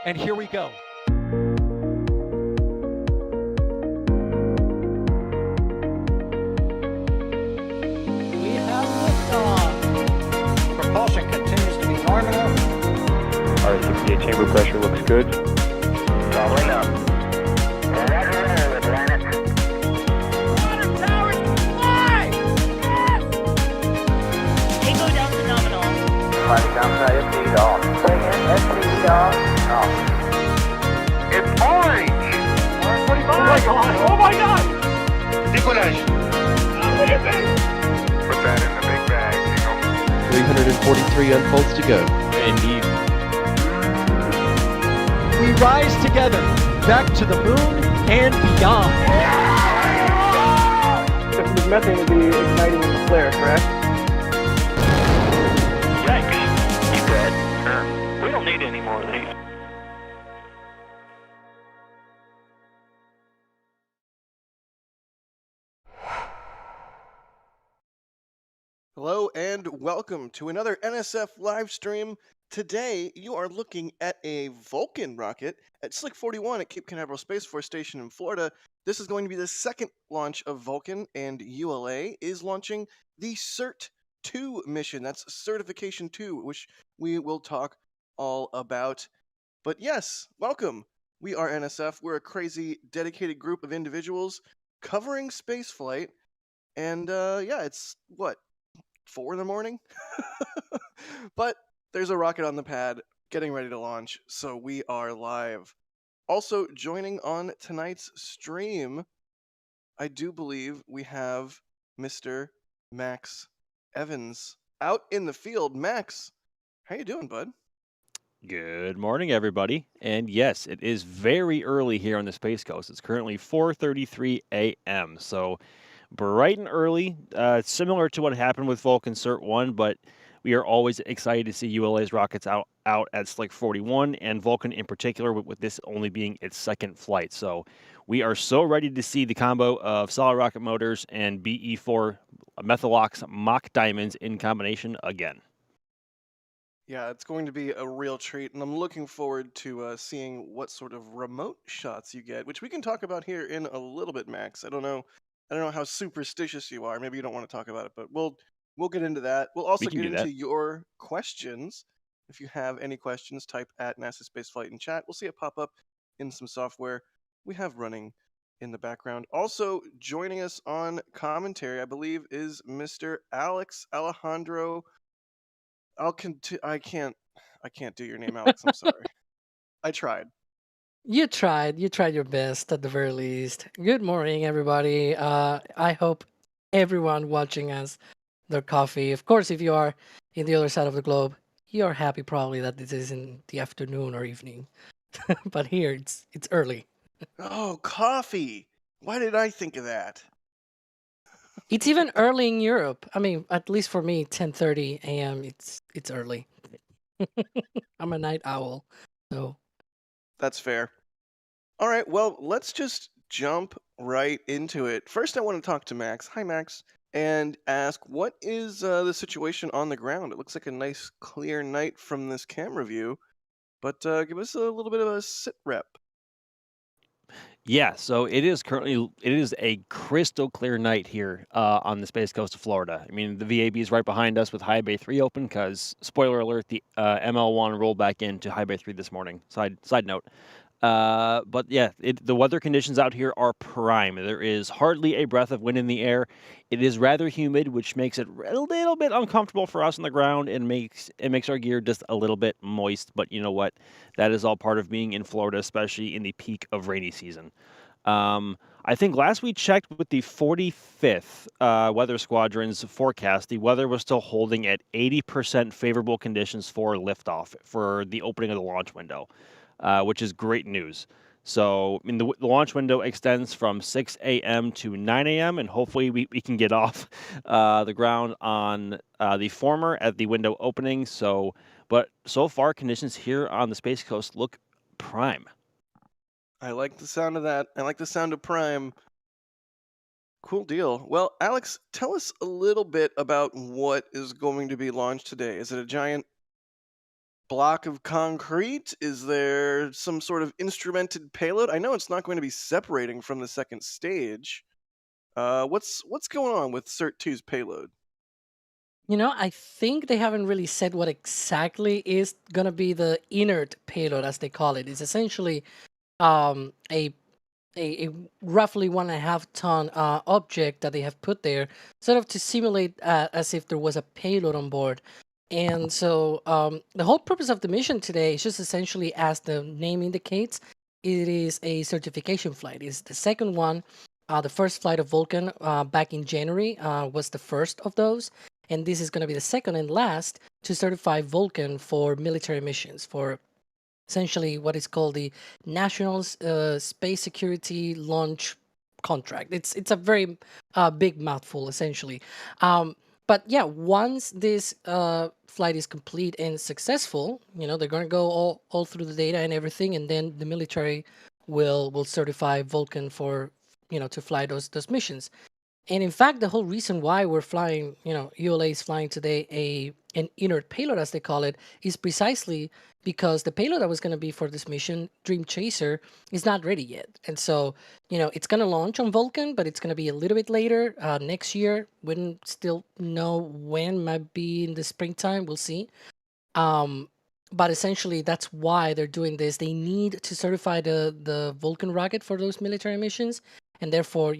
And here we go. We have liftoff. Propulsion continues to be nominal. R68 chamber pressure looks good. Following up. Roger, roger, planet. Water towers, fly! Yes! Tango down to nominal. Flight downside FD off. Bring in FD off. It's orange! Oh my god! Oh my god! Decollage. What is it? Put that in the big bag, 343 unfolds to go. Indeed. We rise together, back to the moon and beyond. This methane will be igniting in the flare, correct? Yikes. You dead? Sure. We don't need any more of these. Hello and welcome to another NSF live stream. Today you are looking at a Vulcan rocket at Slick 41 at Cape Canaveral Space Force Station in Florida. This is going to be the second launch of Vulcan, and ULA is launching the CERT-2 mission. That's Certification 2, which we will talk all about. But yes, welcome. We are NSF. We're a crazy, dedicated group of individuals covering spaceflight. And yeah, it's what? 4 in the morning? But there's a rocket on the pad getting ready to launch, so we are live. Also joining on tonight's stream, I do believe we have Mr. Max Evans out in the field. Max, how you doing, bud? Good morning, everybody. And yes, it is very early here on the Space Coast. It's currently 4:33 a.m. So bright and early, similar to what happened with Vulcan CERT-1, but we are always excited to see ULA's rockets out at Slick 41 and Vulcan in particular, with this only being its second flight. So we are so ready to see the combo of solid rocket motors and BE4 Methalox Mach Diamonds in combination again. Yeah, it's going to be a real treat, and I'm looking forward to seeing what sort of remote shots you get, which we can talk about here in a little bit, Max. I don't know how superstitious you are. Maybe you don't want to talk about it, but we'll get into that. We'll also can get do into that. your questions. If you have any questions, type at NASA Spaceflight in chat. We'll see it pop up in some software we have running in the background. Also joining us on commentary, I believe, is Mr. Alex Alejandro. I can't do your name, Alex. I'm sorry. I tried. You tried your best at the very least. Good morning, everybody. I hope everyone watching us their coffee. Of course, if you are in the other side of the globe, you are happy probably that this is in the afternoon or evening. But here it's early. Oh, coffee. Why did I think of that? It's even early in Europe. I mean, at least for me, 10:30 a.m. It's early. I'm a night owl, so That's fair. All right, well, let's just jump right into it. First, I want to talk to Max. Hi, Max. And ask, what is the situation on the ground? It looks like a nice, clear night from this camera view, but give us a little bit of a sit rep. Yeah, so it is a crystal clear night here on the Space Coast of Florida. I mean, the VAB is right behind us with High Bay 3 open because, spoiler alert, the ML1 rolled back into High Bay 3 this morning. Side note. But yeah, the weather conditions out here are prime. There is hardly a breath of wind in the air. It is rather humid, which makes it a little bit uncomfortable for us on the ground and makes our gear just a little bit moist. But you know what? That is all part of being in Florida, especially in the peak of rainy season. I think last we checked with the 45th Weather Squadron's forecast, the weather was still holding at 80% favorable conditions for liftoff for the opening of the launch window. Which is great news. So, I mean, the launch window extends from 6 a.m. to 9 a.m., and hopefully we can get off the ground on the former at the window opening. But so far, conditions here on the Space Coast look prime. I like the sound of that. I like the sound of prime. Cool deal. Well, Alex, tell us a little bit about what is going to be launched today. Is it a giant block of concrete? Is there some sort of instrumented payload? I know it's not going to be separating from the second stage. What's going on with CERT-2's payload? I think they haven't really said what exactly is going to be the inert payload, as they call it. It's essentially a roughly 1.5 ton object that they have put there, sort of to simulate as if there was a payload on board. And so the whole purpose of the mission today is just essentially, as the name indicates, it is a certification flight. It's the second one. The first flight of Vulcan back in January was the first of those. And this is going to be the second and last to certify Vulcan for military missions, for essentially what is called the National Space Security Launch Contract. It's a very big mouthful, essentially. But yeah, once this flight is complete and successful, they're going to go all through the data and everything, and then the military will certify Vulcan for to fly those missions. And in fact, the whole reason why we're flying, ULA is flying today an inert payload, as they call it, is precisely because the payload that was going to be for this mission, Dream Chaser, is not ready yet. And so, it's going to launch on Vulcan, but it's going to be a little bit later, next year. We don't still know when, might be in the springtime. We'll see. But essentially, that's why they're doing this. They need to certify the Vulcan rocket for those military missions. And therefore,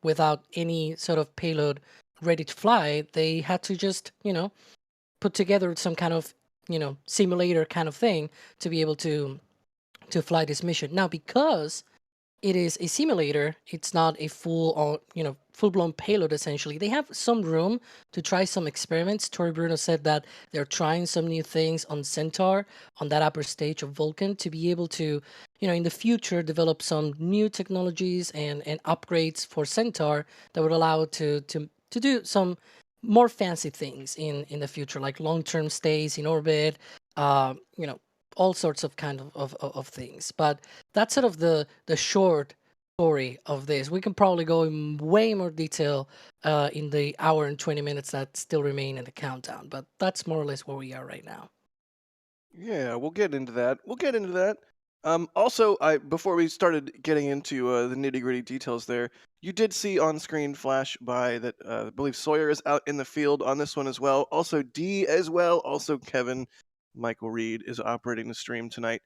without any sort of payload ready to fly, they had to just, put together some kind of, simulator kind of thing to be able to fly this mission. Now, because it is a simulator, it's not a full-blown payload, essentially. They have some room to try some experiments. Tori Bruno said that they're trying some new things on Centaur, on that upper stage of Vulcan, to be able to, in the future, develop some new technologies and upgrades for Centaur that would allow it to do some more fancy things in the future, like long-term stays in orbit, all sorts of kind of things. But that's sort of the short story of this. We can probably go in way more detail in the hour and 20 minutes that still remain in the countdown, but that's more or less where we are right now. Yeah, we'll get into that. Also, before we started getting into the nitty-gritty details there, you did see on screen flash by that I believe Sawyer is out in the field on this one as well. Also D as well. Also Kevin Michael Reed is operating the stream tonight,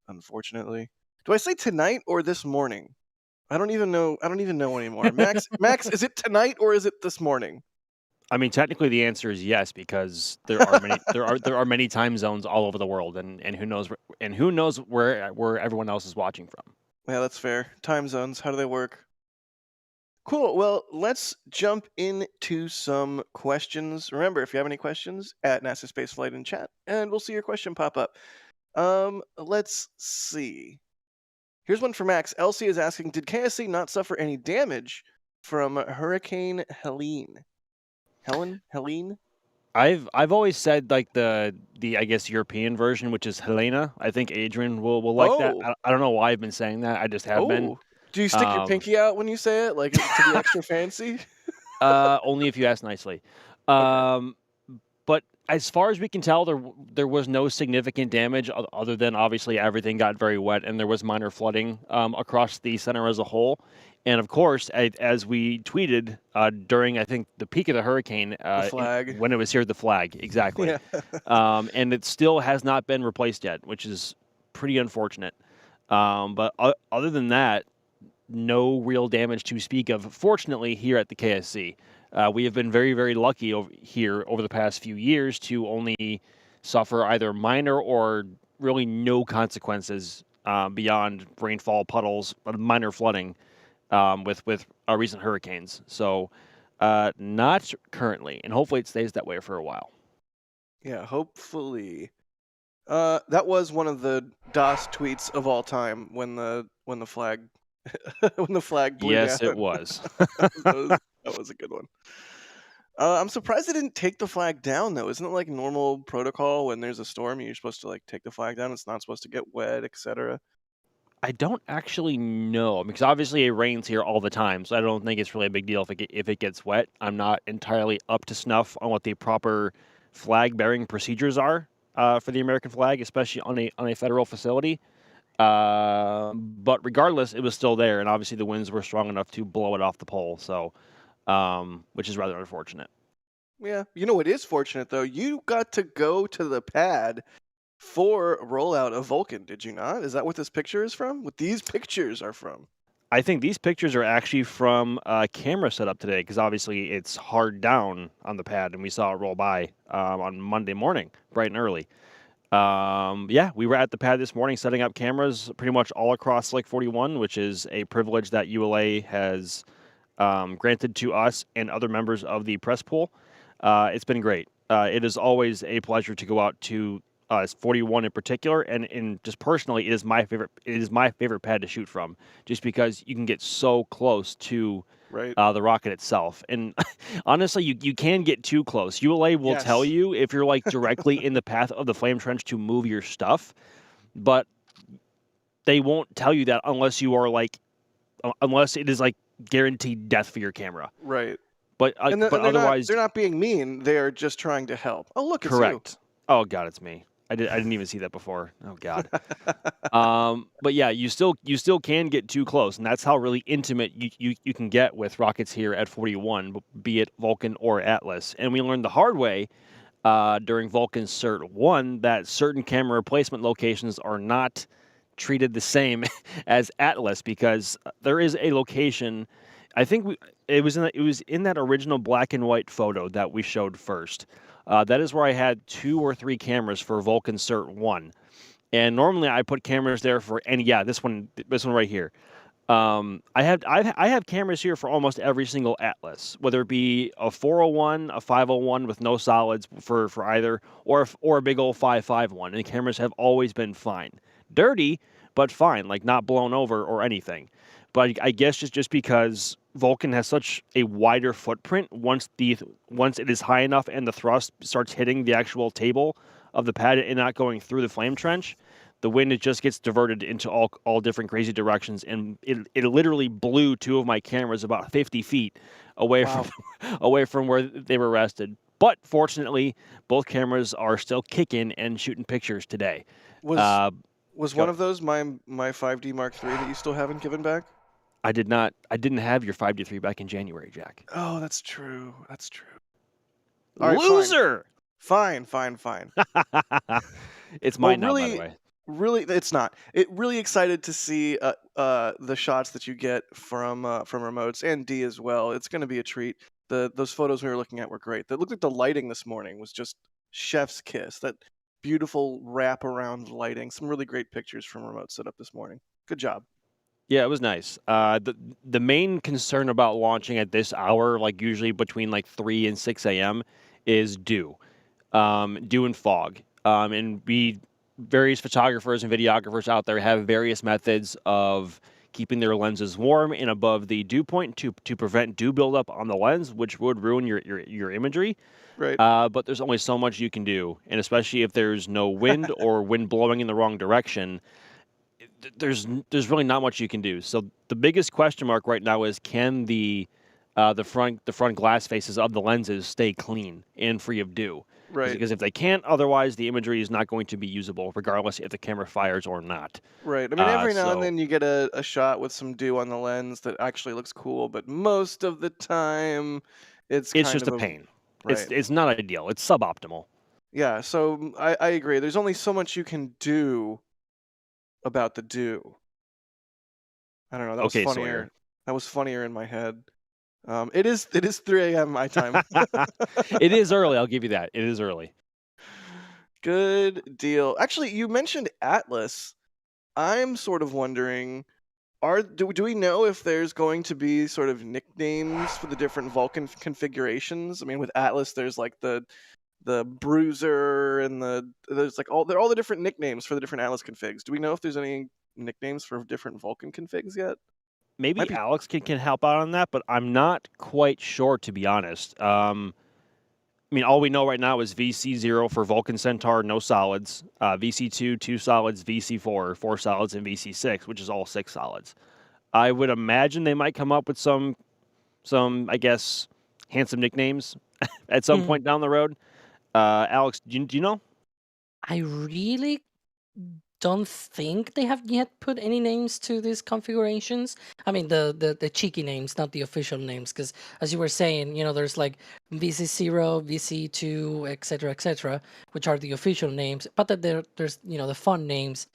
unfortunately. Do I say tonight or this morning? I don't even know anymore. Max, is it tonight or is it this morning? I mean, technically, the answer is yes, because there are many there are many time zones all over the world, and who knows where everyone else is watching from. Yeah, that's fair. Time zones, how do they work? Cool. Well, let's jump into some questions. Remember, if you have any questions, at NASA Spaceflight in chat, and we'll see your question pop up. Let's see. Here's one for Max. Elsie is asking, did KSC not suffer any damage from Hurricane Helene? Helene? I've always said like the I guess European version, which is Helena. I think Adrian will like that. I don't know why I've been saying that. I just have been. Do you stick your pinky out when you say it, like to be extra fancy? Only if you ask nicely. Okay. But as far as we can tell, there was no significant damage other than obviously everything got very wet and there was minor flooding across the center as a whole. And of course, as we tweeted during, I think, the peak of the hurricane, the flag. when it was here, the flag, exactly. Yeah. And it still has not been replaced yet, which is pretty unfortunate. But other than that, no real damage to speak of, fortunately, here at the KSC. We have been very, very lucky over the past few years to only suffer either minor or really no consequences beyond rainfall, puddles, minor flooding with our recent hurricanes. So not currently, and hopefully it stays that way for a while. Yeah, hopefully. That was one of the DOS tweets of all time when the flag when the flag blew Yes, down. it was. That was a good one. I'm surprised they didn't take the flag down, though. Isn't it like normal protocol when there's a storm, you're supposed to like take the flag down? It's not supposed to get wet, etc. I don't actually know, because obviously it rains here all the time, so I don't think it's really a big deal if it gets wet. I'm not entirely up to snuff on what the proper flag bearing procedures are. for the American flag, especially on a federal facility. But regardless, it was still there, and obviously the winds were strong enough to blow it off the pole. So, which is rather unfortunate. Yeah. You know what is fortunate though? You got to go to the pad for rollout of Vulcan, did you not? Is that what this picture is from? What these pictures are from? I think these pictures are actually from a camera setup today, because obviously it's hard down on the pad, and we saw it roll by on Monday morning, bright and early. Yeah, we were at the pad this morning setting up cameras pretty much all across Slick 41, which is a privilege that ULA has granted to us and other members of the press pool. It's been great. It is always a pleasure to go out to 41 in particular, and just personally, it is my favorite. It is my favorite pad to shoot from, just because you can get so close to the rocket itself. And honestly, you can get too close. ULA will tell you if you're like directly in the path of the flame trench to move your stuff, but they won't tell you that unless you are like, unless it is like guaranteed death for your camera. Right. But but otherwise, they're not being mean. They are just trying to help. Oh, look, it's correct. Oh God, it's me. I didn't even see that before. Oh God. But yeah, you still can get too close, and that's how really intimate you can get with rockets here at 41, be it Vulcan or Atlas. And we learned the hard way during Vulcan CERT-1 that certain camera replacement locations are not treated the same as Atlas, because there is a location. I think it was in that original black and white photo that we showed first. That is where I had 2 or 3 cameras for Vulcan CERT-1, and normally I put cameras there for any. Yeah, this one right here. I have cameras here for almost every single Atlas, whether it be a 401, a 501 with no solids for either, or a big old 551. And the cameras have always been fine, dirty but fine, like not blown over or anything. But I guess just because Vulcan has such a wider footprint, once it is high enough and the thrust starts hitting the actual table of the pad and not going through the flame trench, the wind, it just gets diverted into all different crazy directions, and it literally blew 2 of my cameras about 50 feet away from where they were rested. But fortunately, both cameras are still kicking and shooting pictures today. Was one of those my 5D Mark III that you still haven't given back? I did not. I didn't have your 5D3 back in January, Jack. Oh, that's true. That's true. All right, loser. Fine. It's mine now, by the way. Really, it's not. Really excited to see the shots that you get from remotes and D as well. It's going to be a treat. Those photos we were looking at were great. That looked like the lighting this morning was just chef's kiss. That beautiful wraparound lighting. Some really great pictures from remote setup this morning. Good job. Yeah, it was nice. The main concern about launching at this hour, like usually between like 3 and 6 a.m., is dew and fog. And various photographers and videographers out there have various methods of keeping their lenses warm and above the dew point to prevent dew buildup on the lens, which would ruin your imagery. Right. But there's only so much you can do, and especially if there's no wind or wind blowing in the wrong direction, there's really not much you can do. So the biggest question mark right now is, can the front glass faces of the lenses stay clean and free of dew? Right. Because if they can't, otherwise the imagery is not going to be usable, regardless if the camera fires or not. Right. I mean, every now and then you get a shot with some dew on the lens that actually looks cool, but most of the time it's just a pain. Right. It's not ideal. It's suboptimal. Yeah. So I agree. There's only so much you can do about the dew. I don't know. That was funnier. Sawyer. That was funnier in my head. It is 3 a.m. my time. It is early. I'll give you that. It is early. Good deal. Actually, you mentioned Atlas. I'm sort of wondering, do we know if there's going to be sort of nicknames for the different Vulcan configurations? I mean, with Atlas, there's like the Bruiser and there's like all the different nicknames for the different Atlas configs. Do we know if there's any nicknames for different Vulcan configs yet? Maybe Alex can help out on that, but I'm not quite sure, to be honest. I mean, all we know right now is VC0 for Vulcan Centaur, no solids. VC2, 2 solids. VC4, 4 solids, and VC6, which is all 6 solids. I would imagine they might come up with some I guess, handsome nicknames at some point down the road. Alex, do you know? I really don't think they have yet put any names to these configurations. I mean, the cheeky names, not the official names, because as you were saying, there's like VC0, VC2, etc., which are the official names. But that there's the fun names.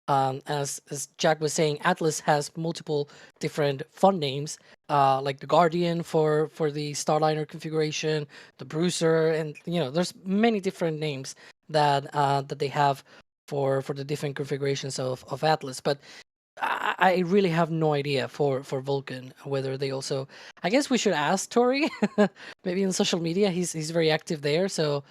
As Jack was saying, Atlas has multiple different fun names, like the Guardian for the Starliner configuration, the Bruiser, and there's many different names that they have for the different configurations of Atlas. But I really have no idea for Vulcan whether they also. I guess we should ask Tori, maybe in social media. He's very active there, so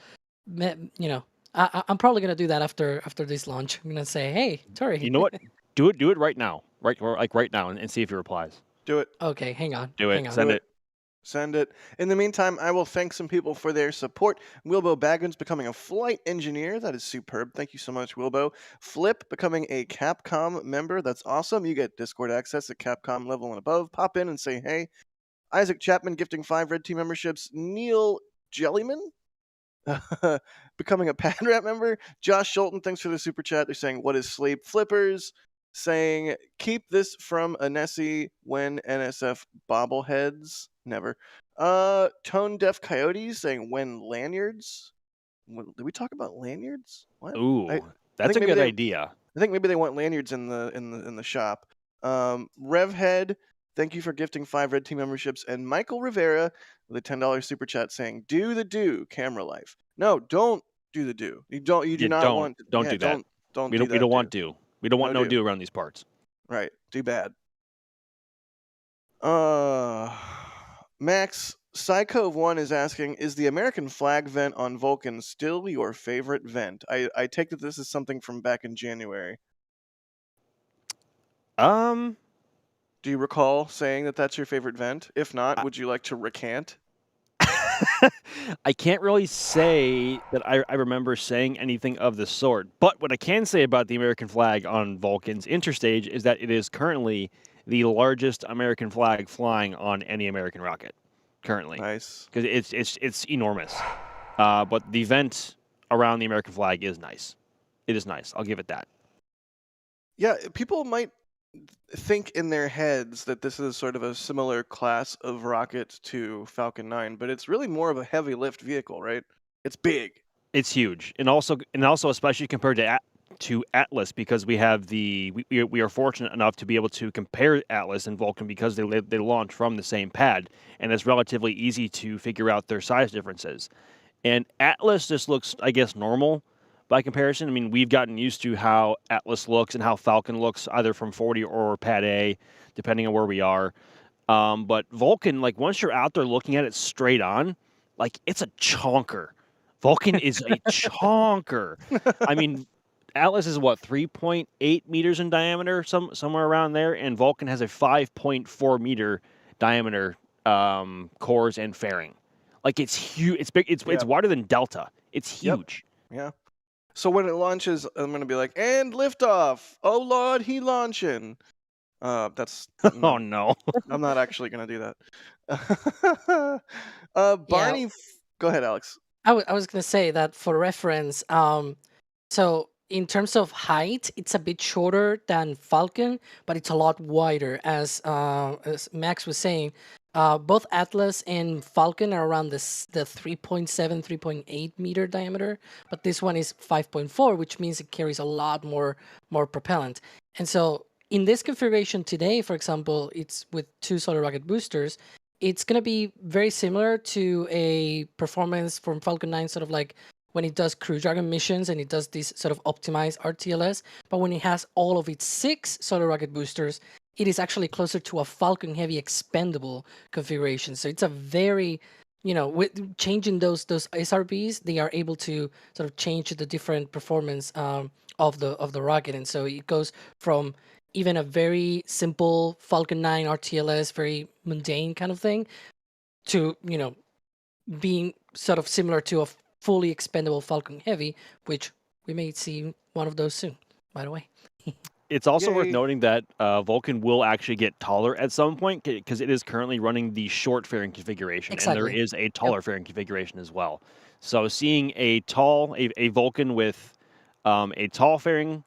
I'm probably gonna do that after this launch. I'm gonna say, hey, Tori. You know what? Do it right now. Right now, and see if he replies. Do it. Okay, hang on. Do it. Hang on. Send it. Send it. In the meantime, I will thank some people for their support. Wilbo Baggins becoming a flight engineer. That is superb. Thank you so much, Wilbo. Flip becoming a Capcom member. That's awesome. You get Discord access at Capcom level and above. Pop in and say hey. Isaac Chapman gifting 5 Red Team memberships. Neil Jellyman becoming a Padrat member. Josh Schulten, thanks for the super chat. They're saying, what is sleep? Flippers saying, keep this from Anesi when NSF bobbleheads. Never. Tone Deaf Coyotes saying, when lanyards? Did we talk about lanyards? What? Ooh, that's a good idea. I think maybe they want lanyards in the shop. Revhead, thank you for gifting 5 Red Team memberships, and Michael Rivera with a $10 super chat saying, "Do the do camera life." No, don't do the do. You do not want. Don't yeah, do that. Don't We do don't. that. We don't want do. We don't want No no do around these parts. Right. Do bad. Max Psycho1 is asking, is the American flag vent on Vulcan still your favorite vent? I take that this is something from back in January. Do you recall saying that that's your favorite vent? If not, would you like to recant? I can't really say that I remember saying anything of the sort. But what I can say about the American flag on Vulcan's interstage is that it is currently the largest American flag flying on any American rocket currently. Nice. Because it's enormous. But the vent around the American flag is nice. It is nice. I'll give it that. Yeah, people might think in their heads that this is sort of a similar class of rocket to Falcon 9, but it's really more of a heavy lift vehicle, right? It's big. It's huge, and also especially compared to Atlas, because we have we are fortunate enough to be able to compare Atlas and Vulcan because they launch from the same pad, and it's relatively easy to figure out their size differences. And Atlas just looks, I guess, normal by comparison. I mean, we've gotten used to how Atlas looks and how Falcon looks, either from 40 or Pad A, depending on where we are. But Vulcan, like, once you're out there looking at it straight on, like, it's a chonker. Vulcan is a chonker. I mean, Atlas is, 3.8 meters in diameter, somewhere around there, and Vulcan has a 5.4 meter diameter cores and fairing. Like, it's huge. It's big. It's wider than Delta. It's huge. Yep. Yeah. So when it launches, I'm going to be like, and liftoff. Oh, Lord, he launching. That's... Oh, no. I'm not actually going to do that. Barney... Yeah. Go ahead, Alex. I was going to say that for reference, so in terms of height, it's a bit shorter than Falcon, but it's a lot wider. As Max was saying, both Atlas and Falcon are around the 3.7, 3.8 meter diameter, but this one is 5.4, which means it carries a lot more propellant. And so in this configuration today, for example, it's with 2 solar rocket boosters. It's going to be very similar to a performance from Falcon 9, sort of like when it does Crew Dragon missions and it does this sort of optimized RTLS. But when it has all of its 6 solar rocket boosters, it is actually closer to a Falcon Heavy expendable configuration. So it's a very, with changing those SRBs, they are able to sort of change the different performance of the rocket. And so it goes from even a very simple Falcon 9 RTLS, very mundane kind of thing, to, being sort of similar to a fully expendable Falcon Heavy, which we may see one of those soon, by the way. It's also worth noting that Vulcan will actually get taller at some point, because it is currently running the short fairing configuration, and there is a taller fairing configuration as well. So seeing a Vulcan with a tall fairing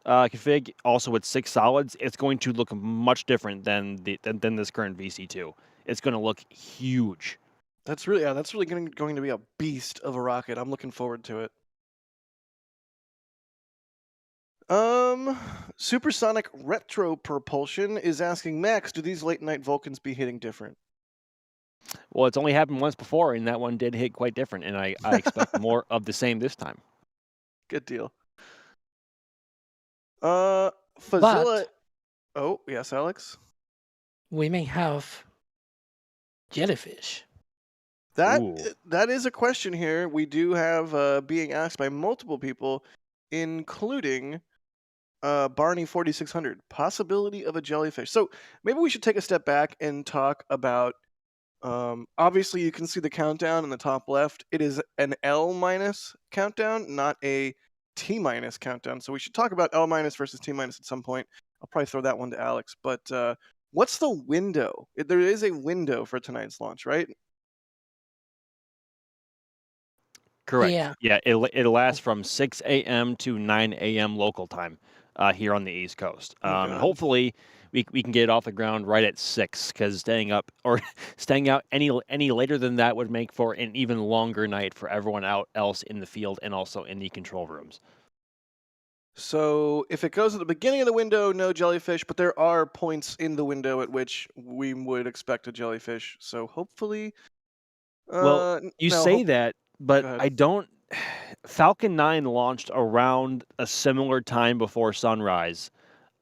config, also with 6 solids, it's going to look much different than than this current VC2. It's going to look huge. That's really going to be a beast of a rocket. I'm looking forward to it. Supersonic Retro Propulsion is asking Max, do these late night Vulcans be hitting different? Well, it's only happened once before, and that one did hit quite different, and I expect more of the same this time. Good deal. Fazilla. Oh, yes, Alex. We may have jellyfish. That is a question here. We do have being asked by multiple people, including Barney 4600, possibility of a jellyfish. So maybe we should take a step back and talk about. Obviously, you can see the countdown in the top left. It is an L minus countdown, not a T minus countdown. So we should talk about L minus versus T minus at some point. I'll probably throw that one to Alex. But what's the window? There is a window for tonight's launch, right? Correct. Yeah. Yeah, it'll last from 6 a.m. to 9 a.m. local time here on the East Coast. And hopefully we can get it off the ground right at 6, because staying up or staying out any later than that would make for an even longer night for everyone else in the field and also in the control rooms. So if it goes at the beginning of the window, no jellyfish, but there are points in the window at which we would expect a jellyfish. So hopefully. Well, you no, say hope- that, Go but ahead. I don't. Falcon 9 launched around a similar time before sunrise,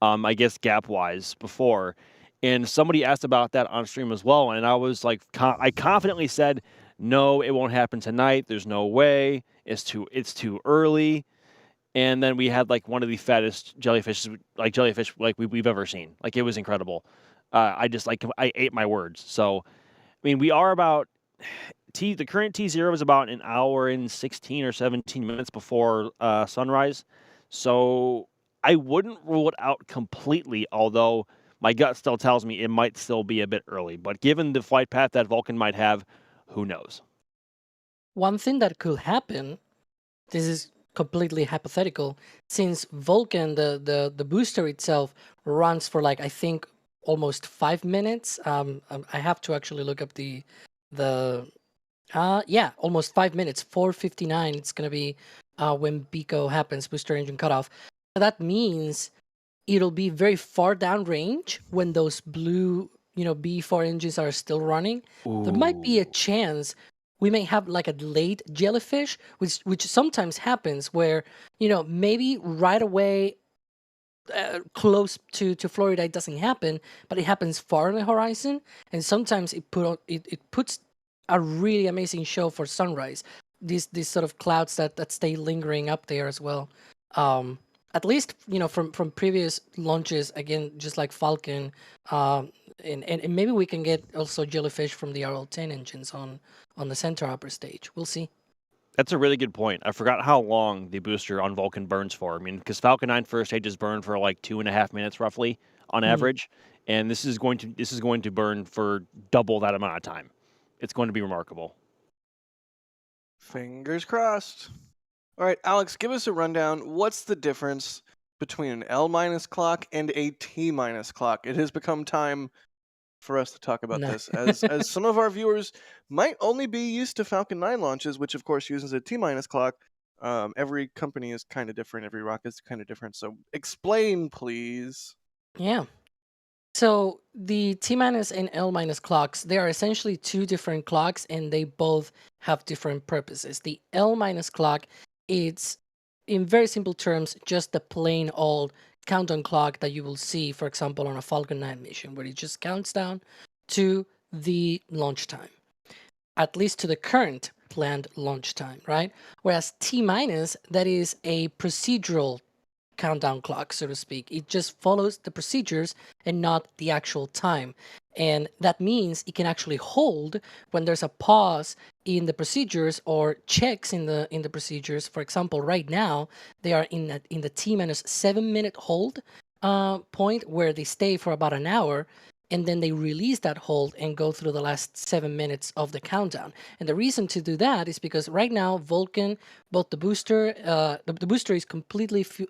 I guess gap-wise before, and somebody asked about that on stream as well, and I was like, I confidently said, no, it won't happen tonight. There's no way. It's too early. And then we had like one of the fattest jellyfish like we've ever seen. Like, it was incredible. I ate my words. So, I mean, we are about the current T0 is about an hour and 16 or 17 minutes before sunrise. So I wouldn't rule it out completely, although my gut still tells me it might still be a bit early. But given the flight path that Vulcan might have, who knows? One thing that could happen, this is completely hypothetical, since Vulcan, the booster itself, runs for like, I think, almost 5 minutes. I have to actually look up the yeah, almost 5 minutes. 4:59. It's gonna be when BECO happens, booster engine cutoff. That means it'll be very far down range when those blue, B4 engines are still running. There might be a chance we may have like a late jellyfish, which sometimes happens where, maybe right away close to Florida it doesn't happen, but it happens far on the horizon, and sometimes it puts a really amazing show for sunrise. These sort of clouds that stay lingering up there as well. At least from previous launches, again, just like Falcon, and maybe we can get also jellyfish from the RL10 engines on the Centaur upper stage. We'll see. That's a really good point. I forgot how long the booster on Vulcan burns for. I mean, because Falcon 9 first stages burn for like 2.5 minutes roughly on average, and this is going to burn for double that amount of time. It's going to be remarkable. Fingers crossed. All right, Alex, give us a rundown. What's the difference between an L minus clock and a T minus clock? It has become time for us to talk about this, as some of our viewers might only be used to Falcon 9 launches, which of course uses a T minus clock. Every company is kind of different. Every rocket is kind of different. So explain, please. Yeah. So the T minus and L minus clocks, they are essentially two different clocks, and they both have different purposes. The L minus clock, it's in very simple terms just the plain old countdown clock that you will see, for example, on a Falcon 9 mission, where it just counts down to the launch time, at least to the current planned launch time, right? Whereas T minus, that is a procedural countdown clock, so to speak. It just follows the procedures and not the actual time. And that means it can actually hold when there's a pause in the procedures or checks in the procedures. For example, right now they are in the T minus 7 minute hold point, where they stay for about an hour. and then they release that hold and go through the last 7 minutes of the countdown. And the reason to do that is because right now Vulcan, both the booster, the booster is completely full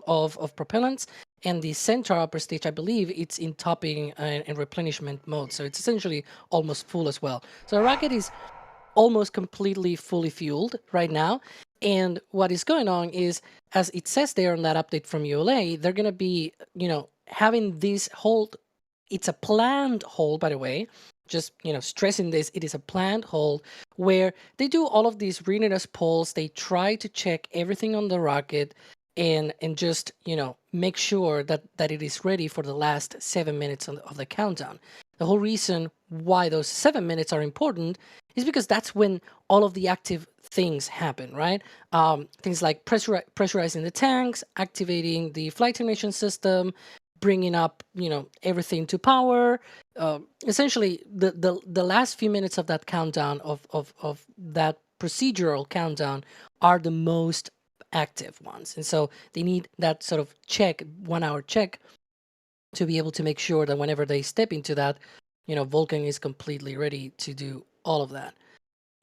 of propellants, and the Centaur upper stage, I believe, it's in topping and replenishment mode, so it's essentially almost full as well. So the rocket is almost completely fully fueled right now. And what is going on is, as it says there on that update from ULA, they're going to be, having this hold. It's a planned hold, by the way. Just, stressing this, it is a planned hold where they do all of these readiness polls. They try to check everything on the rocket and just, make sure that it is ready for the last 7 minutes of the countdown. The whole reason why those 7 minutes are important is because that's when all of the active things happen, right? Things like pressurizing the tanks, activating the flight termination system, bringing up, everything to power. Essentially, the last few minutes of that countdown, of that procedural countdown, are the most active ones. And so they need that sort of 1 hour check, to be able to make sure that whenever they step into that, Vulcan is completely ready to do all of that.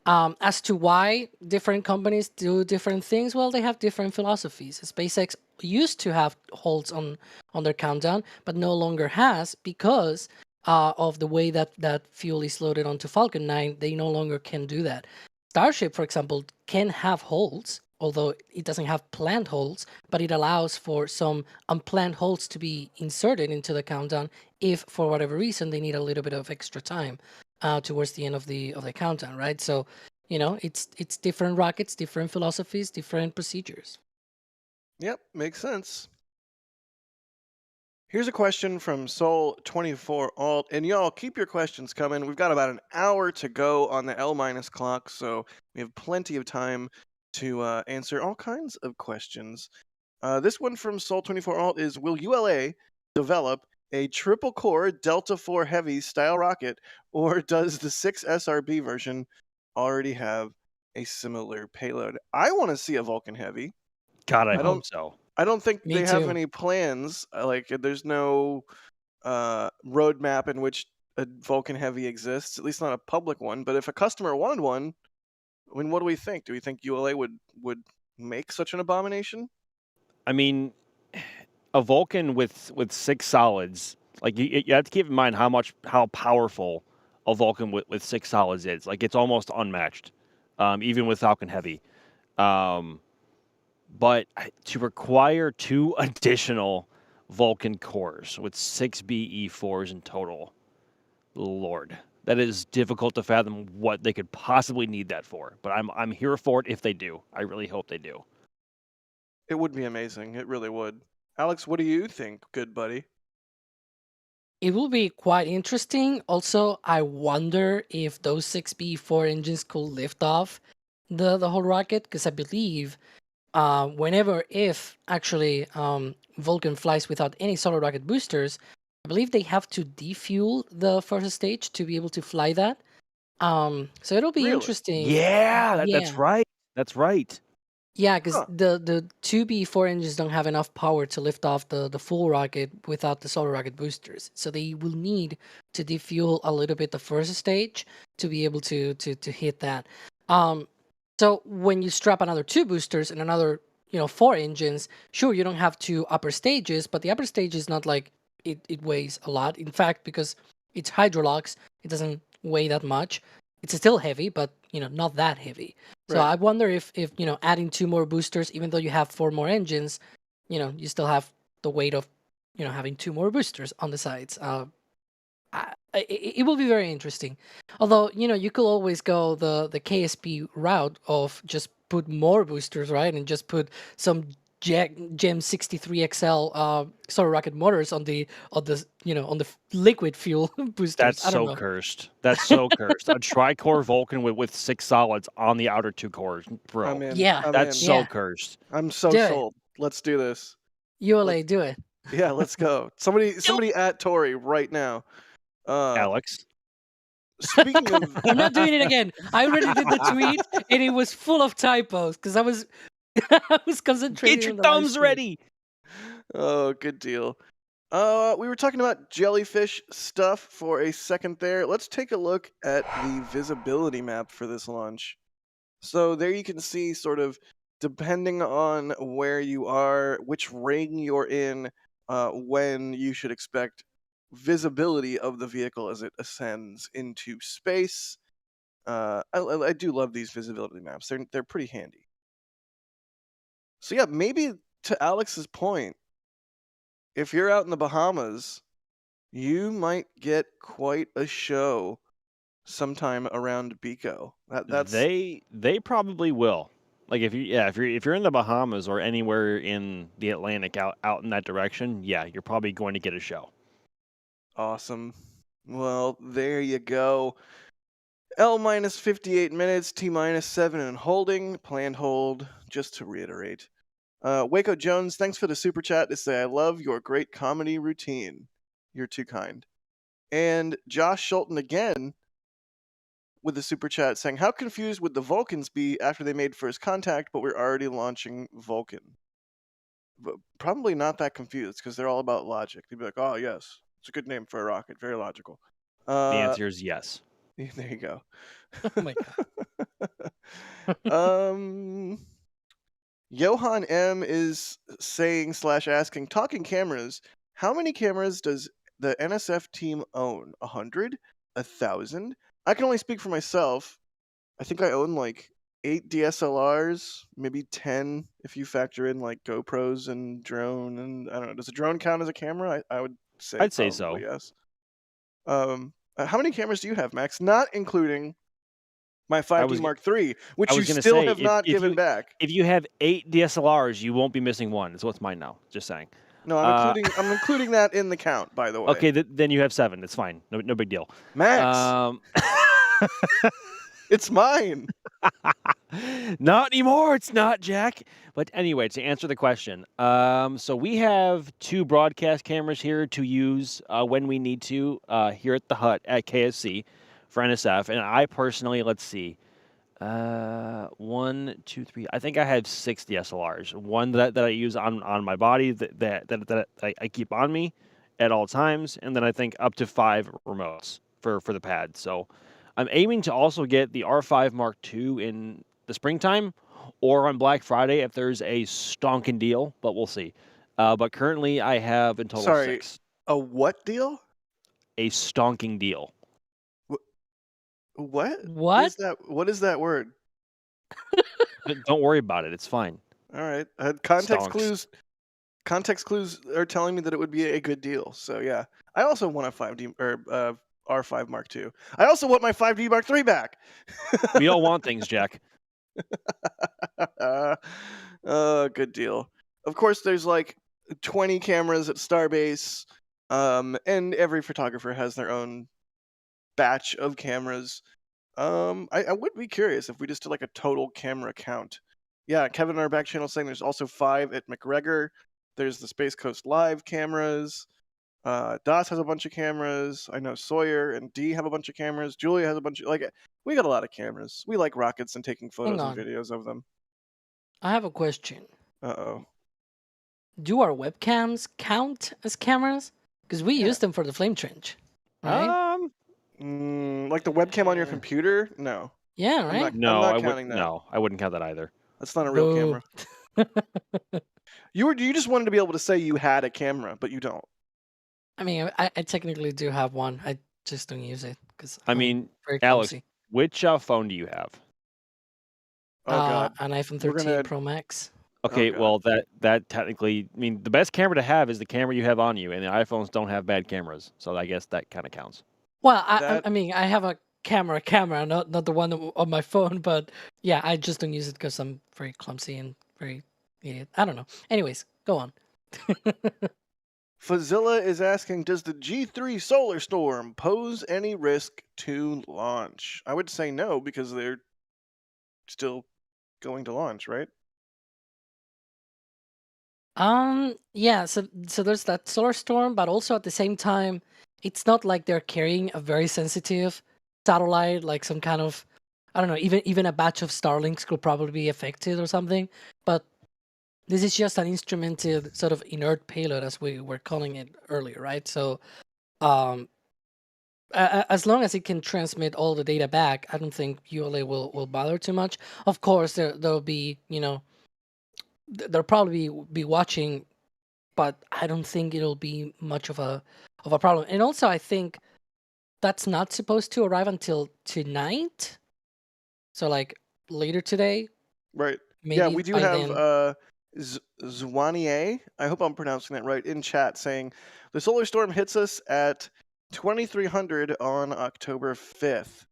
As to why different companies do different things, well, they have different philosophies. SpaceX used to have holds on their countdown, but no longer has, because of the way that fuel is loaded onto Falcon 9. They no longer can do that. Starship, for example, can have holds, although it doesn't have planned holds, but it allows for some unplanned holds to be inserted into the countdown if, for whatever reason, they need a little bit of extra time towards the end of the countdown, right? So, it's different rockets, different philosophies, different procedures. Yep, makes sense. Here's a question from Soul24Alt, and y'all keep your questions coming. We've got about an hour to go on the L- clock, so we have plenty of time to answer all kinds of questions. This one from Soul24Alt is: will ULA develop a triple core Delta IV Heavy style rocket, or does the 6 SRB version already have a similar payload? I want to see a Vulcan Heavy. God, I I hope so. I don't think Me they have too. any plans. Like, there's no roadmap in which a Vulcan Heavy exists, at least not a public one. But if a customer wanted one, I mean, what do we think? Do we think ULA would make such an abomination? I mean, a Vulcan with 6 solids, like you have to keep in mind how powerful a Vulcan with 6 solids is. Like, it's almost unmatched, even with Falcon Heavy. But to require 2 additional Vulcan cores with 6 BE4s in total, Lord, that is difficult to fathom what they could possibly need that for. But I'm here for it if they do. I really hope they do. It would be amazing. It really would. Alex, what do you think, good buddy? It will be quite interesting. Also, I wonder if those 6B4 engines could lift off the whole rocket, because I believe if actually Vulcan flies without any solid rocket boosters, I believe they have to defuel the first stage to be able to fly that. So it'll be Really? interesting. Yeah, that's Yeah. right. That's right. Yeah, because Huh. the 2B4 engines don't have enough power to lift off the full rocket without the solar rocket boosters. So they will need to defuel a little bit the first stage to be able to hit that. So when you strap another 2 boosters and another 4 engines, sure, you don't have 2 upper stages, but the upper stage is not like it weighs a lot. In fact, because it's hydrolox, it doesn't weigh that much. It's still heavy, but not that heavy. So Right. I wonder if adding 2 more boosters, even though you have 4 more engines, you still have the weight of having 2 more boosters on the sides. It will be very interesting. Although you could always go the KSP route of just put more boosters, right, and just put some Gem 63 XL solar rocket motors on the liquid fuel boosters. That's I don't so know. cursed. That's so cursed. A tricore Vulcan with 6 solids on the outer 2 cores, bro. I'm in. Yeah, I'm That's in. so yeah. cursed. I'm so Do it. sold. Let's do this. ULA, do it. Yeah, let's go. Somebody at Tori right now. Alex. Speaking of, I'm not doing it again. I already did the tweet, and it was full of typos because I was I was concentrating Get your on the live thumbs stream. ready. oh, good deal. We were talking about jellyfish stuff for a second there. Let's take a look at the visibility map for this launch. So there you can see sort of depending on where you are, which ring you're in, when you should expect visibility of the vehicle as it ascends into space. I do love these visibility maps. They're pretty handy. So yeah, maybe to Alex's point, if you're out in the Bahamas, you might get quite a show sometime around Bico. That's They probably will. Like if you're in the Bahamas or anywhere in the Atlantic out in that direction, yeah, you're probably going to get a show. awesome. Well, there you go. L minus 58 minutes, T minus 7 and holding, planned hold, just to reiterate. Waco Jones, thanks for the super chat to say, I love your great comedy routine. You're too kind. And Josh Schulten again with the super chat saying, how confused would the Vulcans be after they made first contact, but we're already launching Vulcan? But probably not that confused because they're all about logic. They'd be like, oh, yes, it's a good name for a rocket. Very logical. The answer is yes. There you go. Oh my god. Johan M is saying / asking, talking cameras, how many cameras does the NSF team own? 100? 1,000? I can only speak for myself. I think I own like 8 DSLRs, maybe 10 if you factor in like GoPros and drone. And I don't know, does a drone count as a camera? I would say I'd say so. Yes. How many cameras do you have, Max? Not including my 5D Mark III, which you still have not given back. If you have 8 DSLRs, you won't be missing one. That's what's mine now. Just saying. No, I'm including that in the count, by the way. Okay, then you have 7. It's fine. No big deal. Max, it's mine. Not anymore. It's not, Jack. But anyway, to answer the question, so we have 2 broadcast cameras here to use when we need to here at the hut at KSC for NSF. And I personally, let's see, 1, 2, 3. I think I have 6 DSLRs. One that I use on my body that I keep on me at all times, and then I think up to 5 remotes for the pad. So I'm aiming to also get the R5 Mark II in the springtime or on Black Friday if there's a stonking deal, but we'll see. But currently I have in total 6. A what deal? A stonking deal. What? What? What is that word? Don't worry about it. It's fine. All right. Context Stonks. clues are telling me that it would be a good deal. So yeah, I also want a 5D or R5 Mark II. I also want my 5D Mark III back. We all want things, Jack. Good deal. Of course, there's like 20 cameras at Starbase, and every photographer has their own batch of cameras. I would be curious if we just did like a total camera count. Yeah, Kevin in our back channel saying there's also 5 at McGregor. There's the Space Coast Live cameras. Das has a bunch of cameras. I know Sawyer and D have a bunch of cameras. Julia has a bunch of we got a lot of cameras. We like rockets and taking photos and videos of them. I have a question. Uh-oh. Do our webcams count as cameras? Because we use them for the flame trench, right? Like the webcam on your computer? No. Yeah, right. I'm not counting that. No, I wouldn't count that either. That's not a real camera. You just wanted to be able to say you had a camera, but you don't. I mean, I technically do have one. I just don't use it because very Alex, clumsy. which phone do you have? Oh God, an iPhone 13 Pro Max. Okay, well that technically, I mean, the best camera to have is the camera you have on you, and the iPhones don't have bad cameras, so I guess that kind of counts. Well, I mean, I have a camera, not the one on my phone, but yeah, I just don't use it because I'm very clumsy and very idiot. I don't know. Anyways, go on. Fazilla is asking, does the G3 Solar Storm pose any risk to launch? I would say no, because they're still going to launch, right? Yeah, so there's that solar storm, but also at the same time, it's not like they're carrying a very sensitive satellite, like some kind of, I don't know, even a batch of Starlinks could probably be affected or something. But this is just an instrumented sort of inert payload, as we were calling it earlier, right? So as long as it can transmit all the data back, I don't think ULA will bother too much. Of course, there'll be, they'll probably be watching, but I don't think it'll be much of a problem. And also, I think that's not supposed to arrive until tonight. So like later today. Right. Maybe Yeah, we do by have then. Zwanier, I hope I'm pronouncing that right, in chat saying the solar storm hits us at 2300 on October 5th.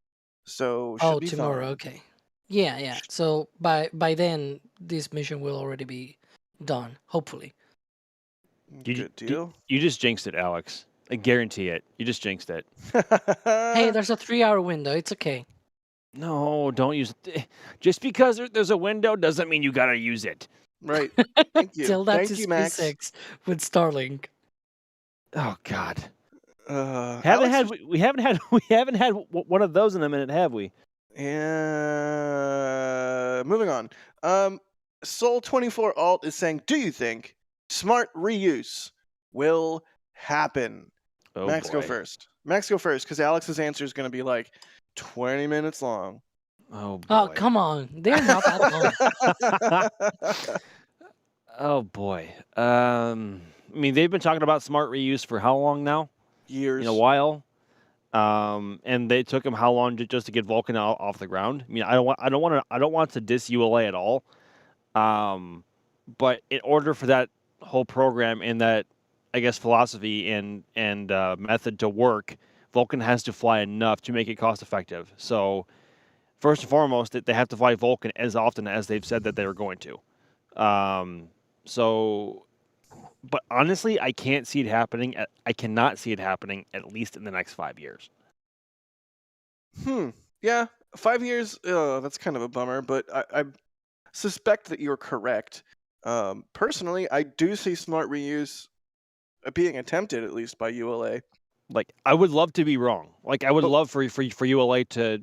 So should Oh, be tomorrow. fine. Okay. Yeah. So by then, this mission will already be done. Hopefully. Good deal. You just jinxed it, Alex. I guarantee it. You just jinxed it. Hey, there's a 3-hour window. It's okay. No, don't use it. Just because there's a window doesn't mean you gotta use it. Right. Thank you. Tell that Thank to you, Max. SpaceX with Starlink. Oh God. Alex, we haven't had one of those in a minute, have we? Yeah. Moving on. Soul24 Alt is saying, do you think smart reuse will happen? Oh, Max, go boy. first. Max, go first, because Alex's answer is going to be like 20 minutes long. Oh boy. Oh, come on. They're not that long. Oh boy. I mean, they've been talking about smart reuse for how long now? Years. In a while. And they took them how long just to get Vulcan off the ground? I mean, I don't want to diss ULA at all. But in order for that whole program and that, I guess, philosophy and method to work, Vulcan has to fly enough to make it cost effective. So first and foremost, they have to fly Vulcan as often as they've said that they were going to. But honestly, I can't see it happening. I cannot see it happening at least in the next 5 years. Yeah, 5 years. That's kind of a bummer, but I suspect that you're correct. Personally, I do see smart reuse being attempted, at least by ULA. Like, I would love to be wrong. Like, I would love for ULA to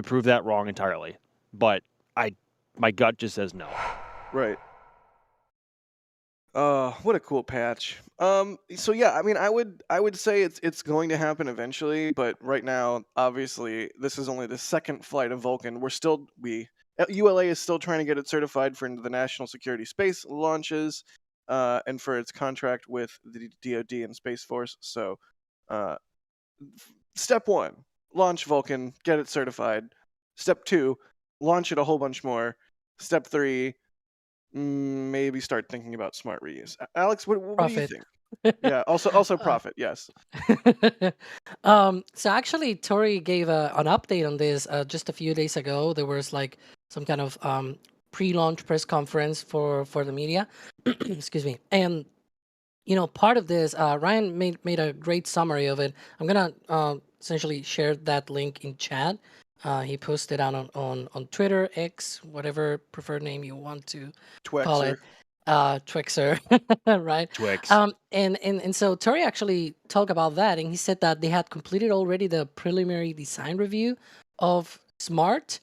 prove that wrong entirely. But my gut just says no. Right. What a cool patch. So yeah, I mean, I would say it's going to happen eventually, but right now, obviously, this is only the second flight of Vulcan. ULA is still trying to get it certified for the National Security Space launches, and for its contract with the DoD and Space Force. So, step 1, launch Vulcan, get it certified. Step 2, launch it a whole bunch more. Step 3, maybe start thinking about smart reuse. Alex, what do you think? Yeah, also profit, yes. So actually, Tori gave an update on this just a few days ago. There was like some kind of pre-launch press conference for the media. Excuse me. And part of this, Ryan made a great summary of it. I'm gonna essentially share that link in chat. He posted out on Twitter, X, whatever preferred name you want to call it. Twixer, right? Twix. And so Tori actually talked about that, and he said that they had completed already the preliminary design review of Smart,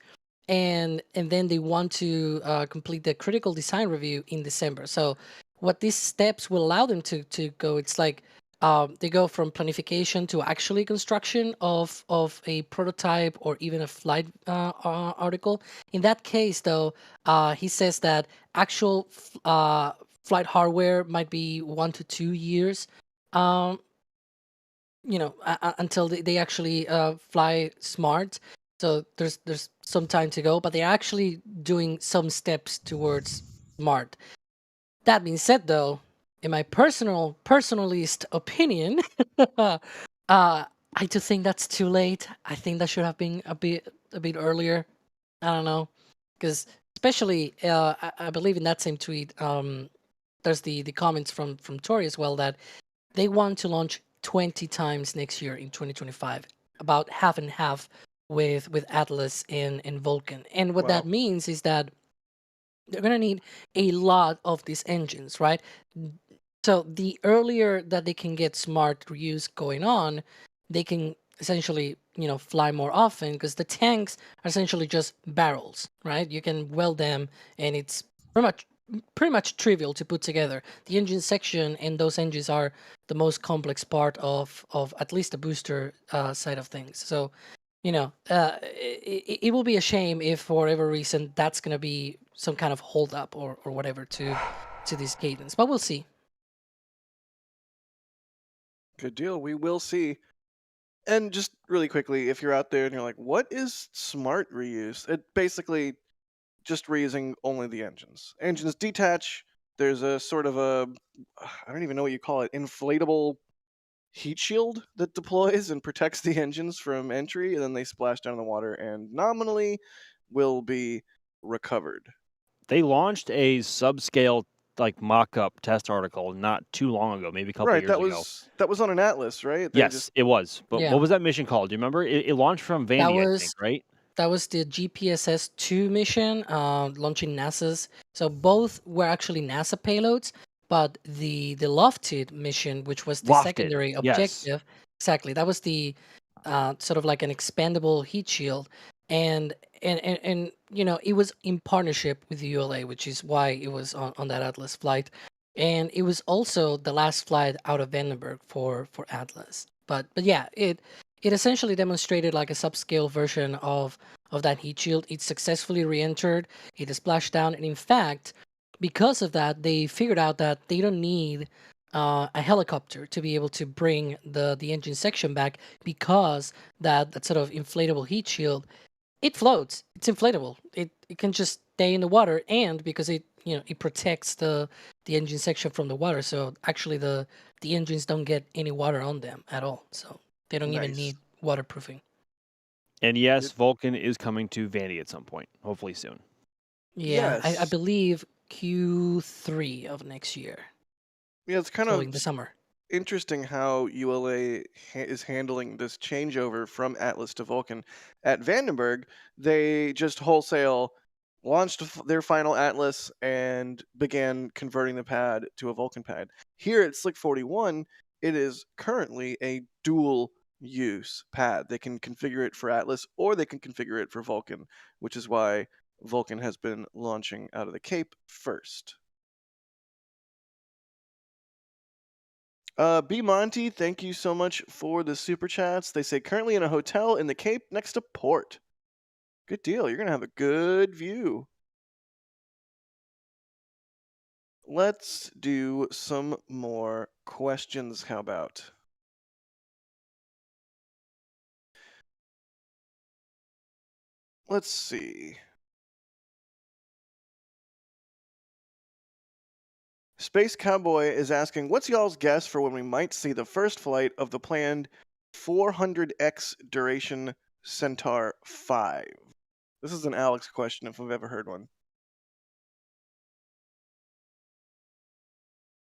and then they want to complete the critical design review in December. So what these steps will allow them to go, it's like they go from planification to actually construction of a prototype or even a flight article. In that case, though, he says that actual flight hardware might be 1 to 2 years, until they actually fly Smart. So there's some time to go, but they're actually doing some steps towards Smart. That being said, though, in my personalist opinion, I do think that's too late. I think that should have been a bit earlier. I don't know, because especially I believe in that same tweet, there's the comments from Tori as well that they want to launch 20 times next year in 2025, about half and half with Atlas and Vulcan. And what that means is that they're going to need a lot of these engines, right? So the earlier that they can get smart reuse going on, they can essentially, fly more often, because the tanks are essentially just barrels, right? You can weld them, and it's pretty much pretty much trivial to put together. The engine section and those engines are the most complex part of at least the booster side of things. So, it will be a shame if for whatever reason that's going to be some kind of hold up or whatever to this cadence. But we'll see. Good deal. We will see. And just really quickly, if you're out there and you're like, what is smart reuse? It basically just reusing only the engines. Engines detach. There's a sort of I don't even know what you call it, inflatable heat shield that deploys and protects the engines from entry, and then they splash down in the water and nominally will be recovered. They launched a subscale like mock-up test article not too long ago, maybe a couple Right, years ago. that was on an Atlas, right? They Yes, just it was. But Yeah. what was that mission called? Do you remember? It launched from That Vandy, I was think, right? that was the GPSS-2 mission, launching NASA's. So both were actually NASA payloads, but the lofted mission, which was the Lofted, secondary yes. objective, exactly, that was the sort of like an expandable heat shield, and it was in partnership with the ULA, which is why it was on that Atlas flight, and it was also the last flight out of Vandenberg for Atlas. But yeah, it essentially demonstrated like a subscale version of that heat shield. It successfully re-entered, it splashed down, and in fact, because of that, they figured out that they don't need a helicopter to be able to bring the engine section back, because that sort of inflatable heat shield, it floats. It's inflatable. It can just stay in the water, and because it protects the engine section from the water, so actually the engines don't get any water on them at all. So they don't even Nice. need waterproofing. And yes, Vulcan is coming to Vandy at some point, hopefully soon. Yeah, I Yes. believe Q3 of next year, Yeah, it's kind so of in the summer. interesting how ULA is handling this changeover from Atlas to Vulcan. At Vandenberg, they just wholesale launched their final Atlas and began converting the pad to a Vulcan pad. Here at Slick 41, it is currently a dual use pad. They can configure it for Atlas or they can configure it for Vulcan, which is why Vulcan has been launching out of the Cape first. B Monty, thank you so much for the super chats. They say currently in a hotel in the Cape next to port. Good deal. You're gonna have a good view. Let's do some more questions. How about? Let's see. Space Cowboy is asking, what's y'all's guess for when we might see the first flight of the planned 400x duration Centaur 5? This is an Alex question if we've ever heard one.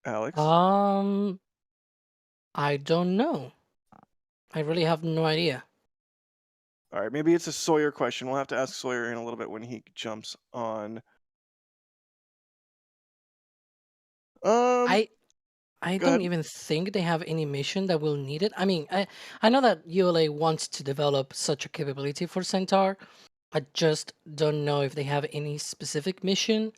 Alex? I don't know. I really have no idea. All right, maybe it's a Sawyer question. We'll have to ask Sawyer in a little bit when he jumps on. I Go don't ahead. even think they have any mission that will need it. I mean, I know that ULA wants to develop such a capability for Centaur. I just don't know if they have any specific mission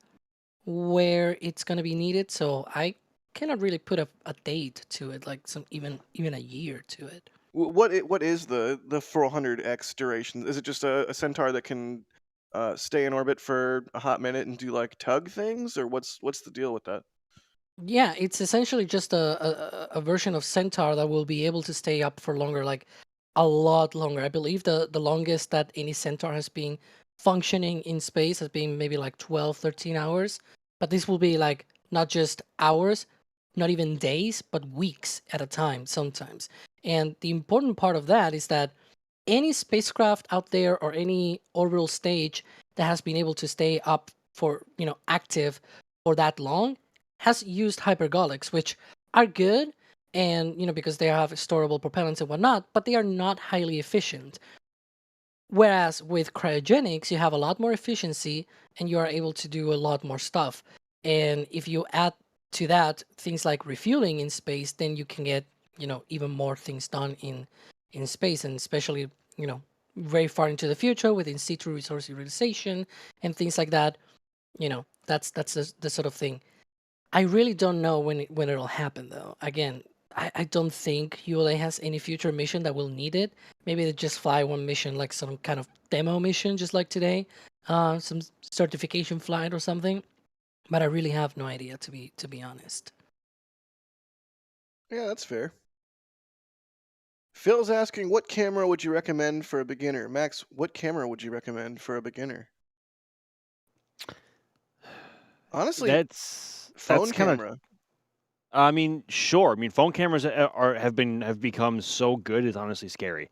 where it's gonna be needed. So I cannot really put a date to it, like even a year to it. What is the 400x duration? Is it just a Centaur that can stay in orbit for a hot minute and do like tug things, or what's the deal with that? Yeah, it's essentially just a version of Centaur that will be able to stay up for longer, like a lot longer. I believe the longest that any Centaur has been functioning in space has been maybe like 12, 13 hours. But this will be like not just hours, not even days, but weeks at a time sometimes. And the important part of that is that any spacecraft out there or any orbital stage that has been able to stay up for, active for that long has used hypergolics, which are good, and because they have storable propellants and whatnot, but they are not highly efficient. Whereas with cryogenics, you have a lot more efficiency and you are able to do a lot more stuff. And if you add to that things like refueling in space, then you can get even more things done in space, and especially very far into the future with in situ resource utilization and things like that. That's the sort of thing. I really don't know when it'll happen though. Again, I don't think ULA has any future mission that will need it. Maybe they just fly one mission, like some kind of demo mission, just like today, some certification flight or something. But I really have no idea, to be honest. Yeah, that's fair. Phil's asking, what camera would you recommend for a beginner? Max, what camera would you recommend for a beginner? Honestly, That's phone kind of. camera. I mean, sure. I mean, phone cameras have become so good. It's honestly scary.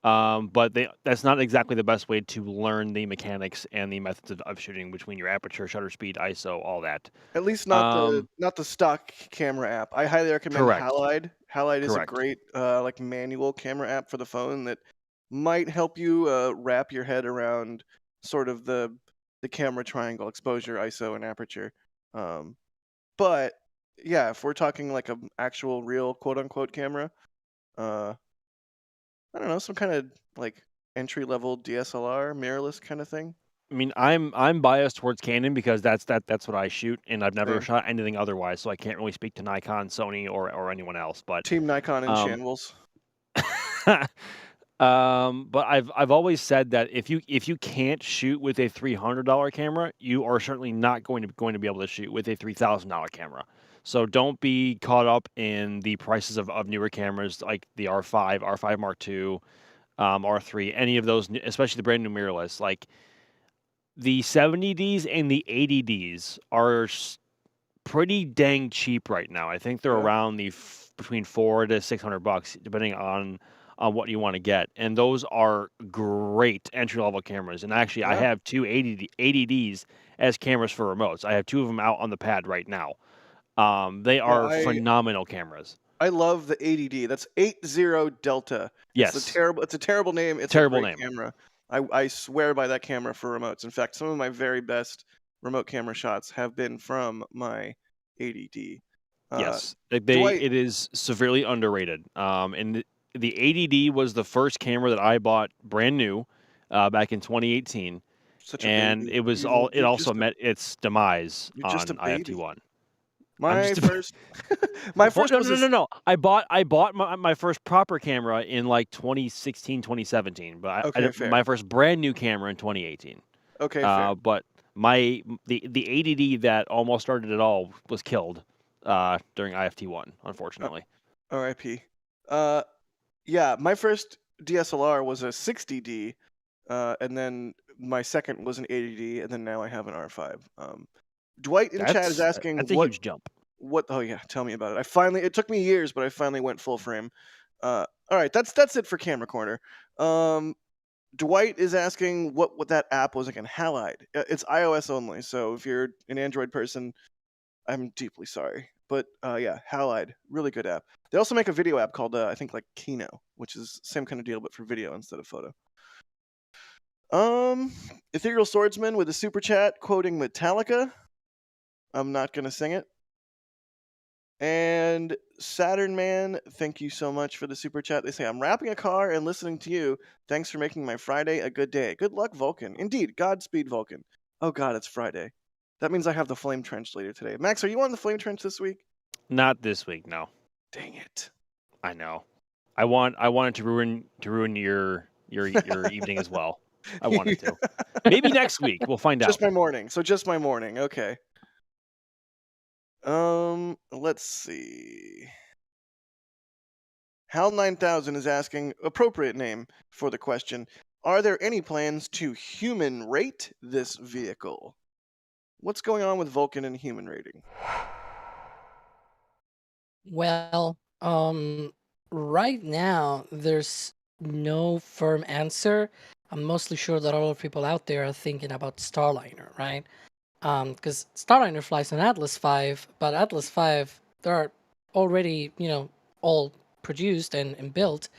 But that's not exactly the best way to learn the mechanics and the methods of shooting between your aperture, shutter speed, ISO, all that. At least not Um, the stock camera app. I highly recommend Correct. Halide. Halide is a Correct. great like manual camera app for the phone that might help you wrap your head around sort of the camera triangle: exposure, ISO, and aperture. But yeah, if we're talking like an actual real quote unquote camera, I don't know, some kind of like entry level DSLR mirrorless kind of thing. I mean, I'm biased towards Canon because that's what I shoot, and I've never Same. shot anything otherwise, so I can't really speak to Nikon, Sony, or anyone else. But Team Nikon and um, Shanwells. but I've always said that if you can't shoot with a $300 camera, you are certainly not going to be able to shoot with a $3,000 camera. So don't be caught up in the prices of newer cameras like the R5, R5 Mark II, R3, any of those, especially the brand new mirrorless. Like the 70Ds and the 80Ds are pretty dang cheap right now. I think they're Yeah. around between $400 to $600, depending on what you want to get. And those are great entry level cameras. And actually, I Yeah. have two 80Ds as cameras for remotes. I have two of them out on the pad right now. They Yeah, are phenomenal cameras. I love the 80D. That's 80 Delta. Yes. It's a terrible name. It's Terrible a great name. camera. I swear by that camera for remotes. In fact, some of my very best remote camera shots have been from my 80D. Yes, Dwight, it is severely underrated. And the 80D was the first camera that I bought brand new back in 2018, such a and baby. it was You're it also just a, met its demise you're on just a baby. IFT1. My first, my Well, first no, was no, no, no. I bought my first proper camera in like 2016, 2017, but Okay, fair. my first brand new camera in 2018. Okay, fair. But the 80D that almost started it all was killed during IFT1, unfortunately. R.I.P. Yeah, my first DSLR was a 60D, and then my second was an 80D, and then now I have an R5. Dwight in chat is asking That's a what huge jump. what. Oh yeah, tell me about it. It took me years, but I finally went full frame. All right, that's it for Camera Corner. Dwight is asking what that app was again. Halide. It's iOS only, so if you're an Android person, I'm deeply sorry. But yeah, Halide, really good app. They also make a video app called I think like Kino, which is same kind of deal but for video instead of photo. Ethereal Swordsman with a super chat quoting Metallica. I'm not gonna sing it. And Saturn Man, thank you so much for the super chat. They say, I'm wrapping a car and listening to you. Thanks for making my Friday a good day. Good luck, Vulcan. Indeed, Godspeed, Vulcan. Oh god, it's Friday. That means I have the Flame Trench later today. Max, are you on the Flame Trench this week? Not this week, no. Dang it. I know. I wanted to ruin your evening as well. I wanted to. Maybe next week we'll find out. Just my morning. So just my morning. Okay. Let's see. Hal 9000 is asking, appropriate name for the question, are there any plans to human rate this vehicle? What's going on with Vulcan and human rating? Well, right now there's no firm answer. I'm mostly sure that a lot of people out there are thinking about Starliner, right? Because Starliner flies on Atlas V, but Atlas V, there are already, all produced and built.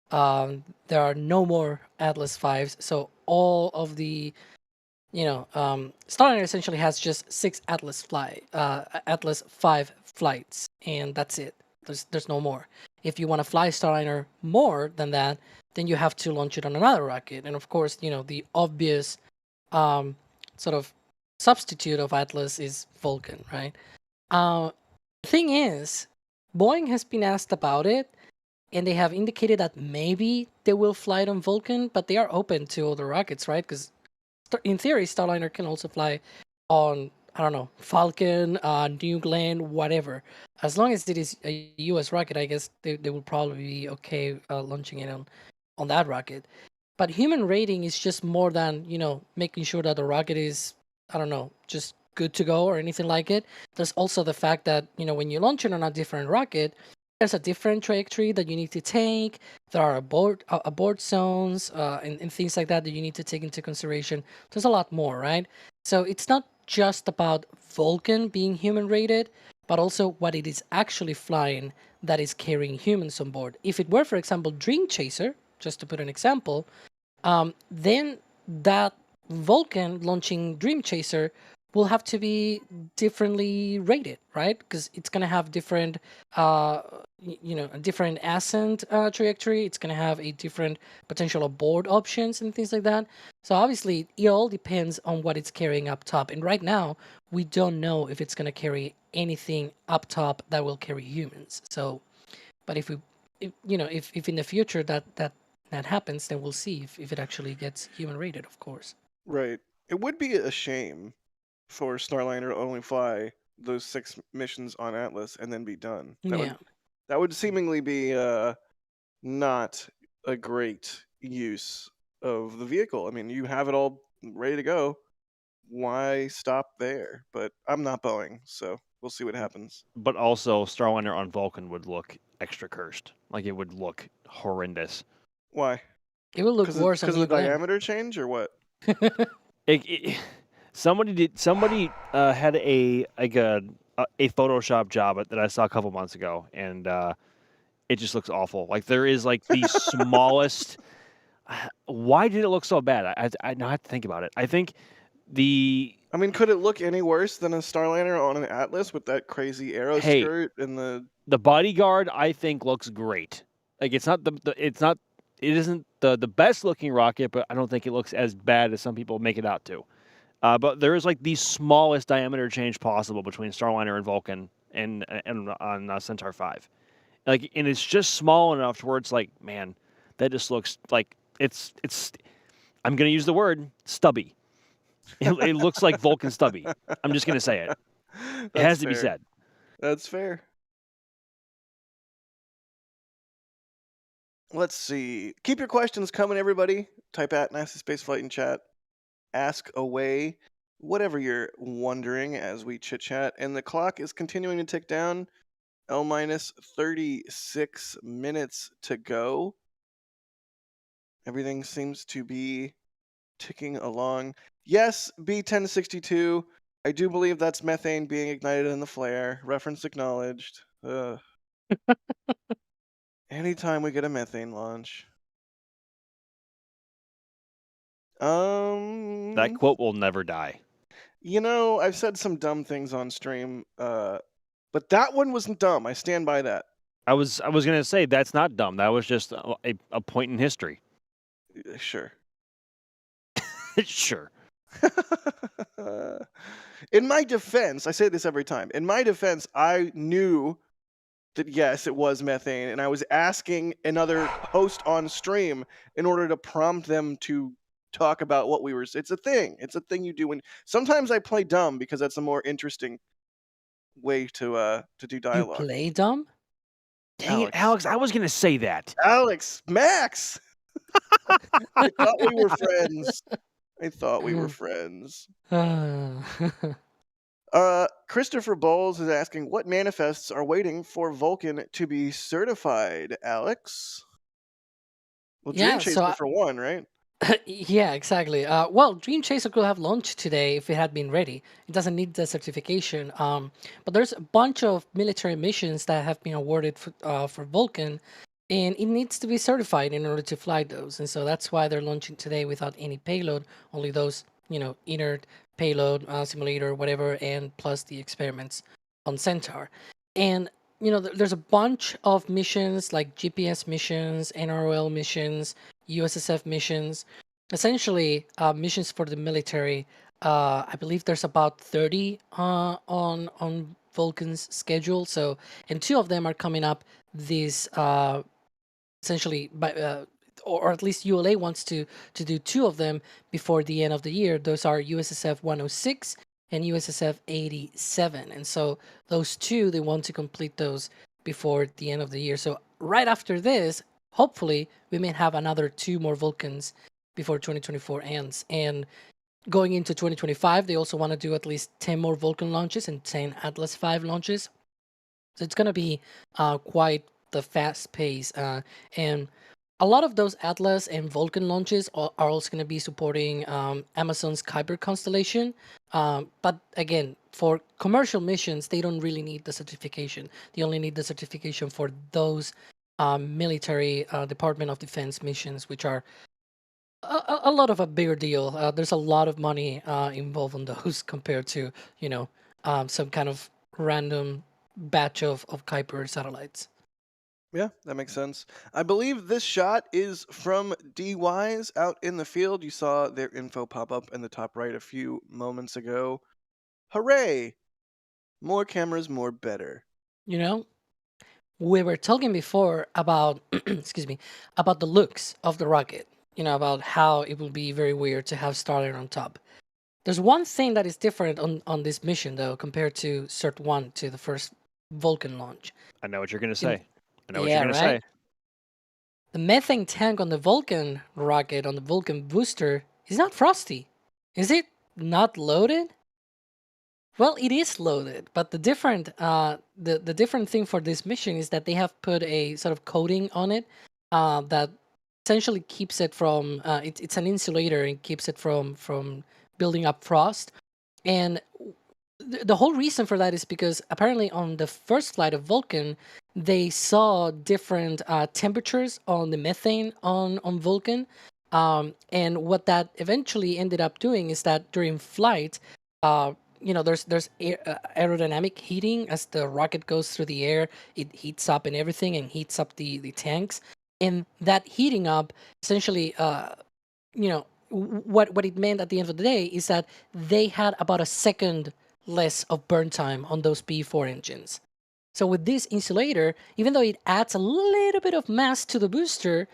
There are no more Atlas Vs, so all of the, Starliner essentially has just 6 Atlas V flights, and that's it. There's no more. If you want to fly Starliner more than that, then you have to launch it on another rocket, and of course, the obvious sort of substitute of Atlas is Vulcan, right? The thing is, Boeing has been asked about it, and they have indicated that maybe they will fly it on Vulcan, but they are open to other rockets, right? Because in theory, Starliner can also fly on, I don't know, Falcon, New Glenn, whatever. As long as it is a US rocket, I guess they will probably be okay launching it on that rocket. But human rating is just more than, making sure that the rocket is, I don't know, just good to go or anything like it. There's also the fact that, when you launch it on a different rocket, there's a different trajectory that you need to take. There are abort zones and things like that you need to take into consideration. There's a lot more, right? So it's not just about Vulcan being human rated, but also what it is actually flying that is carrying humans on board. If it were, for example, Dream Chaser, just to put an example, then that Vulcan launching Dream Chaser will have to be differently rated, right? Because it's going to have different, a different ascent trajectory. It's going to have a different potential abort options and things like that. So obviously, it all depends on what it's carrying up top. And right now, we don't know if it's going to carry anything up top that will carry humans. So, but if in the future that happens, then we'll see if it actually gets human rated, of course. Right. It would be a shame for Starliner to only fly those 6 missions on Atlas and then be done. That would seemingly be not a great use of the vehicle. I mean, you have it all ready to go. Why stop there? But I'm not Boeing, so we'll see what happens. But also, Starliner on Vulcan would look extra cursed. Like, it would look horrendous. Why? It will look worse because of the diameter change, or what? Somebody had a Photoshop job that I saw a couple months ago, and it just looks awful. Like, there is like the smallest. Why did it look so bad? I now have to think about it. I think I mean, could it look any worse than a Starliner on an Atlas with that crazy arrow skirt and the bodyguard? I think looks great. Like, it isn't the best looking rocket, but I don't think it looks as bad as some people make it out to. But there is like the smallest diameter change possible between Starliner and Vulcan and on Centaur 5. Like, and it's just small enough to where it's like, man, that just looks like it's I'm gonna use the word stubby. It looks like Vulcan stubby. I'm just gonna say it. It has to be said. That's fair. Let's see. Keep your questions coming, everybody. Type at NASA Spaceflight in chat. Ask away whatever you're wondering as we chit chat. And the clock is continuing to tick down. L minus 36 minutes to go. Everything seems to be ticking along. Yes, B1062. I do believe that's methane being ignited in the flare. Reference acknowledged. Anytime we get a methane launch. That quote will never die. I've said some dumb things on stream, but that one wasn't dumb. I stand by that. I was gonna say that's not dumb. That was just a point in history. Sure. Sure. In my defense, I say this every time. In my defense, I knew that yes, it was methane, and I was asking another host on stream in order to prompt them to talk about what we were. It's a thing. It's a thing you do when. Sometimes I play dumb because that's a more interesting way to do dialogue. You play dumb? Dang it, Alex! I was gonna say that. Max. I thought we were friends. Christopher Bowles is asking, what manifests are waiting for Vulcan to be certified, Alex? Well, Dream Chaser for one, right? Yeah, exactly. Well, Dream Chaser could have launched today if it had been ready. It doesn't need the certification. But there's a bunch of military missions that have been awarded for Vulcan, and it needs to be certified in order to fly those. And so that's why they're launching today without any payload, only those, inert payload, simulator, whatever, and plus the experiments on Centaur. And, there's a bunch of missions like GPS missions, NROL missions, USSF missions, essentially missions for the military I believe there's about 30 on Vulcan's schedule. So, and 2 of them are coming up this essentially by or at least ULA wants to do 2 of them before the end of the year. Those are USSF 106 and USSF 87. And so those 2, they want to complete those before the end of the year. So right after this, hopefully we may have another 2 more Vulcans before 2024 ends. And going into 2025, they also want to do at least 10 more Vulcan launches and 10 Atlas V launches. So it's going to be quite the fast pace. And a lot of those Atlas and Vulcan launches are also going to be supporting Amazon's Kuiper constellation. But again, for commercial missions, they don't really need the certification. They only need the certification for those military Department of Defense missions, which are a lot of a bigger deal. There's a lot of money involved in those compared to, some kind of random batch of Kuiper satellites. Yeah, that makes sense. I believe this shot is from DY's out in the field. You saw their info pop up in the top right a few moments ago. Hooray! More cameras, more better. You know, we were talking before about, excuse me, about the looks of the rocket. About how it will be very weird to have Starliner on top. There's one thing that is different on this mission, though, compared to CERT-1, to the first Vulcan launch. I know what you're going to say. I know what Yeah, you're going to right? say. The methane tank on the Vulcan rocket, on the Vulcan booster, is not frosty. Is it not loaded? Well, it is loaded, but the different thing for this mission is that they have put a sort of coating on it that essentially keeps it from it's an insulator and keeps it from building up frost. And the whole reason for that is because apparently on the first flight of Vulcan, they saw different temperatures on the methane on Vulcan. And what that eventually ended up doing is that during flight, there's aerodynamic heating as the rocket goes through the air. It heats up and everything and heats up the tanks. And that heating up essentially, what it meant at the end of the day is that they had about a second less of burn time on those P4 engines. So with this insulator, even though it adds a little bit of mass to the booster,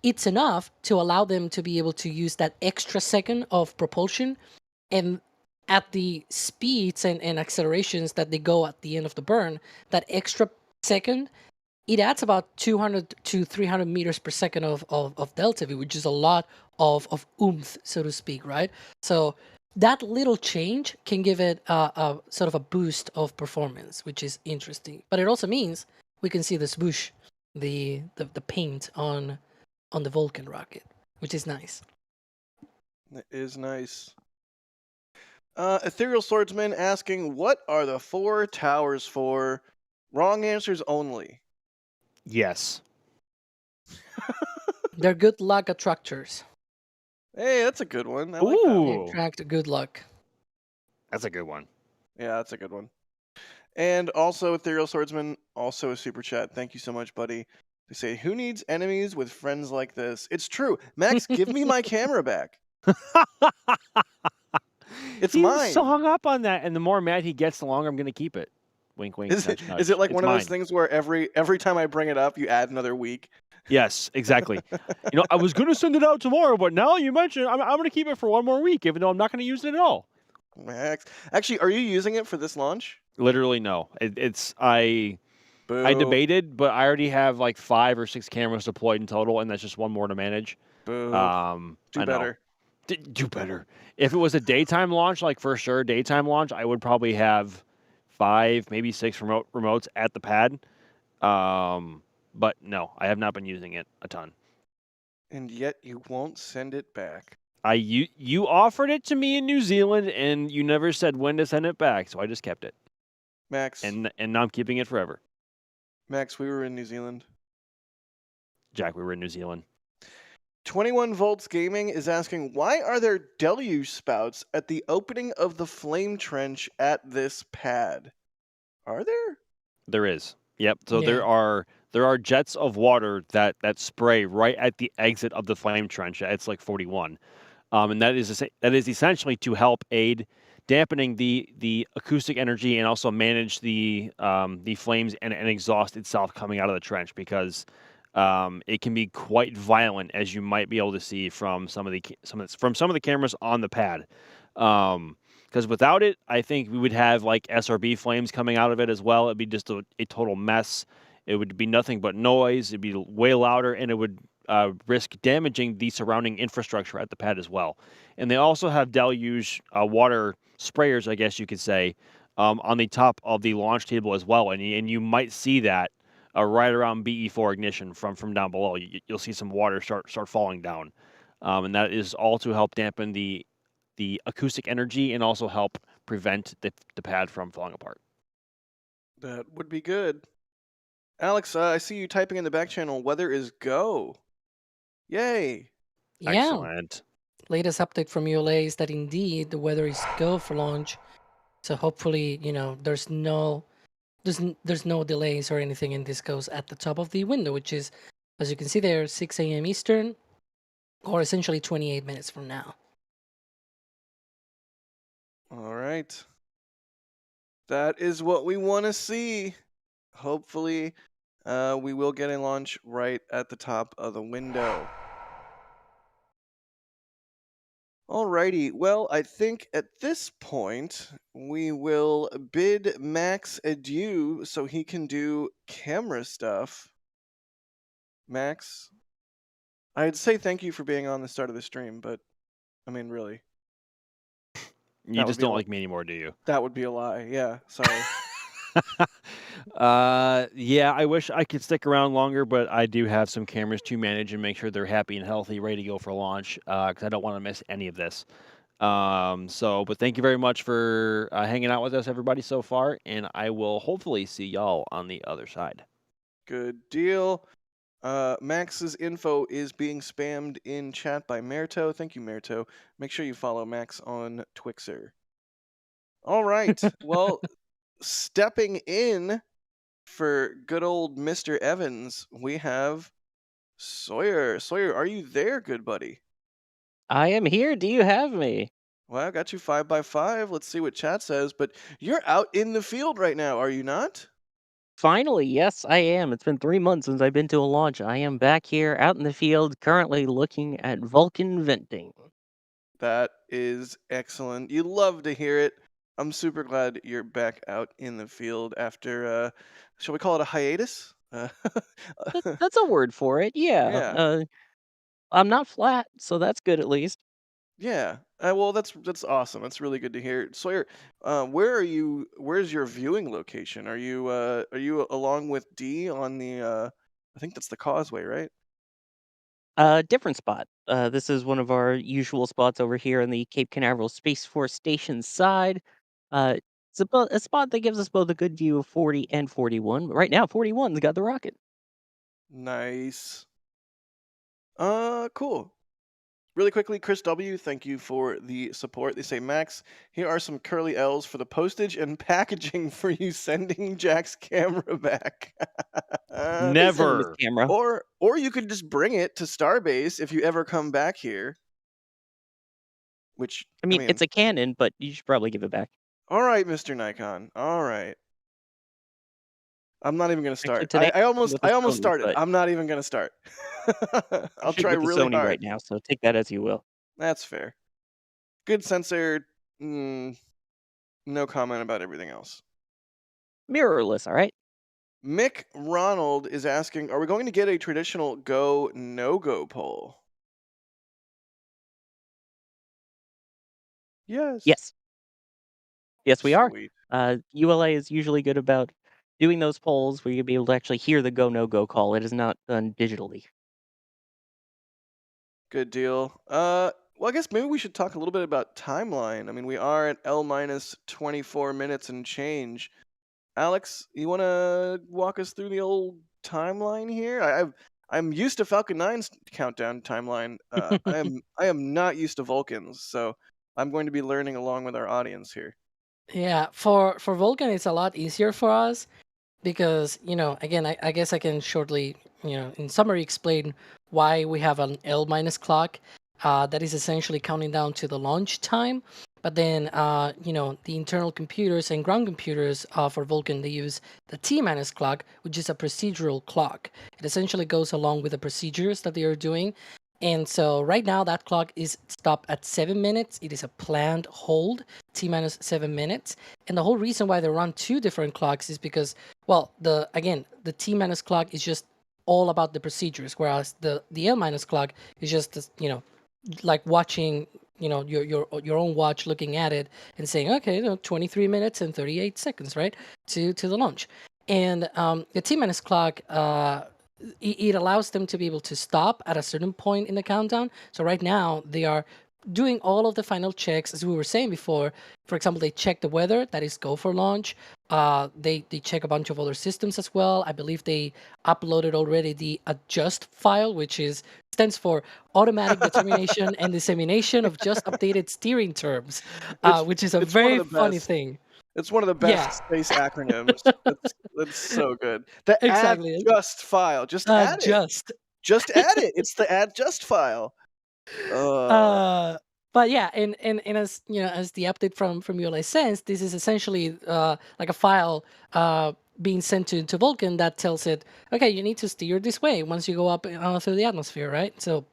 it's enough to allow them to be able to use that extra second of propulsion. And at the speeds and accelerations that they go at the end of the burn, that extra second, it adds about 200 to 300 meters per second of delta V, which is a lot of oomph, so to speak, right? So that little change can give it a sort of a boost of performance, which is interesting. But it also means we can see the swoosh, the paint on the Vulcan rocket, which is nice. That is nice. Ethereal Swordsman asking, what are the 4 towers for? Wrong answers only. Yes. They're good luck attractors. Hey, that's a good one. I like They that. Ooh, attract good luck. that's a good one. Yeah, that's a good one. And also, Ethereal Swordsman, also a super chat. Thank you so much, buddy. They say, who needs enemies with friends like this? It's true. Max, give me my camera back. It's He's mine. so hung up on that, and the more mad he gets, the longer I'm going to keep it. Wink, wink. Is nudge, it, nudge. is it like It's one of mine. those things where every time I bring it up, you add another week? Yes, exactly. I was going to send it out tomorrow, but now you mentioned I'm going to keep it for one more week, even though I'm not going to use it at all. Max, actually, are you using it for this launch? Literally, no. I debated, but I already have like 5 or 6 cameras deployed in total, and that's just one more to manage. Boo. Do Do better. Do better. If it was a daytime launch, like for sure, daytime launch, I would probably have 5, maybe 6 remotes at the pad. But no, I have not been using it a ton. And yet you won't send it back. You offered it to me in New Zealand, and you never said when to send it back, so I just kept it. Max. And now I'm keeping it forever. Max, we were in New Zealand. Jack, we were in New Zealand. 21 Volts Gaming is asking, why are there deluge spouts at the opening of the flame trench at this pad? Are there? There is. Yep. So Yeah. there are jets of water that spray right at the exit of the flame trench. It's like 41. And that is essentially to help aid dampening the acoustic energy and also manage the flames and exhaust itself coming out of the trench, because it can be quite violent, as you might be able to see from some of the cameras on the pad. Because without it, I think we would have like SRB flames coming out of it as well. It'd be just a total mess. It would be nothing but noise. It'd be way louder, and it would risk damaging the surrounding infrastructure at the pad as well. And they also have deluge water sprayers, I guess you could say, on the top of the launch table as well. And you might see that right around BE4 ignition from down below. You'll see some water start falling down, and that is all to help dampen the acoustic energy and also help prevent the pad from falling apart. That would be good. Alex, I see you typing in the back channel, weather is go. Yay. Yeah. Excellent. Latest update from ULA is that indeed the weather is go for launch. So hopefully, there's no delays or anything, and this goes at the top of the window, which is, as you can see there, 6 a.m. Eastern, or essentially 28 minutes from now. All right. That is what we want to see. Hopefully, we will get a launch right at the top of the window. Alrighty, well, I think at this point we will bid Max adieu so he can do camera stuff. Max, I'd say thank you for being on the start of the stream, but I mean, really. You just don't like me anymore, do you? That would be a lie. Yeah, sorry. Yeah, I wish I could stick around longer, but I do have some cameras to manage and make sure they're happy and healthy, ready to go for launch, because I don't want to miss any of this. But thank you very much for hanging out with us, everybody, so far, and I will hopefully see y'all on the other side. Good deal. Max's info is being spammed in chat by Merto. Thank you, Merto. Make sure you follow Max on Twixer. All right. Well, stepping in for good old Mr. Evans, we have Sawyer. Sawyer, are you there, good buddy? I am here. Do you have me? Well, I got you 5x5. Let's see what chat says. But you're out in the field right now, are you not? Finally, yes, I am. It's been 3 months since I've been to a launch. I am back here out in the field, currently looking at Vulcan venting. That is excellent. You love to hear it. I'm super glad you're back out in the field after, shall we call it a hiatus? That's a word for it. Yeah. Yeah. I'm not flat, so that's good at least. Yeah. Well, that's awesome. That's really good to hear. Sawyer, where are you? Where's your viewing location? Are you along with D on the? I think that's the Causeway, right? Different spot. This is one of our usual spots over here on the Cape Canaveral Space Force Station side. It's a spot that gives us both a good view of 40 and 41. But right now, 41's got the rocket. Nice. Cool. Really quickly, Chris W., thank you for the support. They say, Max, here are some curly L's for the postage and packaging for you sending Jack's camera back. Never. Camera. Or you could just bring it to Starbase if you ever come back here. Which I mean, it's a Canon, but you should probably give it back. All right, Mr. Nikon. All right. I'm not even gonna start. Today I almost Sony, started. but I'm not even gonna start. I'll shoot try with the really Sony hard. right now, so take that as you will. That's fair. Good sensor. No comment about everything else. Mirrorless, all right? Mick Ronald is asking, are we going to get a traditional go, no-go poll? Yes. Yes. Yes, we are. Sweet. ULA is usually good about doing those polls where you'll be able to actually hear the go, no-go call. It is not done digitally. Good deal. Well, I guess maybe we should talk a little bit about timeline. I mean, we are at L minus 24 minutes and change. Alex, you want to walk us through the old timeline here? I'm used to Falcon 9's countdown timeline. I am not used to Vulcan's, so I'm going to be learning along with our audience here. Yeah, for Vulcan, it's a lot easier for us because, again, I guess I can shortly, in summary, explain why we have an L minus clock. that is essentially counting down to the launch time. But then, the internal computers and ground computers for Vulcan, they use the T-minus clock, which is a procedural clock. It essentially goes along with the procedures that they are doing. And so right now that clock is stopped at 7 minutes. It is a planned hold, T-minus 7 minutes. And the whole reason why they run two different clocks is because, well, the T-minus clock is just all about the procedures, whereas the L- clock is just, like watching your own watch, looking at it and saying, okay, 23 minutes and 38 seconds, right, to the launch. And the T-minus clock, it allows them to be able to stop at a certain point in the countdown. So right now they are doing all of the final checks, as we were saying before. For example, they check the weather, that is go for launch. They check a bunch of other systems as well. I believe they uploaded already the adjust file, which stands for automatic determination and dissemination of just updated steering terms, which is a It's one of very the funny best. thing. It's one of the best space acronyms. That's so good. The Exactly. adjust file. Just add it. Just. Just add it. It's the adjust file. But yeah, and as as the update from ULA says, this is essentially like a file being sent to Vulcan that tells it, okay, you need to steer this way once you go up through the atmosphere, right? So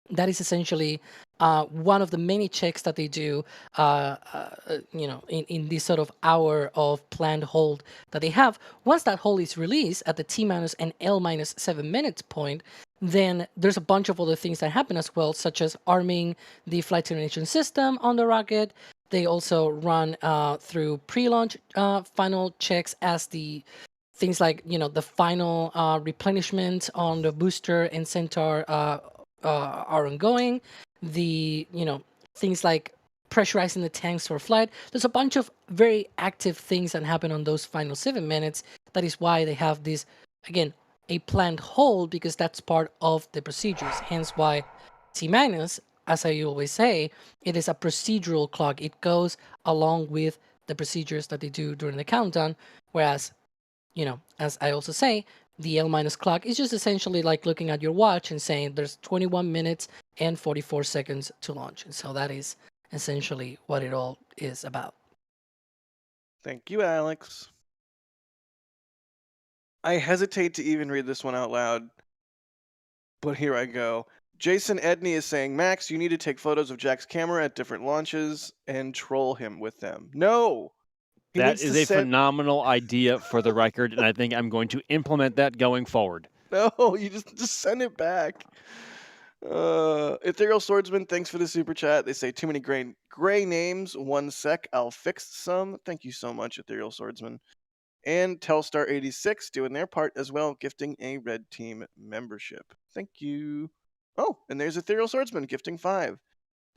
that is essentially one of the many checks that they do, in this sort of hour of planned hold that they have. Once that hold is released at the T-minus and L-minus 7 minutes point, then there's a bunch of other things that happen as well, such as arming the flight termination system on the rocket. They also run through pre-launch final checks as the things like, the final replenishment on the booster and Centaur are ongoing. The things like pressurizing the tanks for flight. There's a bunch of very active things that happen on those final 7 minutes. That is why they have this, again, a planned hold, because that's part of the procedures. Hence why T-minus, as I always say, it is a procedural clock. It goes along with the procedures that they do during the countdown. Whereas, as I also say, the L- clock is just essentially like looking at your watch and saying there's 21 minutes and 44 seconds to launch. And so that is essentially what it all is about. Thank you, Alex. I hesitate to even read this one out loud, but here I go. Jason Edney is saying, Max, you need to take photos of Jack's camera at different launches and troll him with them. No! That is a phenomenal idea, for the record, and I think I'm going to implement that going forward. No, you just send it back. Ethereal Swordsman, thanks for the super chat. They say too many gray names. 1 sec, I'll fix some. Thank you so much, Ethereal Swordsman. And Telstar86 doing their part as well, gifting a Red Team membership. Thank you. Oh, and there's Ethereal Swordsman gifting 5.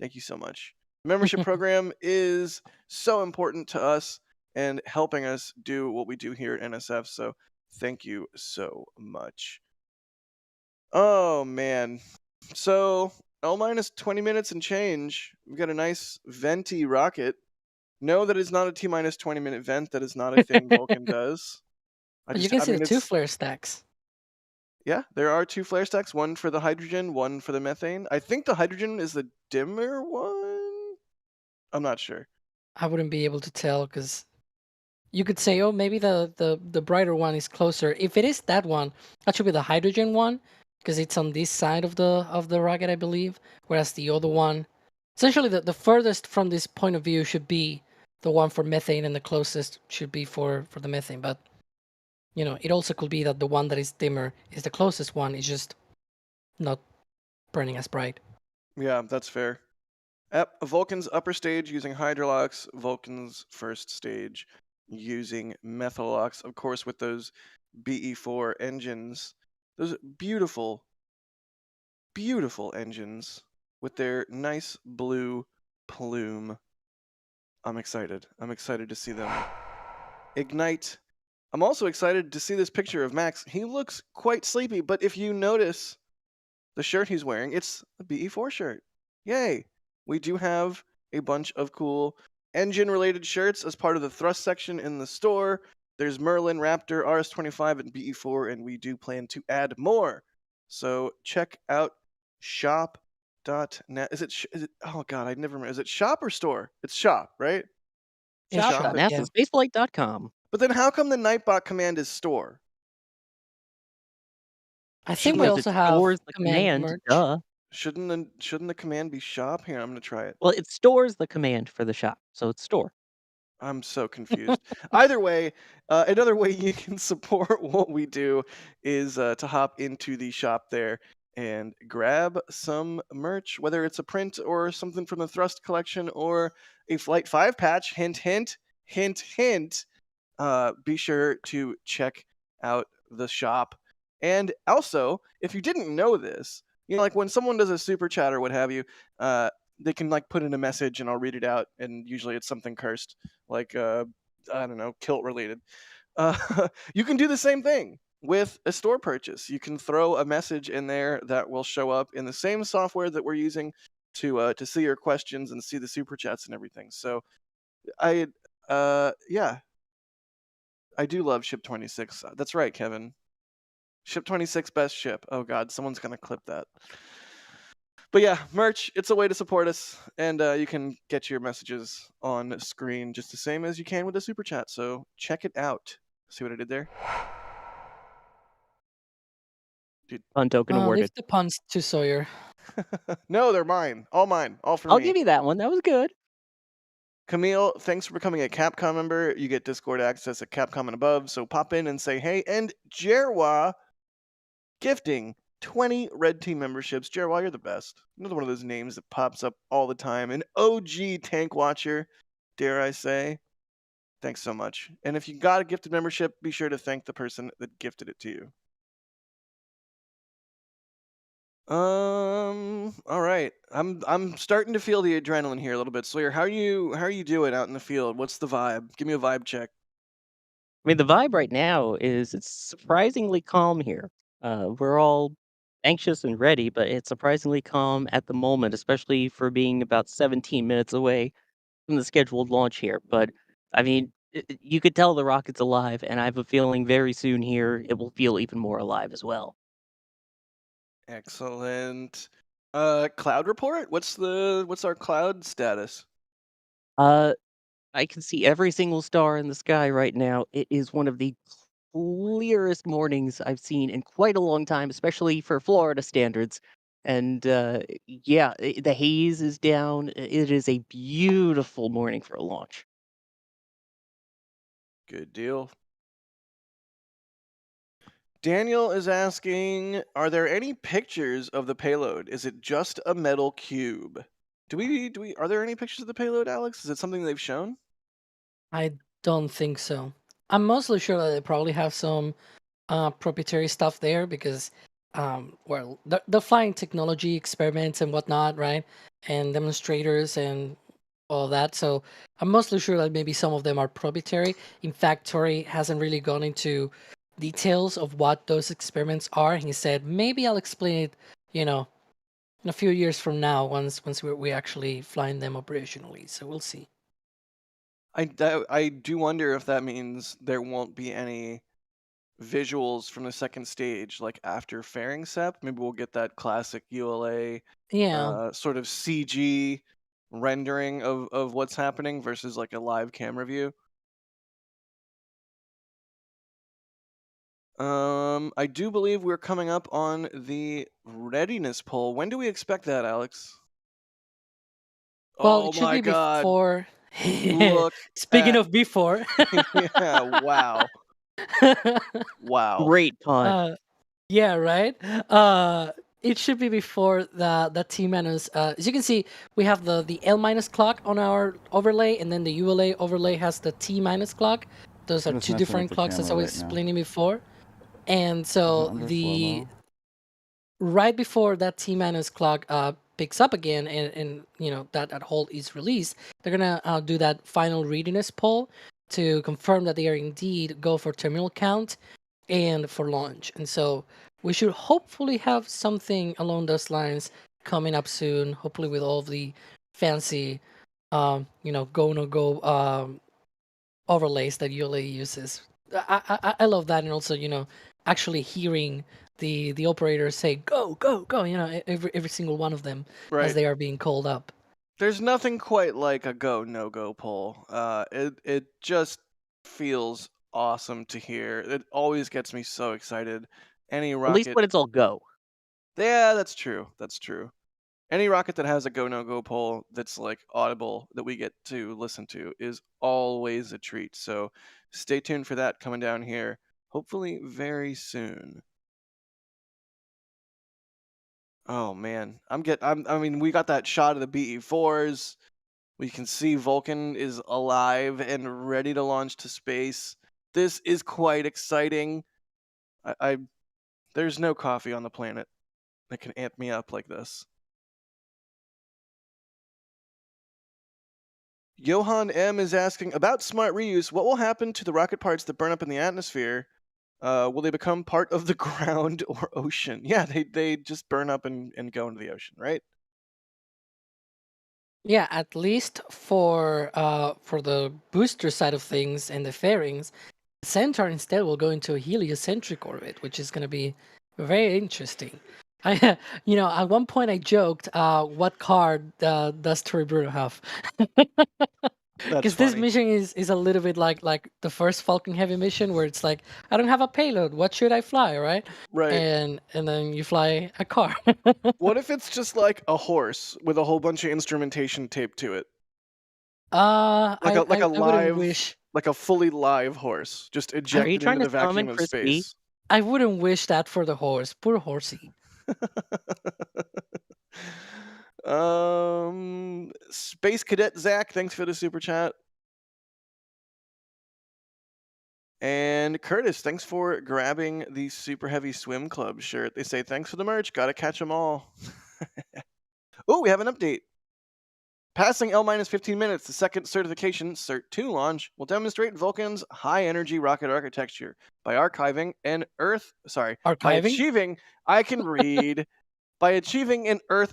Thank you so much. Membership program is so important to us and helping us do what we do here at NSF. So thank you so much. Oh, man. So L- 20 minutes and change. We've got a nice venti rocket. No, that is not a T- 20 minute vent. That is not a thing Vulcan does. You can see the 2 flare stacks. Yeah, there are 2 flare stacks, one for the hydrogen, one for the methane. I think the hydrogen is the dimmer one. I'm not sure. I wouldn't be able to tell, because you could say, oh, maybe the brighter one is closer. If it is that one, that should be the hydrogen one, because it's on this side of the rocket, I believe. Whereas the other one, essentially the furthest from this point of view should be the one for methane, and the closest should be for the methane. But it also could be that the one that is dimmer is the closest one. It's just not burning as bright. Yeah, that's fair. Vulcan's upper stage using Hydrolox. Vulcan's first stage using Methalox. Of course, with those BE4 engines. Those beautiful, beautiful engines with their nice blue plume. I'm excited. I'm excited to see them ignite. I'm also excited to see this picture of Max. He looks quite sleepy, but if you notice the shirt he's wearing, it's a BE4 shirt. Yay! We do have a bunch of cool engine-related shirts as part of the thrust section in the store. There's Merlin, Raptor, RS-25, and BE4, and we do plan to add more. So check out shop .net. Is it? Oh God, I never remember. Is it shop or store? It's shop, right? It's Shop shop, it. yeah. NASASpaceflight.com. But then how come the Nightbot command is store? I think we Because also it have stores the command command, merge. duh. Shouldn't the command be shop? Here, I'm gonna try it. Well, it stores the command for the shop, so it's store. I'm so confused. Either way, another way you can support what we do is to hop into the shop there and grab some merch, whether it's a print or something from the Thrust collection or a Flight 5 patch. Hint, hint, hint, hint. Be sure to check out the shop. And also, if you didn't know this, like when someone does a super chat or what have you, they can like put in a message and I'll read it out, and usually it's something cursed, like I don't know, kilt related. You can do the same thing with a store purchase. You can throw a message in there that will show up in the same software that we're using to see your questions and see the super chats and everything. So yeah, I do love Ship 26. That's right, Kevin. Ship 26 best ship. Oh God, someone's gonna clip that. But yeah, merch, it's a way to support us, and you can get your messages on screen just the same as you can with a super chat. So check it out. See what I did there? Fun token awarded. Leave the puns to Sawyer. No, they're mine. All mine. All for I'll me. give you that one. That was good. Camille, thanks for becoming a Capcom member. You get Discord access at Capcom and above, so pop in and say hey. And Jerwa gifting 20 Red Team memberships. Jerwa, you're the best. Another one of those names that pops up all the time. An OG tank watcher, dare I say. Thanks so much. And if you got a gifted membership, be sure to thank the person that gifted it to you. All right. I'm starting to feel the adrenaline here a little bit. Sawyer, how are you doing out in the field? What's the vibe? Give me a vibe check. I mean, the vibe right now is it's surprisingly calm here. We're all anxious and ready, but it's surprisingly calm at the moment, especially for being about 17 minutes away from the scheduled launch here. But I mean, you could tell the rocket's alive, and I have a feeling very soon here it will feel even more alive as well. Excellent. Cloud report? What's our cloud status? Uh, I can see every single star in the sky right now. It is one of the clearest mornings I've seen in quite a long time, especially for Florida standards. And yeah, the haze is down. It is a beautiful morning for a launch. Good deal. Daniel is asking, are there any pictures of the payload? Is it just a metal cube? Are there any pictures of the payload, Alex? Is it something they've shown? I don't think so. I'm mostly sure that they probably have some proprietary stuff there because, well, the flying technology experiments and whatnot, right? And demonstrators and all that. So I'm mostly sure that maybe some of them are proprietary. In fact, Tori hasn't really gone into details of what those experiments are. He said, maybe I'll explain it, in a few years from now, once we actually flying them operationally. So we'll see. I do wonder if that means there won't be any visuals from the second stage, like after fairing SEP. Maybe we'll get that classic ULA Yeah. sort of CG rendering of what's happening versus like a live camera view. I do believe we're coming up on the readiness poll. When do we expect that, Alex? Well, Oh it should my be God. before. Look Speaking at of before. yeah, wow. Wow. Great pun. Yeah, right. It should be before the T minus. As you can see, we have the L minus clock on our overlay, and then the ULA overlay has the T minus clock. Those are Just two messing with different the clocks, as I camera was right now. explaining before. And Is it so under the slow-mo? right before that T minus clock picks up again, and that hold is released, they're gonna do that final readiness poll to confirm that they are indeed go for terminal count and for launch. And so we should hopefully have something along those lines coming up soon, hopefully with all of the fancy go no go overlays that ULA uses. I love that, and also actually hearing the operators say go go go, every single one of them as Right. they are being called up. There's nothing quite like a go no go poll. It just feels awesome to hear. It always gets me so excited. Any At least rocket, when it's all go. yeah, that's true. That's true. Any rocket that has a go no go poll that's like audible that we get to listen to is always a treat. So stay tuned for that coming down here, hopefully very soon. Oh man, I mean, we got that shot of the BE4s. We can see Vulcan is alive and ready to launch to space. This is quite exciting. I there's no coffee on the planet that can amp me up like this. Johan M is asking about smart reuse. What will happen to the rocket parts that burn up in the atmosphere? Will they become part of the ground or ocean? Yeah, they just burn up and go into the ocean, right? Yeah, at least for the booster side of things and the fairings, Centaur instead will go into a heliocentric orbit, which is going to be very interesting. I, at one point I joked, what card does Tori Bruno have? That's Because this funny. mission is a little bit like the first Falcon Heavy mission, where it's like, I don't have a payload. What should I fly, right? Right. And then you fly a car. What if it's just like a horse with a whole bunch of instrumentation taped to it? Like a I wouldn't live, wish. like a fully live horse, just Are you ejected trying into to the summon vacuum of Crispy? space. I wouldn't wish that for the horse. Poor horsey. Space Cadet Zach, thanks for the super chat. And Curtis, thanks for grabbing the Super Heavy Swim Club shirt. They say thanks for the merch. Gotta catch them all. Oh, we have an update. Passing L-15 minutes, the second certification, CERT-2 launch, will demonstrate Vulcan's high-energy rocket architecture by achieving an Earth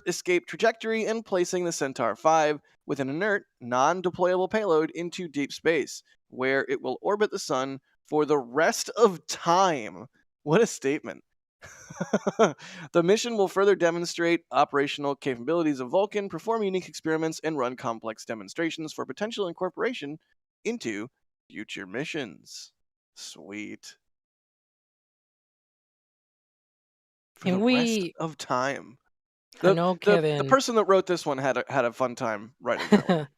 escape trajectory and placing the Centaur 5 with an inert, non-deployable payload into deep space, where it will orbit the sun for the rest of time. What a statement. The mission will further demonstrate operational capabilities of Vulcan, perform unique experiments, and run complex demonstrations for potential incorporation into future missions. Sweet. For the rest of time. I know, The Kevin. person that wrote this one had a fun time writing that one.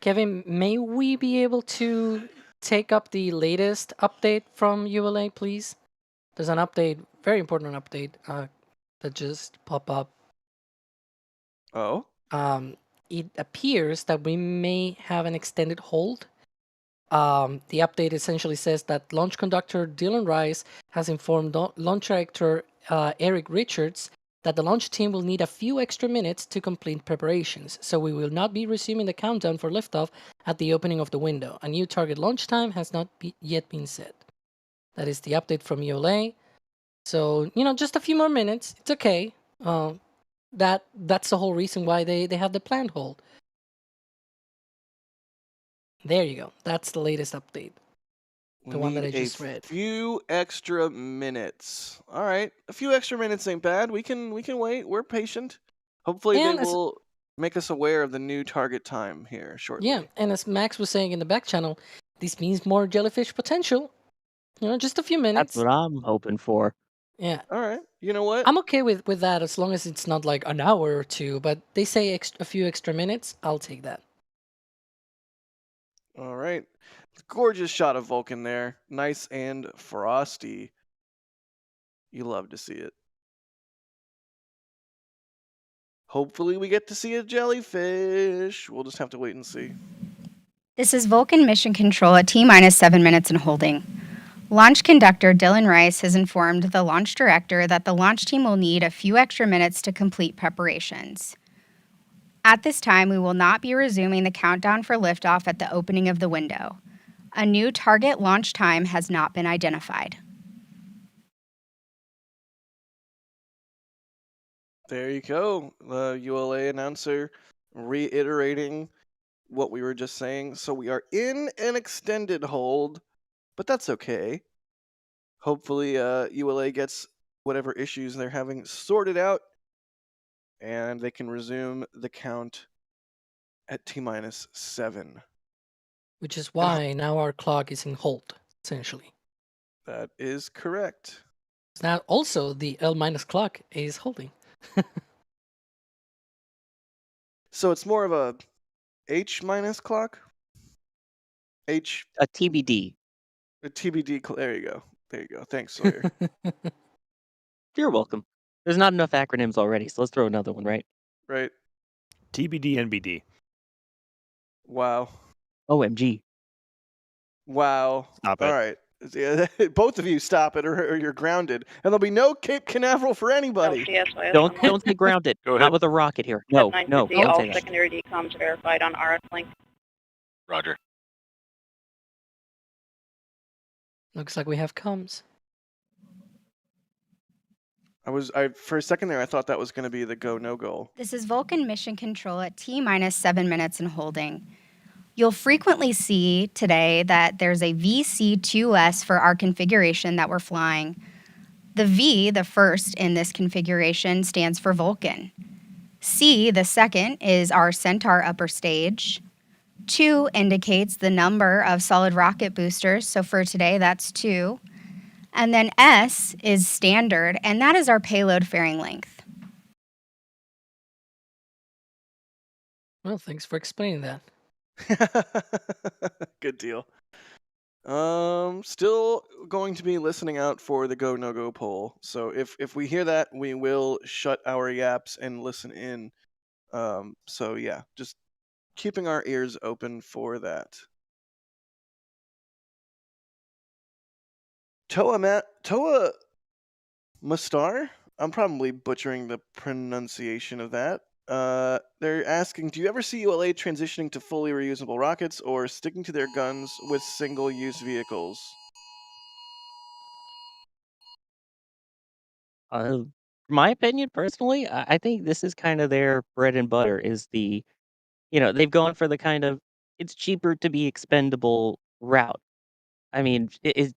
Kevin, may we be able to take up the latest update from ULA, please? There's an update, very important update, that just popped up. Oh? It appears that we may have an extended hold. The update essentially says that launch conductor Dylan Rice has informed launch director Eric Richards that the launch team will need a few extra minutes to complete preparations, so we will not be resuming the countdown for liftoff at the opening of the window. A new target launch time has not yet been set. That is the update from ULA. So, just a few more minutes. It's okay. That's the whole reason why they have the planned hold. There you go. That's the latest update. The one that I just read. A few extra minutes. All right, a few extra minutes ain't bad. We can wait. We're patient. Hopefully, they will make us aware of the new target time here shortly. Yeah, and as Max was saying in the back channel, this means more jellyfish potential. Just a few minutes. That's what I'm hoping for. Yeah. All right. You know what? I'm okay with that as long as it's not like an hour or two. But they say a few extra minutes. I'll take that. All right. Gorgeous shot of Vulcan there. Nice and frosty. You love to see it. Hopefully we get to see a jellyfish. We'll just have to wait and see. This is Vulcan Mission Control at T-minus 7 minutes and holding. Launch conductor Dylan Rice has informed the launch director that the launch team will need a few extra minutes to complete preparations. At this time, we will not be resuming the countdown for liftoff at the opening of the window. A new target launch time has not been identified. There you go. The ULA announcer reiterating what we were just saying. So we are in an extended hold, but that's okay. Hopefully, ULA gets whatever issues they're having sorted out, and they can resume the count at T-7. Which is why now our clock is in hold, essentially. That is correct. Now also the L minus clock is holding. So it's more of a H minus clock? H A TBD. a TBD. There you go. There you go. Thanks, Sawyer. You're welcome. There's not enough acronyms already, so let's throw another one, right? Right. TBD NBD. Wow. OMG. Wow. Stop All it. right. Yeah, both of you stop it, or you're grounded, and there'll be no Cape Canaveral for anybody. Don't say grounded. Go Not ahead. with a rocket here. No, no, don't all say that. secondary decoms verified on RF link. Roger. Looks like we have comms. I for a second there, I thought that was going to be the go no go. This is Vulcan Mission Control at T-7 minutes and holding. You'll frequently see today that there's a VC2S for our configuration that we're flying. The V, the first in this configuration, stands for Vulcan. C, the second, is our Centaur upper stage. 2 indicates the number of solid rocket boosters, so for today that's 2. And then S is standard, and that is our payload fairing length. Well, thanks for explaining that. Good deal. Still going to be listening out for the go no go poll. So if we hear that, we will shut our yaps and listen in. So yeah, just keeping our ears open for that. Toa Mustar? I'm probably butchering the pronunciation of that. They're asking, do you ever see ULA transitioning to fully reusable rockets or sticking to their guns with single-use vehicles? My opinion, personally, I think this is kind of their bread and butter. Is they've gone for the kind of it's cheaper to be expendable route. I mean, it's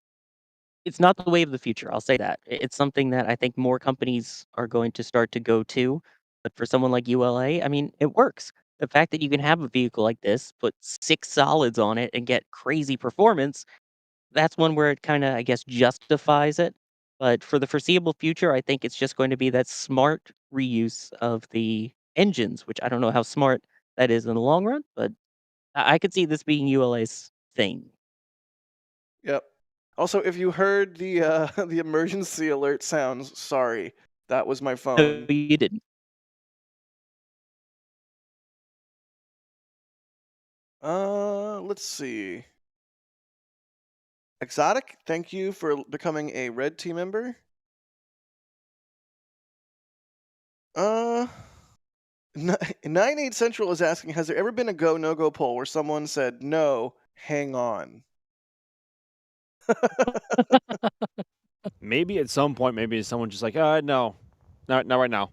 not the way of the future. I'll say that. It's something that I think more companies are going to start to go to. But for someone like ULA, I mean, it works. The fact that you can have a vehicle like this, put 6 solids on it, and get crazy performance, that's one where it kind of, I guess, justifies it. But for the foreseeable future, I think it's just going to be that smart reuse of the engines, which I don't know how smart that is in the long run, but I could see this being ULA's thing. Yep. Also, if you heard the the emergency alert sounds, sorry, that was my No, phone. you didn't. Let's see. Exotic, thank you for becoming a red team member. 98 Central is asking, has there ever been a go no go poll where someone said no, hang on? Maybe at some point, maybe someone just like, no, not right now.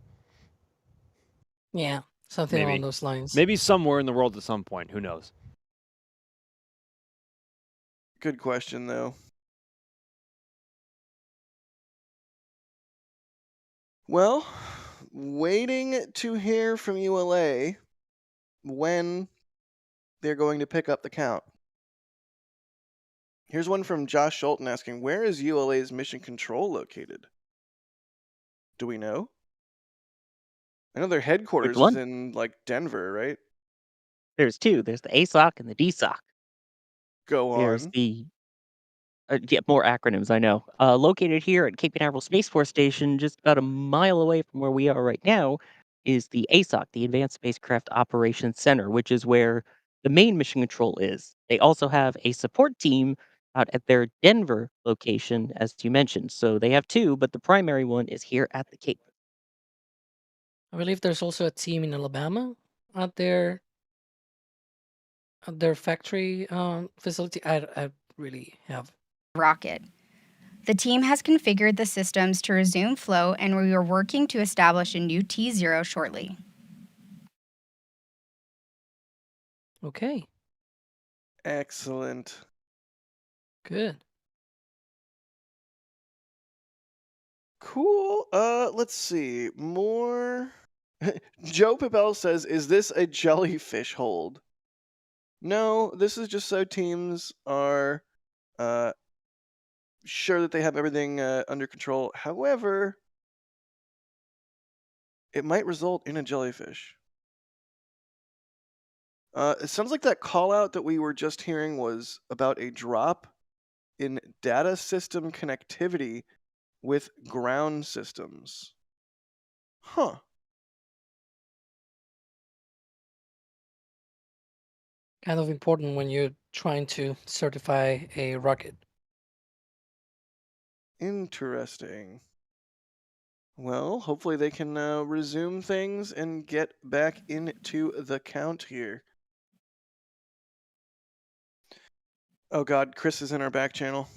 Yeah, something Maybe. along those lines. Maybe somewhere in the world at some point. Who knows? Good question, though. Well, waiting to hear from ULA when they're going to pick up the count. Here's one from Josh Schulten asking, where is ULA's mission control located? Do we know? I know their headquarters is one? in, like, Denver, right? There's 2. There's the ASOC and the DSOC. Go There's on. the more acronyms, I know. Located here at Cape Canaveral Space Force Station, just about a mile away from where we are right now, is the ASOC, the Advanced Spacecraft Operations Center, which is where the main mission control is. They also have a support team out at their Denver location, as you mentioned. So they have 2, but the primary one is here at the Cape. I believe there's also a team in Alabama at their factory facility. I really have Rocket. The team has configured the systems to resume flow, and we are working to establish a new T0 shortly. Okay, Excellent. good. Cool. Let's see. More. Joe Pipel says, is this a jellyfish hold? No, this is just so teams are sure that they have everything under control. However, it might result in a jellyfish. It sounds like that call out that we were just hearing was about a drop in data system connectivity with ground systems. Huh. Kind of important when you're trying to certify a rocket. Interesting. Well, hopefully they can resume things and get back into the count here. Oh god, Chris is in our back channel.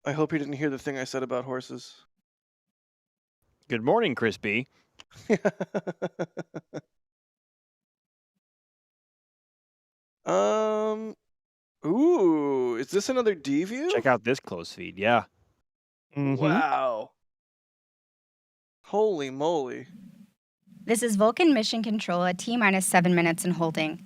I hope he didn't hear the thing I said about horses. Good morning, Chris B. Ooh, is this another D view? Check out this close feed. Yeah. Wow. Holy moly. This is Vulcan Mission Control at T-minus 7 minutes and holding.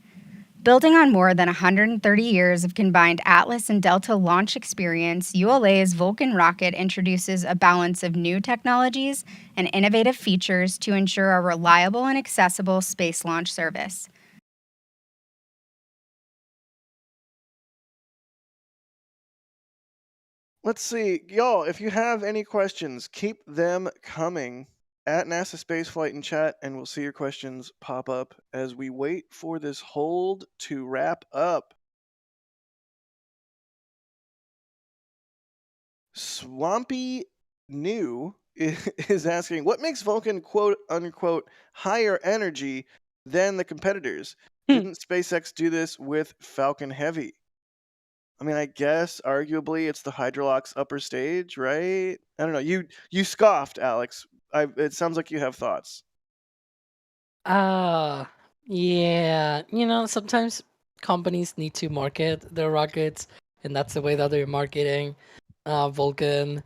Building on more than 130 years of combined Atlas and Delta launch experience, ULA's Vulcan rocket introduces a balance of new technologies and innovative features to ensure a reliable and accessible space launch service. Let's see. Y'all, if you have any questions, keep them coming at NASA Spaceflight in chat, and we'll see your questions pop up as we wait for this hold to wrap up. Swampy New is asking, what makes Vulcan quote unquote higher energy than the competitors? Didn't SpaceX do this with Falcon Heavy? I mean, I guess arguably it's the Hydrolox upper stage, right? I don't know. You scoffed, Alex. It sounds like you have thoughts. Yeah. Sometimes companies need to market their rockets, and that's the way that they're marketing Vulcan.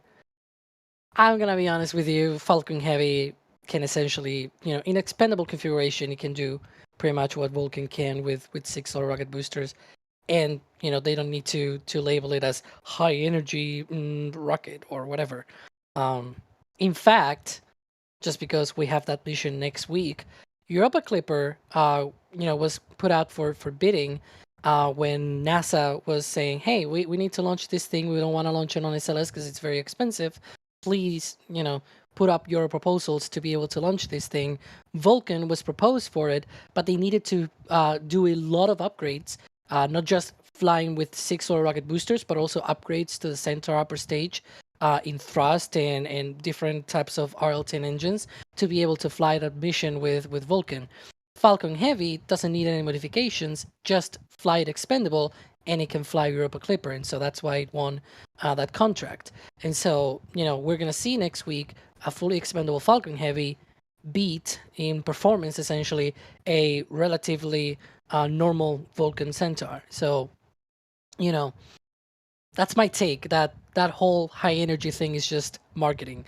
I'm gonna be honest with you, Falcon Heavy can essentially, in expendable configuration, it can do pretty much what Vulcan can with 6 solar rocket boosters. And they don't need to label it as high energy rocket or whatever. In fact, just because we have that mission next week, Europa Clipper was put out for bidding when NASA was saying, hey, we need to launch this thing, we don't want to launch it on SLS because it's very expensive, please put up your proposals to be able to launch this thing. Vulcan was proposed for it, but they needed to do a lot of upgrades. Not just flying with 6 solar rocket boosters, but also upgrades to the Centaur upper stage in thrust and different types of RL-10 engines to be able to fly that mission with Vulcan. Falcon Heavy doesn't need any modifications, just fly it expendable, and it can fly Europa Clipper, and so that's why it won that contract. And so, we're going to see next week a fully expendable Falcon Heavy beat in performance, essentially, a relatively normal Vulcan Centaur. So, that's my take. That whole high energy thing is just marketing.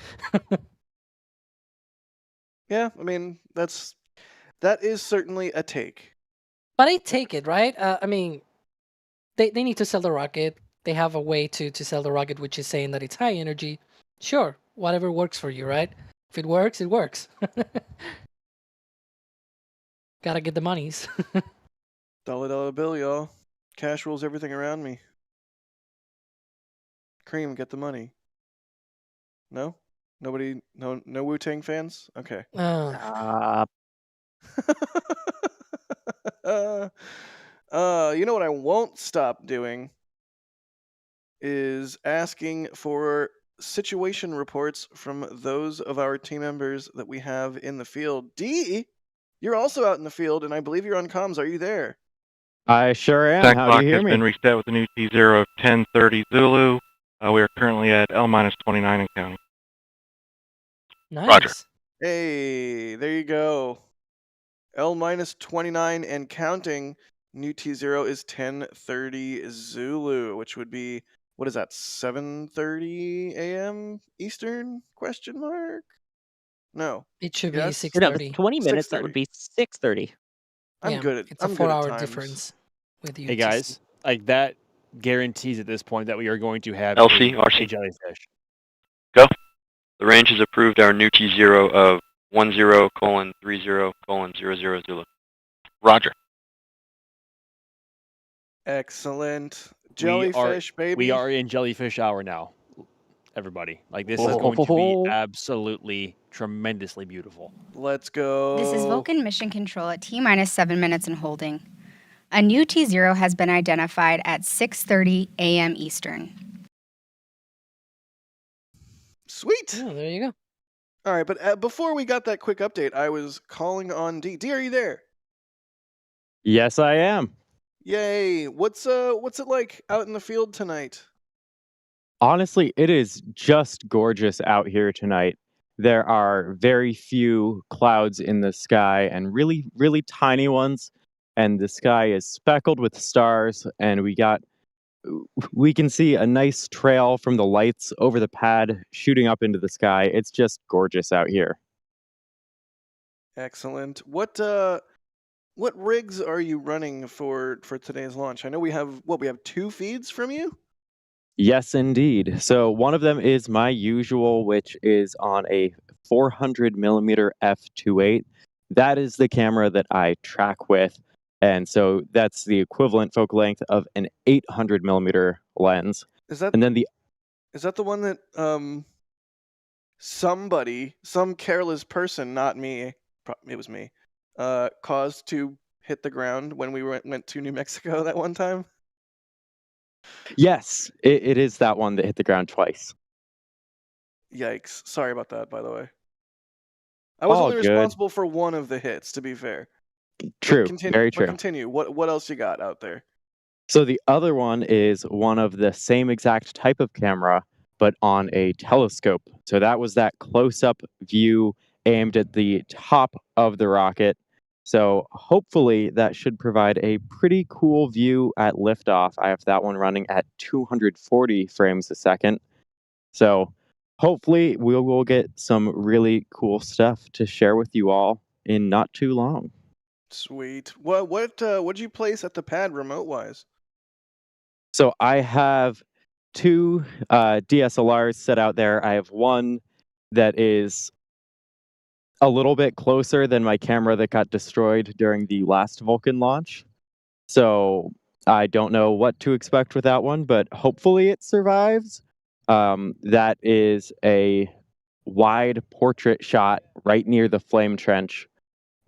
Yeah, I mean that is certainly a take. But I take it, right? I mean, they need to sell the rocket. They have a way to sell the rocket, which is saying that it's high energy. Sure, whatever works for you, right? If it works, it works. Gotta get the monies. $1 bill, y'all. Cash rules everything around me. Cream, get the money. No? Nobody? No Wu-Tang fans? Okay. Uh, You know what I won't stop doing is asking for situation reports from those of our team members that we have in the field. D, you're also out in the field, and I believe you're on comms. Are you there? I sure am. Attack How clock do you hear has me? been reset with a new T0 of 1030 Zulu. We are currently at L-29 and counting. Nice. Roger. Hey, there you go. L-29 and counting. New T0 is 1030 Zulu, which would be what is that? 7:30 a.m. Eastern? Question mark. No. It should be Yes? 6:30. 20 minutes, that would 6:30. be 6:30. I'm Yeah, good at it's a I'm good at 4-hour times. difference with UTC. Hey guys, like that guarantees at this point that we are going to have LC, a RC. jellyfish. Go. The range has approved our new T0 of 10:30:00 Zulu. Roger. Excellent. We are Jellyfish, baby. we are in jellyfish hour now, everybody. Like this is Oh. going to be absolutely tremendously beautiful. Let's go. This is Vulcan Mission Control at T-minus 7 minutes and holding. A new T0 has been identified at 6:30 a.m. Eastern. Sweet. Yeah, there you go. All right, but before we got that quick update, I was calling on D. D, are you there? Yes, I am. Yay! What's it like out in the field tonight? Honestly, it is just gorgeous out here tonight. There are very few clouds in the sky and really, really tiny ones. And the sky is speckled with stars. And we can see a nice trail from the lights over the pad shooting up into the sky. It's just gorgeous out here. Excellent. What rigs are you running for today's launch? I know we have 2 feeds from you? Yes, indeed. So one of them is my usual, which is on a 400 millimeter f2.8. That is the camera that I track with. And so that's the equivalent focal length of an 800 millimeter lens. Is that And then is that the one that some careless person, not me, it was me, caused to hit the ground when we went to New Mexico that one time? yes, it is that one that hit the ground twice. Yikes. Sorry about that, by the way. I was All only good. responsible for one of the hits, to be fair. True, very But true. continue. What else you got out there? So the other one is one of the same exact type of camera, but on a telescope. So that was that close-up view aimed at the top of the rocket. So hopefully that should provide a pretty cool view at liftoff. I have that one running at 240 frames a second. So hopefully we will get some really cool stuff to share with you all in not too long. Sweet. What'd you place at the pad remote-wise? So I have 2 DSLRs set out there. I have one that is a little bit closer than my camera that got destroyed during the last Vulcan launch. So I don't know what to expect with that one, but hopefully it survives. That is a wide portrait shot right near the flame trench.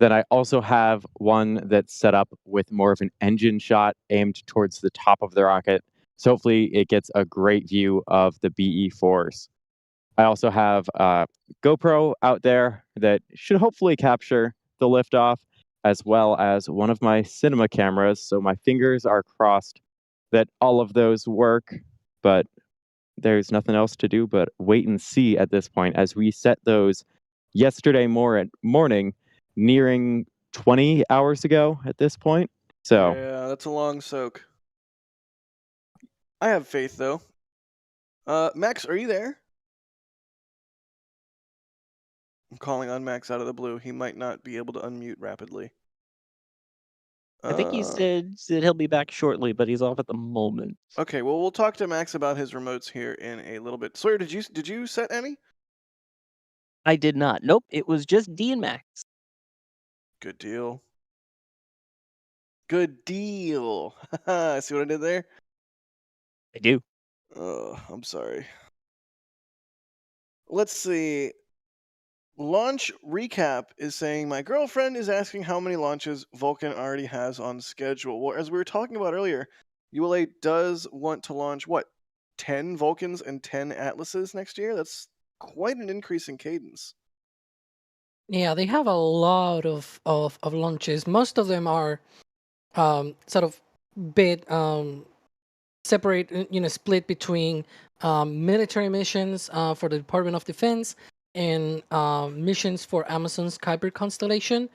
Then I also have one that's set up with more of an engine shot aimed towards the top of the rocket. So hopefully it gets a great view of the BE-4s. I also have a GoPro out there that should hopefully capture the liftoff, as well as one of my cinema cameras. So my fingers are crossed that all of those work, but there's nothing else to do but wait and see at this point as we set those yesterday morning, nearing 20 hours ago at this point. So Yeah, that's a long soak. I have faith, though. Max, are you there? I'm calling on Max out of the blue. He might not be able to unmute rapidly. I think he said he'll be back shortly, but he's off at the moment. Okay, well, we'll talk to Max about his remotes here in a little bit. Sawyer, did you set any? I did not. Nope, it was just D and Max. Good deal. Good deal. See what I did there? I do. Oh, I'm sorry. Let's see. Launch recap is saying my girlfriend is asking how many launches Vulcan already has on schedule. Well, as we were talking about earlier, ULA does want to launch 10 Vulcans and 10 Atlases next year? That's quite an increase in cadence. Yeah, they have a lot of launches. Most of them are sort of separate, split between military missions for the Department of Defense and missions for Amazon's Kuiper constellation.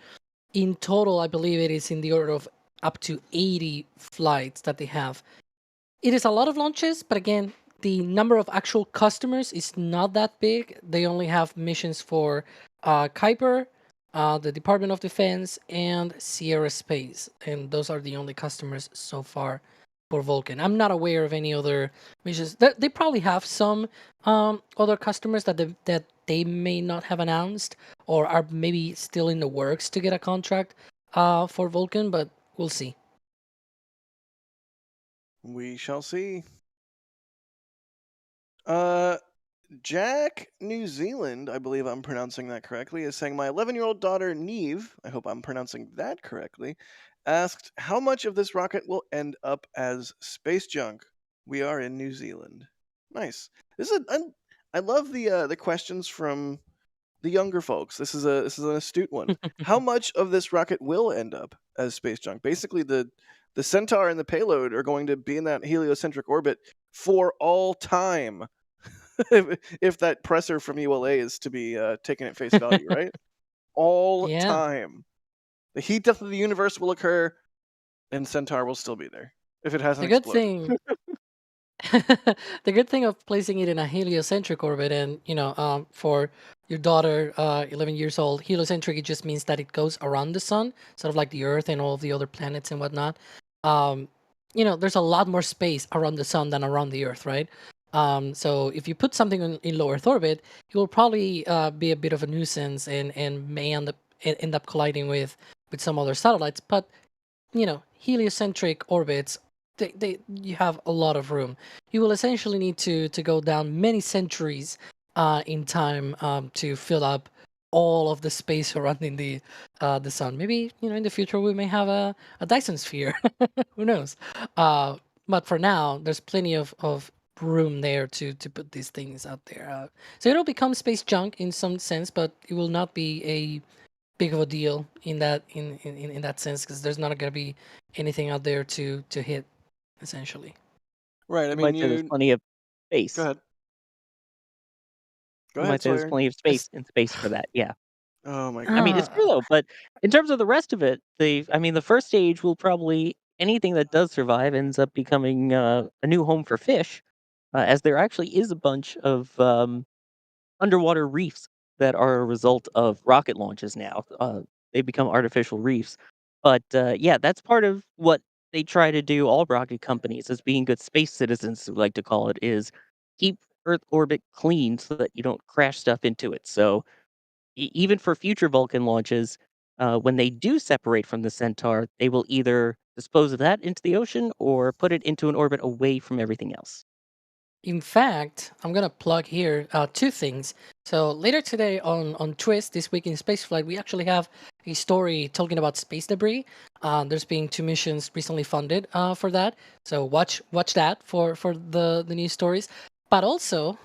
In total, I believe it is in the order of up to 80 flights that they have. It is a lot of launches, but again, the number of actual customers is not that big. They only have missions for Kuiper, the Department of Defense, and Sierra Space, and those are the only customers so far for Vulcan. I'm not aware of any other missions. They probably have some other customers that they may not have announced or are maybe still in the works to get a contract for Vulcan, but we'll see. We shall see. Jack New Zealand, I believe I'm pronouncing that correctly, is saying my 11-year-old daughter Neve, I hope I'm pronouncing that correctly, asked how much of this rocket will end up as space junk. We are in New Zealand. Nice. I love the questions from the younger folks. This is an astute one. How much of this rocket will end up as space junk? Basically, the Centaur and the payload are going to be in that heliocentric orbit for all time. if that presser from ULA is to be taken at face value, right? All Yeah. time. The heat death of the universe will occur, and Centaur will still be there if it hasn't The good exploded. thing, the good thing of placing it in a heliocentric orbit, and for your daughter, 11 years old, heliocentric, it just means that it goes around the sun, sort of like the Earth and all of the other planets and whatnot. There's a lot more space around the sun than around the Earth, right? So if you put something in low Earth orbit, it will probably be a bit of a nuisance and may end up colliding with some other satellites. But heliocentric orbits, you have a lot of room. You will essentially need to go down many centuries in time to fill up all of the space surrounding the sun. Maybe in the future we may have a Dyson sphere. Who knows? But for now, there's plenty of room there to put these things out there. So it'll become space junk in some sense, but it will not be a big of a deal in that sense, because there's not going to be anything out there to hit, essentially. Right. I might mean, say there's plenty of space. Go ahead. Go You ahead, might say there's Sawyer. plenty of space for that. Yeah. Oh my I mean, god. it's true though, but in terms of the rest of it, the first stage will probably anything that does survive ends up becoming a new home for fish, as there actually is a bunch of underwater reefs that are a result of rocket launches now. They become artificial reefs. But yeah, that's part of what they try to do, all rocket companies, as being good space citizens, we like to call it, is keep Earth orbit clean so that you don't crash stuff into it. So even for future Vulcan launches, when they do separate from the Centaur, they will either dispose of that into the ocean or put it into an orbit away from everything else. In fact, I'm gonna plug here two things. So later today on Twist, this week in spaceflight, we actually have a story talking about space debris. There's been 2 missions recently funded for that, so watch that for the news stories. But also,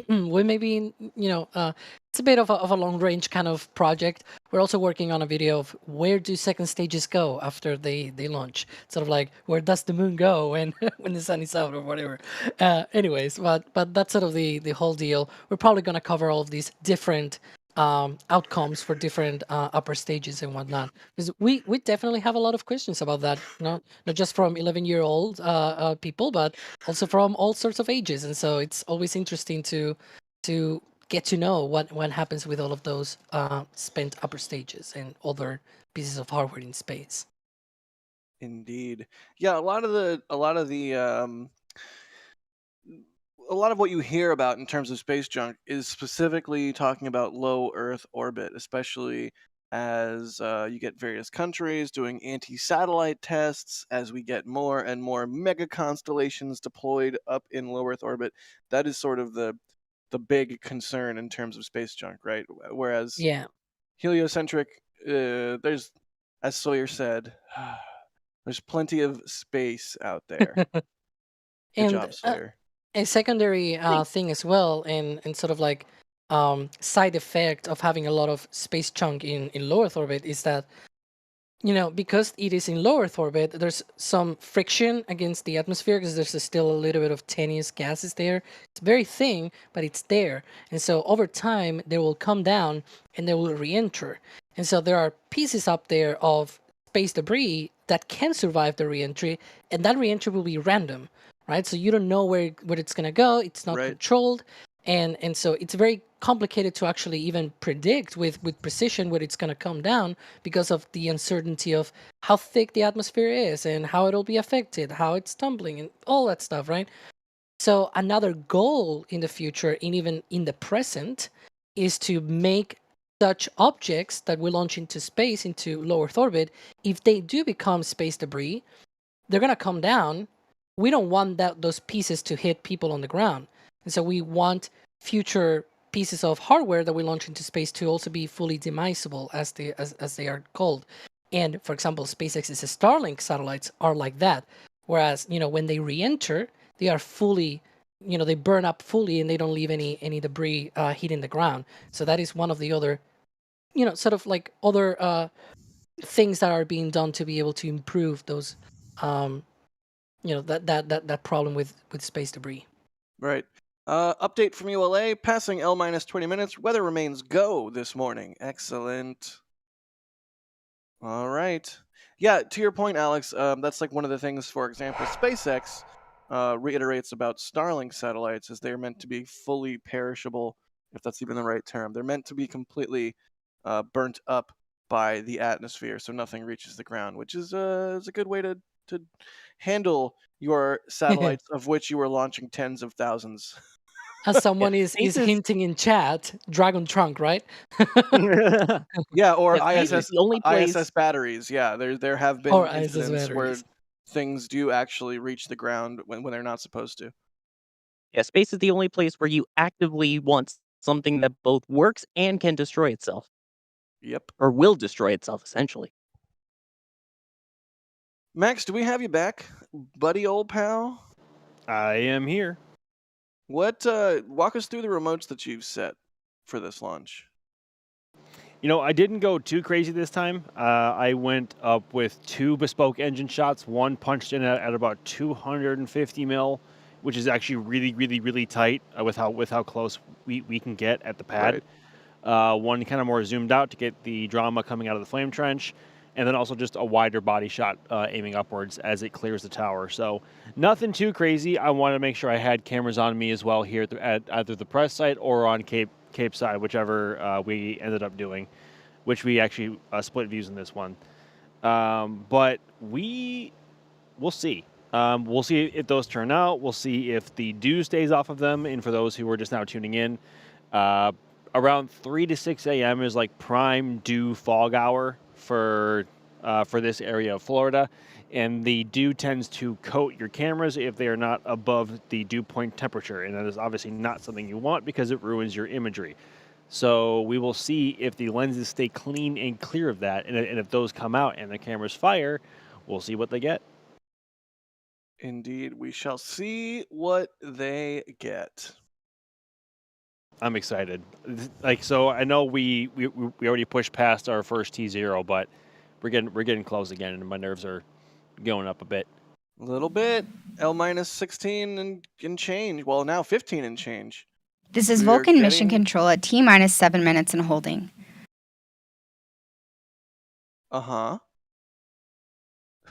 we may be, it's a bit of a long range kind of project. We're also working on a video of where do second stages go after they launch. Sort of like, where does the moon go when when the sun is out or whatever. Anyways, but that's sort of the whole deal. We're probably gonna cover all of these different outcomes for different upper stages and whatnot, because we definitely have a lot of questions about that, not just from 11-year-old people, but also from all sorts of ages. And so it's always interesting to get to know what happens with all of those spent upper stages and other pieces of hardware in space. Indeed. Yeah, a lot of what you hear about in terms of space junk is specifically talking about low Earth orbit, especially as you get various countries doing anti-satellite tests, as we get more and more mega constellations deployed up in low Earth orbit. That is sort of the big concern in terms of space junk, right? Whereas Yeah. heliocentric, there's, as Sawyer said, there's plenty of space out there. Good And job, Sawyer. a secondary thing as well, and sort of like side effect of having a lot of space junk in low Earth orbit is that, because it is in low Earth orbit, there's some friction against the atmosphere, because there's still a little bit of tenuous gases there. It's very thin, but it's there. And so over time, they will come down and they will re-enter. And so there are pieces up there of space debris that can survive the re-entry, and that re-entry will be random, right? So you don't know where it's going to go. It's not Right. controlled. And so it's very complicated to actually even predict with precision where it's going to come down because of the uncertainty of how thick the atmosphere is and how it'll be affected, how it's tumbling and all that stuff, right? So another goal in the future, and even in the present, is to make such objects that we launch into space, into low Earth orbit, if they do become space debris, they're going to come down. We don't want those pieces to hit people on the ground. And so we want future pieces of hardware that we launch into space to also be fully demisable, as they are called. And for example, SpaceX's Starlink satellites are like that. Whereas, when they re-enter, they are fully, they burn up fully and they don't leave any debris hitting the ground. So that is one of the other, sort of like other things that are being done to be able to improve those, that problem with space debris. Right. Update from ULA, passing L minus 20 minutes. Weather remains go this morning. Excellent. All right. Yeah, to your point, Alex, that's like one of the things, for example, SpaceX reiterates about Starlink satellites is they're meant to be fully perishable, if that's even the right term. They're meant to be completely burnt up by the atmosphere, so nothing reaches the ground, which is a good way to handle your satellites, of which you are launching tens of thousands. As someone is Space is hinting in chat, Dragon Trunk, right? Yeah, or space is the only place. ISS batteries. Yeah, there have been Or ISS incidents where batteries. things do actually reach the ground when they're not supposed to. Yeah, space is the only place where you actively want something that both works and can destroy itself, Yep. or will destroy itself, essentially. Max, do we have you back, buddy, old pal? I am here. What? Walk us through the remotes that you've set for this launch. I didn't go too crazy this time. I went up with 2 bespoke engine shots. One punched in at about 250 mil, which is actually really, really, really tight with how close we can get at the pad. One kind of more zoomed out to get the drama coming out of the flame trench, and then also just a wider body shot aiming upwards as it clears the tower. So nothing too crazy. I wanted to make sure I had cameras on me as well here at either the press site or on Cape side, whichever we ended up doing, which we actually split views in this one. But we'll see. We'll see if those turn out. We'll see if the dew stays off of them. And for those who are just now tuning in, around 3 to 6 a.m. is like prime dew fog hour for this area of Florida. And the dew tends to coat your cameras if they are not above the dew point temperature. And that is obviously not something you want because it ruins your imagery. So we will see if the lenses stay clean and clear of that. And if those come out and the cameras fire, we'll see what they get. Indeed, we shall see what they get. I'm excited. So I know we already pushed past our first T0, but we're getting close again, and my nerves are going up a bit. A little bit. L minus 16 and change. Well, now 15 and change. This is We are Vulcan Mission getting- Control at T-minus 7 minutes and holding. Uh-huh.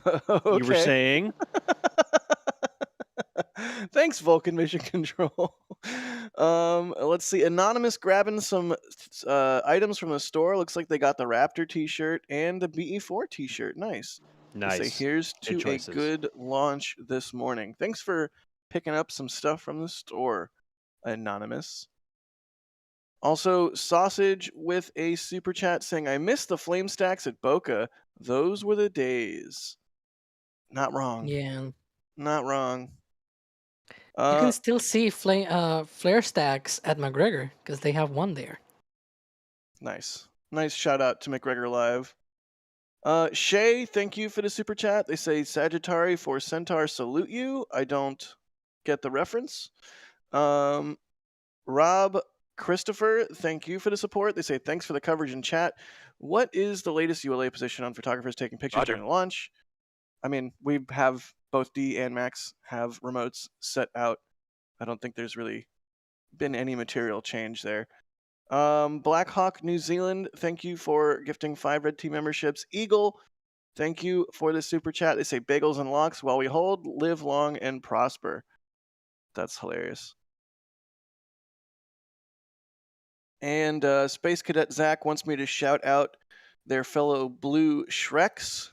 You were saying? Thanks, Vulcan Mission Control. Let's see. Anonymous grabbing some items from the store. Looks like they got the Raptor T-shirt and the BE4 T-shirt. Nice. Nice. They say, here's to a choices. good launch this morning. Thanks for picking up some stuff from the store, Anonymous. Also, Sausage with a super chat saying, I missed the flame stacks at Boca. Those were the days. Not wrong. Yeah. Not wrong. You can still see flare stacks at McGregor because they have one there. Nice. Nice shout out to McGregor Live. Shay, thank you for the super chat. They say Sagittari for Centaur salute you. I don't get the reference. Rob Christopher, thank you for the support. They say thanks for the coverage in chat. What is the latest ULA position on photographers taking pictures during the launch? I mean, we have both D and Max have remotes set out. I don't think there's really been any material change there. Blackhawk New Zealand, thank you for gifting 5 red team memberships. Eagle, Thank you for the super chat. They say bagels and locks while we hold, live long and prosper. That's hilarious. And Space Cadet Zach wants me to shout out their fellow blue Shreks.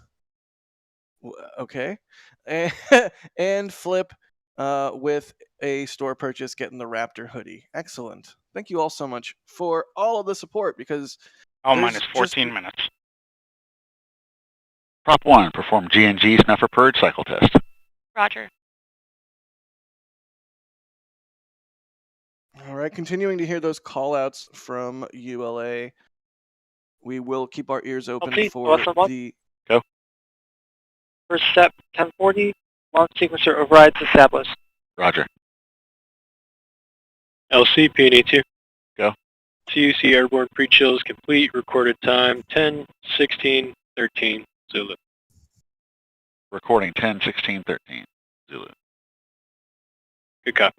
Okay. And Flip with a store purchase getting the Raptor hoodie. Excellent. Thank you all so much for all of the support because minus 14 minutes. Prop 1, perform GNG snuffer purge cycle test. Roger. All right, continuing to hear those call-outs from ULA. We will keep our ears open for the... Go. First step, 1040, launch sequencer overrides established. Roger. LC, PNA2. Go. TUC airborne pre-chills complete, recorded time 10, 16, 13, Zulu. Recording 10, 16, 13, Zulu. Good copy.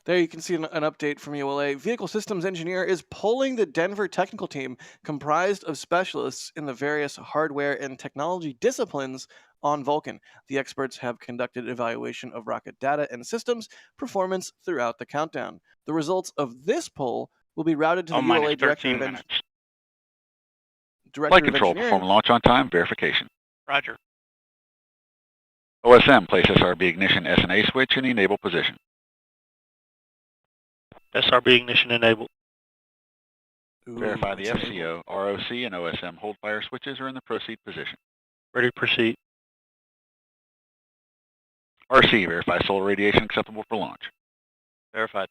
There you can see an update from ULA. Vehicle Systems Engineer is polling the Denver technical team comprised of specialists in the various hardware and technology disciplines on Vulcan. The experts have conducted evaluation of rocket data and systems performance throughout the countdown. The results of this poll will be routed to the ULA Director of Engineering. Flight control, perform launch on time, verification. Roger. OSM, place SRB ignition S&A switch in the enable position. SRB ignition enabled. Verify the FCO, ROC, and OSM hold fire switches are in the proceed position. Ready to proceed. RC, verify solar radiation acceptable for launch. Verified.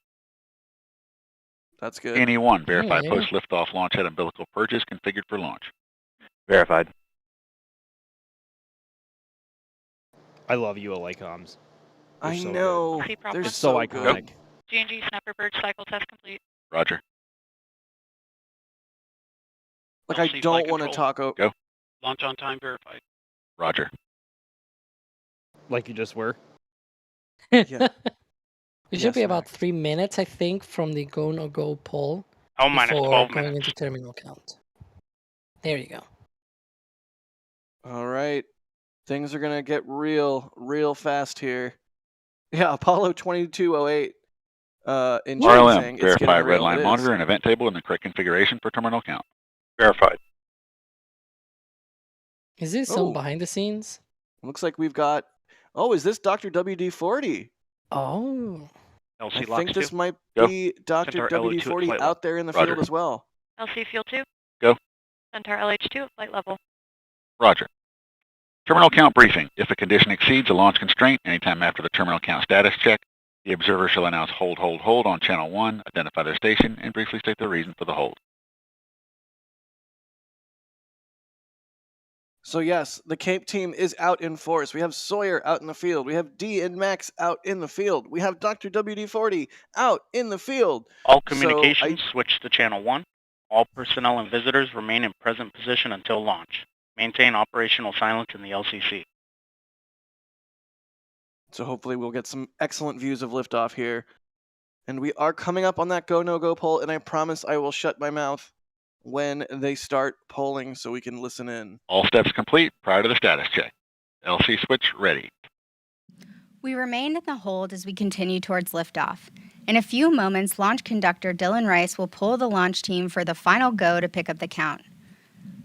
That's good. PNE1, verify post liftoff launch head umbilical purges configured for launch. Verified. I love ULA comms. I know. They're so iconic. GNG snapper purge cycle test complete. Roger. Like, I don't want to talk over... Go. Launch on time, verified. Roger. Like you just were? Yeah. It should be about 3 minutes, I think, from the go no go poll. Minus before 12 going minutes. into terminal count. There you go. All right. Things are going to get real fast here. Yeah, Apollo 2208. In RLM, saying verify red line monitor and event table in the correct configuration for terminal count. Verified. Is this some behind the scenes? Looks like we've got... Oh, is this Dr. WD-40? Oh. I think this might be Dr. WD-40 out there in the field as well. LC fuel 2. Go. Centaur LH2 at flight level. Roger. Terminal count briefing. If a condition exceeds a launch constraint anytime after the terminal count status check, the observer shall announce hold on channel 1, identify their station, and briefly state the reason for the hold. So yes, the Cape team is out in force. We have Sawyer out in the field. We have D and Max out in the field. We have Dr. WD-40 out in the field. All communications switch to channel 1. All personnel and visitors remain in present position until launch. Maintain operational silence in the LCC. So hopefully we'll get some excellent views of liftoff here. And we are coming up on that go no go poll, and I promise I will shut my mouth when they start polling so we can listen in. All steps complete prior to the status check. LC switch ready. We remain in the hold as we continue towards liftoff. In a few moments, launch conductor Dylan Rice will pull the launch team for the final go to pick up the count.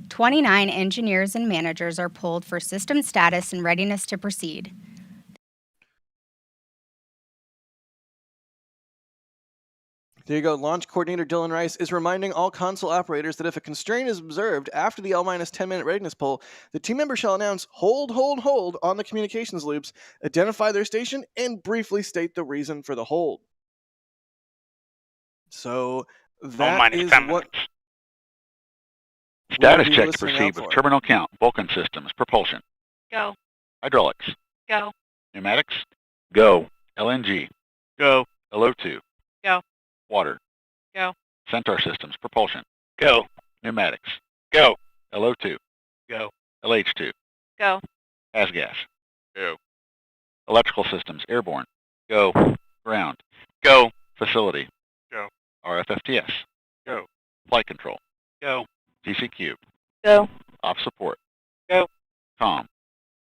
29 engineers and managers are pulled for system status and readiness to proceed. There you go. Launch coordinator Dylan Rice is reminding all console operators that if a constraint is observed after the L-10 minute readiness poll, the team member shall announce hold on the communications loops, identify their station, and briefly state the reason for the hold. So that is what... Status check to proceed with terminal count, Vulcan systems, propulsion. Go. Hydraulics. Go. Pneumatics. Go. LNG. Go. LO2. Go. Water. Go. Centaur systems, propulsion. Go. Pneumatics. Go. LO2. Go. LH2. Go. Gas. Go. Electrical systems, airborne. Go. Ground. Go. Facility. Go. RFFTS. Go. Flight control. Go. TCQ. Go. Off support. Go. Comm.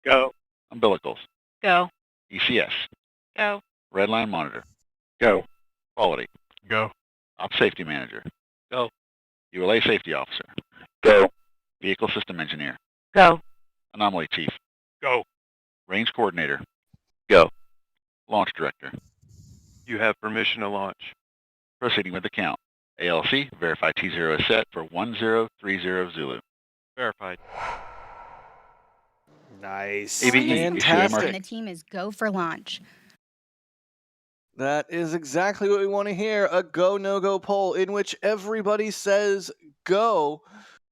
Go. Umbilicals. Go. ECS. Go. Redline monitor. Go. Quality. Go. Op safety manager. Go. ULA safety officer. Go. Vehicle system engineer. Go. Anomaly chief. Go. Range coordinator. Go. Launch director. You have permission to launch. Proceeding with the count. ALC, verify T0 is set for 1030 Zulu. Verified. Nice. ABE, Fantastic. And the team is go for launch. That is exactly what we want to hear, a go, no-go poll in which everybody says go.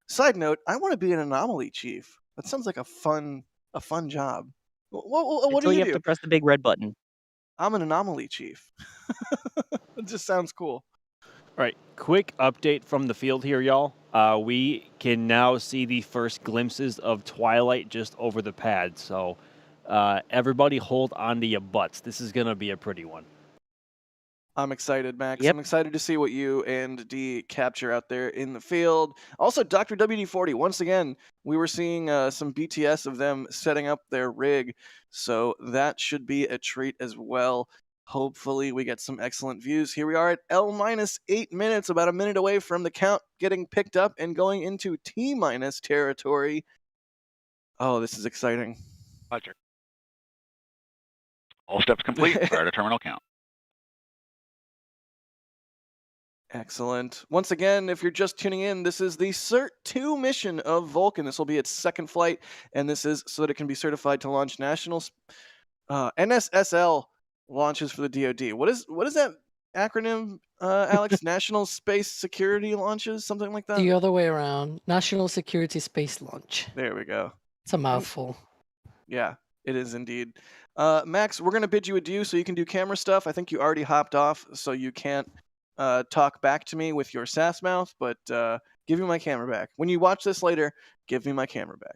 Side note, I want to be an Anomaly chief. That sounds like a fun job. What Until do you you have do? to press the big red button. I'm an Anomaly chief. It just sounds cool. All right, quick update from the field here, y'all. We can now see the first glimpses of twilight just over the pad. So everybody hold on to your butts. This is going to be a pretty one. I'm excited, Max. Yep. I'm excited to see what you and D capture out there in the field. Also, Dr. WD-40, once again, we were seeing some BTS of them setting up their rig, so that should be a treat as well. Hopefully, we get some excellent views. Here we are at L-8 minutes, about a minute away from the count getting picked up and going into T- territory. Oh, this is exciting. Roger. All steps complete prior to terminal count. Excellent. Once again, if you're just tuning in, this is the CERT-2 mission of Vulcan. This will be its second flight, and this is so that it can be certified to launch national NSSL launches for the DoD. What is that acronym, Alex? National Space Security Launches, something like that? The other way around. National Security Space Launch. There we go. It's a mouthful. Yeah, it is indeed. Max, we're going to bid you adieu so you can do camera stuff. I think you already hopped off, so you can't talk back to me with your sass mouth, but give me my camera back. When you watch this later, give me my camera back.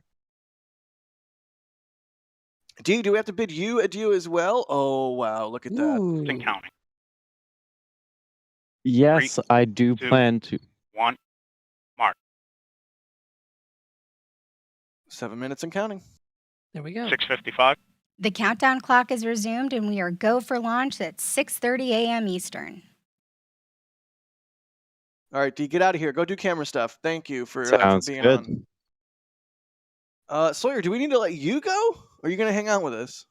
D, do we have to bid you adieu as well? Oh, wow, look at that. Ooh. And counting. Yes, I do 2, plan to. 1. Mark. 7 minutes and counting. There we go. 6:55. The countdown clock is resumed and we are go for launch at 6:30 a.m. Eastern. All right, D, get out of here. Go do camera stuff. Thank you for Sounds being good. on. Sawyer, do we need to let you go? Or are you going to hang out with us?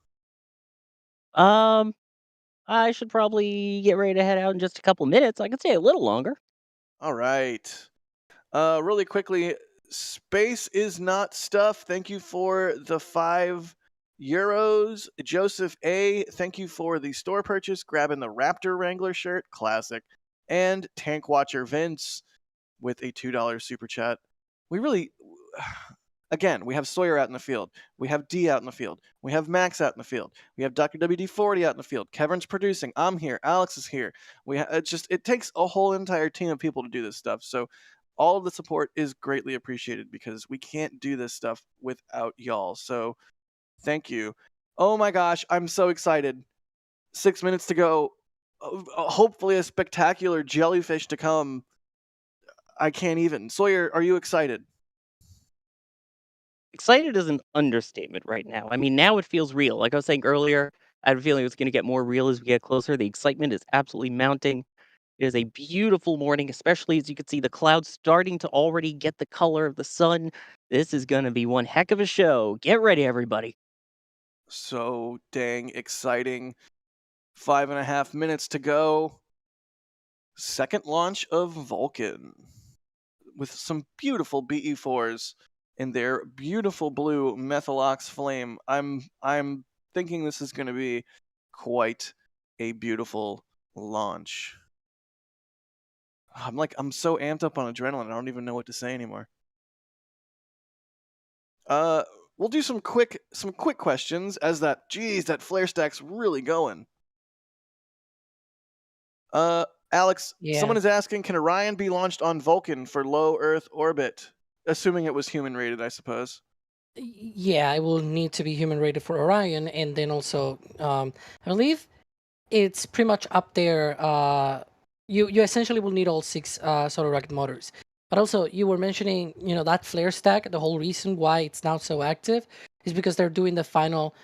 I should probably get ready to head out in just a couple minutes. I could stay a little longer. All right. Really quickly, space is not stuff. Thank you for the €5. Joseph A., thank you for the store purchase, grabbing the Raptor Wrangler shirt, classic. And Tank Watcher Vince with a $2 super chat. We really, again, we have Sawyer out in the field. We have D out in the field. We have Max out in the field. We have Dr. WD-40 out in the field. Kevin's producing. I'm here. Alex is here. It takes a whole entire team of people to do this stuff. So all of the support is greatly appreciated because we can't do this stuff without y'all. So thank you. Oh my gosh, I'm so excited. 6 minutes to go. Hopefully a spectacular jellyfish to come. I can't even. Sawyer, are you excited? Excited is an understatement right now. I mean, now it feels real. Like I was saying earlier, I had a feeling it was going to get more real as we get closer. The excitement is absolutely mounting. It is a beautiful morning, especially as you can see the clouds starting to already get the color of the sun. This is going to be one heck of a show. Get ready, everybody. So dang exciting. 5.5 minutes to go. Second launch of Vulcan with some beautiful BE4s in their beautiful blue Methylox flame. I'm thinking this is going to be quite a beautiful launch. I'm so amped up on adrenaline. I don't even know what to say anymore. We'll do some quick questions as that flare stack's really going. Alex, Yeah. someone is asking, can Orion be launched on Vulcan for low Earth orbit? Assuming it was human rated, I suppose. Yeah, it will need to be human rated for Orion, and then also, I believe it's pretty much up there. You essentially will need all 6 solar rocket motors. But also, you were mentioning, that flare stack. The whole reason why it's not so active is because they're doing the final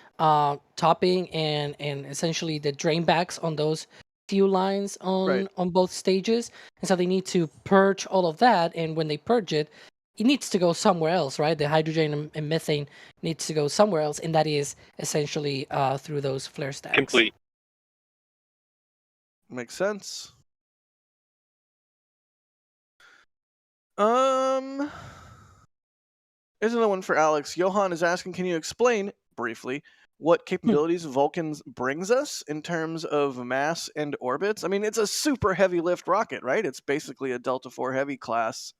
topping and essentially the drain backs on those fuel lines on both stages, and so they need to purge all of that. And when they purge it, it needs to go somewhere else, right? The hydrogen and methane needs to go somewhere else, and that is essentially through those flare stacks. Complete. Makes sense. Here's another one for Alex. Johan is asking, can you explain briefly what capabilities Vulcans brings us in terms of mass and orbits? I mean, it's a super heavy lift rocket, right? It's basically a Delta IV Heavy class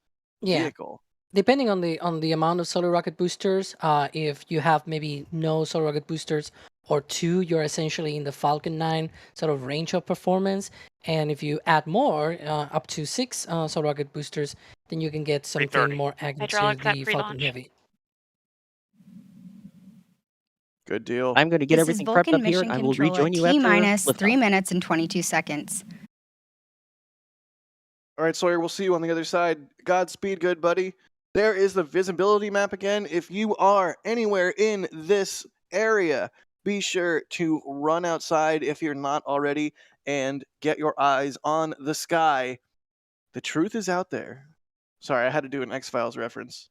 vehicle. Depending on the amount of solar rocket boosters, if you have maybe no solar rocket boosters or 2, you're essentially in the Falcon 9 sort of range of performance. And if you add more, up to 6 solar rocket boosters, then you can get something more akin to the Falcon Heavy. Good deal. I'm going to get This is everything prepped Vulcan up here. Mission I will Control rejoin at you after T-minus liftoff. 3 minutes and 22 seconds. All right, Sawyer, we'll see you on the other side. Godspeed, good buddy. There is the visibility map again. If you are anywhere in this area, be sure to run outside if you're not already and get your eyes on the sky. The truth is out there. Sorry, I had to do an X-Files reference.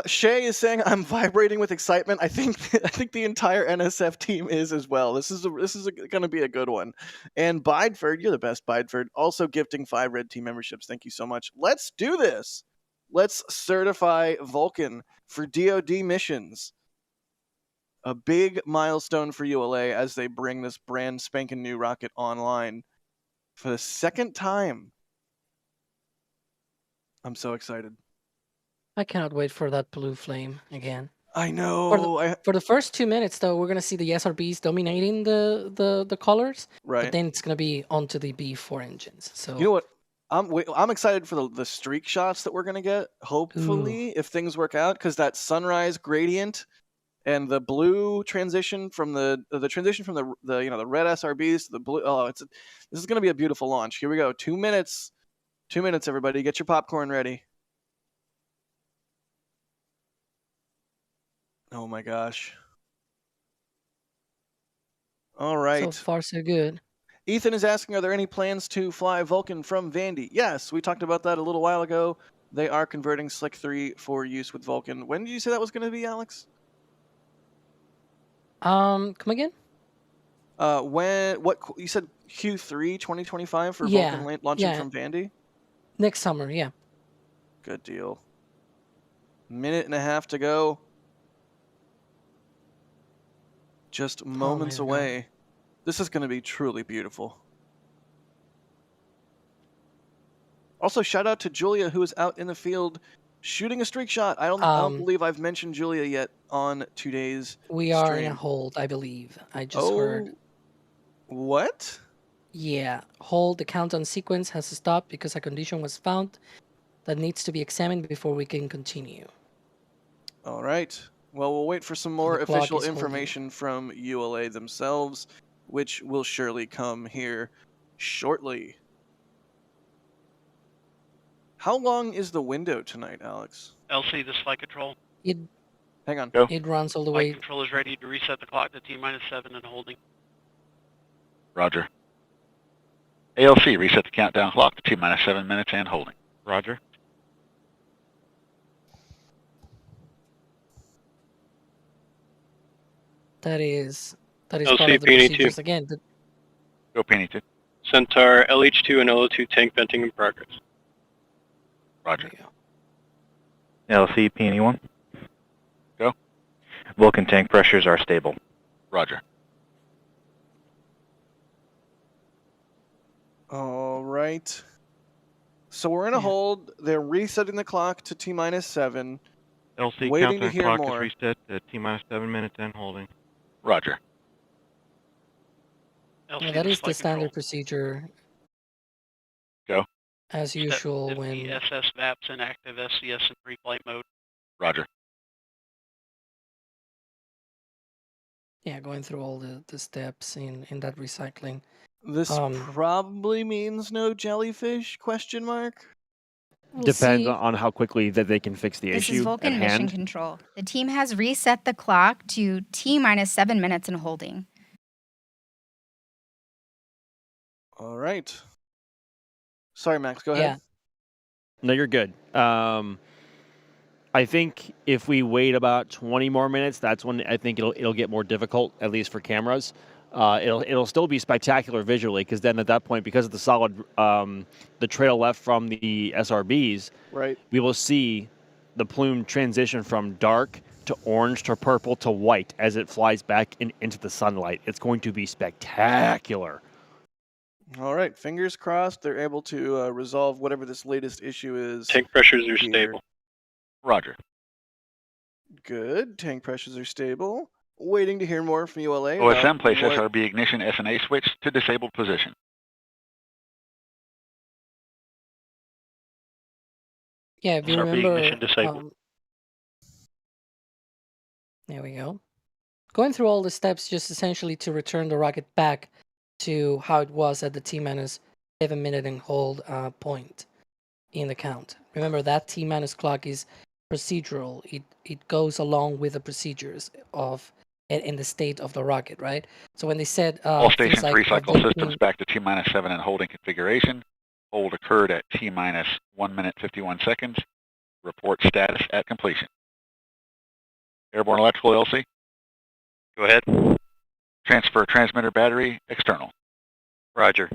Shay is saying I'm vibrating with excitement. I think the entire NSF team is as well. This is going to be a good one. And Bideford, you're the best, Bideford. Also gifting 5 red team memberships. Thank you so much. Let's do this. Let's certify Vulcan for DoD missions. A big milestone for ULA as they bring this brand spanking new rocket online for the second time. I'm so excited. I cannot wait for that blue flame again. I know. For the first 2 minutes, though, we're gonna see the SRBs dominating the colors, right? But then it's gonna be onto the B4 engines. So you know what? I'm excited for the streak shots that we're gonna get. Hopefully, if things work out, because that sunrise gradient and the blue transition from the transition from the red SRBs to the blue. Oh, this is gonna be a beautiful launch. Here we go. 2 minutes. 2 minutes, everybody. Get your popcorn ready. Oh my gosh. All right. So far, so good. Ethan is asking, are there any plans to fly Vulcan from Vandy? Yes, we talked about that a little while ago. They are converting Slick 3 for use with Vulcan. When did you say that was going to be, Alex? Come again? What you said Q3 2025 for Vulcan launching from Vandy? Next summer, yeah. Good deal. Minute and a half to go. Just moments away. God. This is going to be truly beautiful. Also, shout out to Julia, who is out in the field shooting a streak shot. I don't believe I've mentioned Julia yet on today's We stream. are in a hold, I believe. I just heard. What? Yeah, hold. The countdown sequence has to stop because a condition was found that needs to be examined before we can continue. All right. Well, we'll wait for some more official information from ULA themselves, which will surely come here shortly. How long is the window tonight, Alex? LC, this flight control. Hang on. Go. It runs all the way. Flight control is ready to reset the clock to T-7 and holding. Roger. ALC, reset the countdown clock to T-7 minutes and holding. Roger. That is LC, part of the procedures. Again, Go Peony 2. Centaur, LH2 and LO2 tank venting in progress. Roger. LC, Peony 1. Go. Vulcan tank pressures are stable. Roger. All right. So we're in a hold. They're resetting the clock to T-7. LC waiting to countdown hear clock more. is reset to T-7 minutes and holding. Roger. LC, that is the flight standard control. procedure. Go. As usual, If when the SS VAP's in active SCS in pre-flight mode. Roger. going through all the steps in that recycling. This probably means no jellyfish, question mark? We'll Depends see. on how quickly that they can fix the This is issue at Vulcan Mission hand. Control. The team has reset the clock to T-minus 7 minutes and holding. All right. Sorry, Max, go ahead. Yeah. No, you're good. I think if we wait about 20 more minutes, that's when I think it'll get more difficult, at least for cameras. It'll still be spectacular visually, because then at that point, because of the solid the trail left from the SRBs, right, we will see the plume transition from dark to orange to purple to white as it flies back into the sunlight. It's going to be spectacular. All right, fingers crossed they're able to resolve whatever this latest issue is. Tank pressures are here. stable. Roger. Good. Tank pressures are stable. Waiting to hear more from ULA. OSM, place what... SRB ignition SNA switch to disabled position. Yeah, if you SRB remember. ignition disabled. There we go. Going through all the steps just essentially to return the rocket back to how it was at the T-minus 7 minute and hold point in the count. Remember that T-minus clock is procedural. It goes along with the procedures of in the state of the rocket, right? So when they said all stations like recycle systems back to T-minus 7 and holding configuration. Hold occurred at T-minus 1 minute 51 seconds. Report status at completion. Airborne electrical LC. Go ahead. Transfer transmitter battery external. Roger.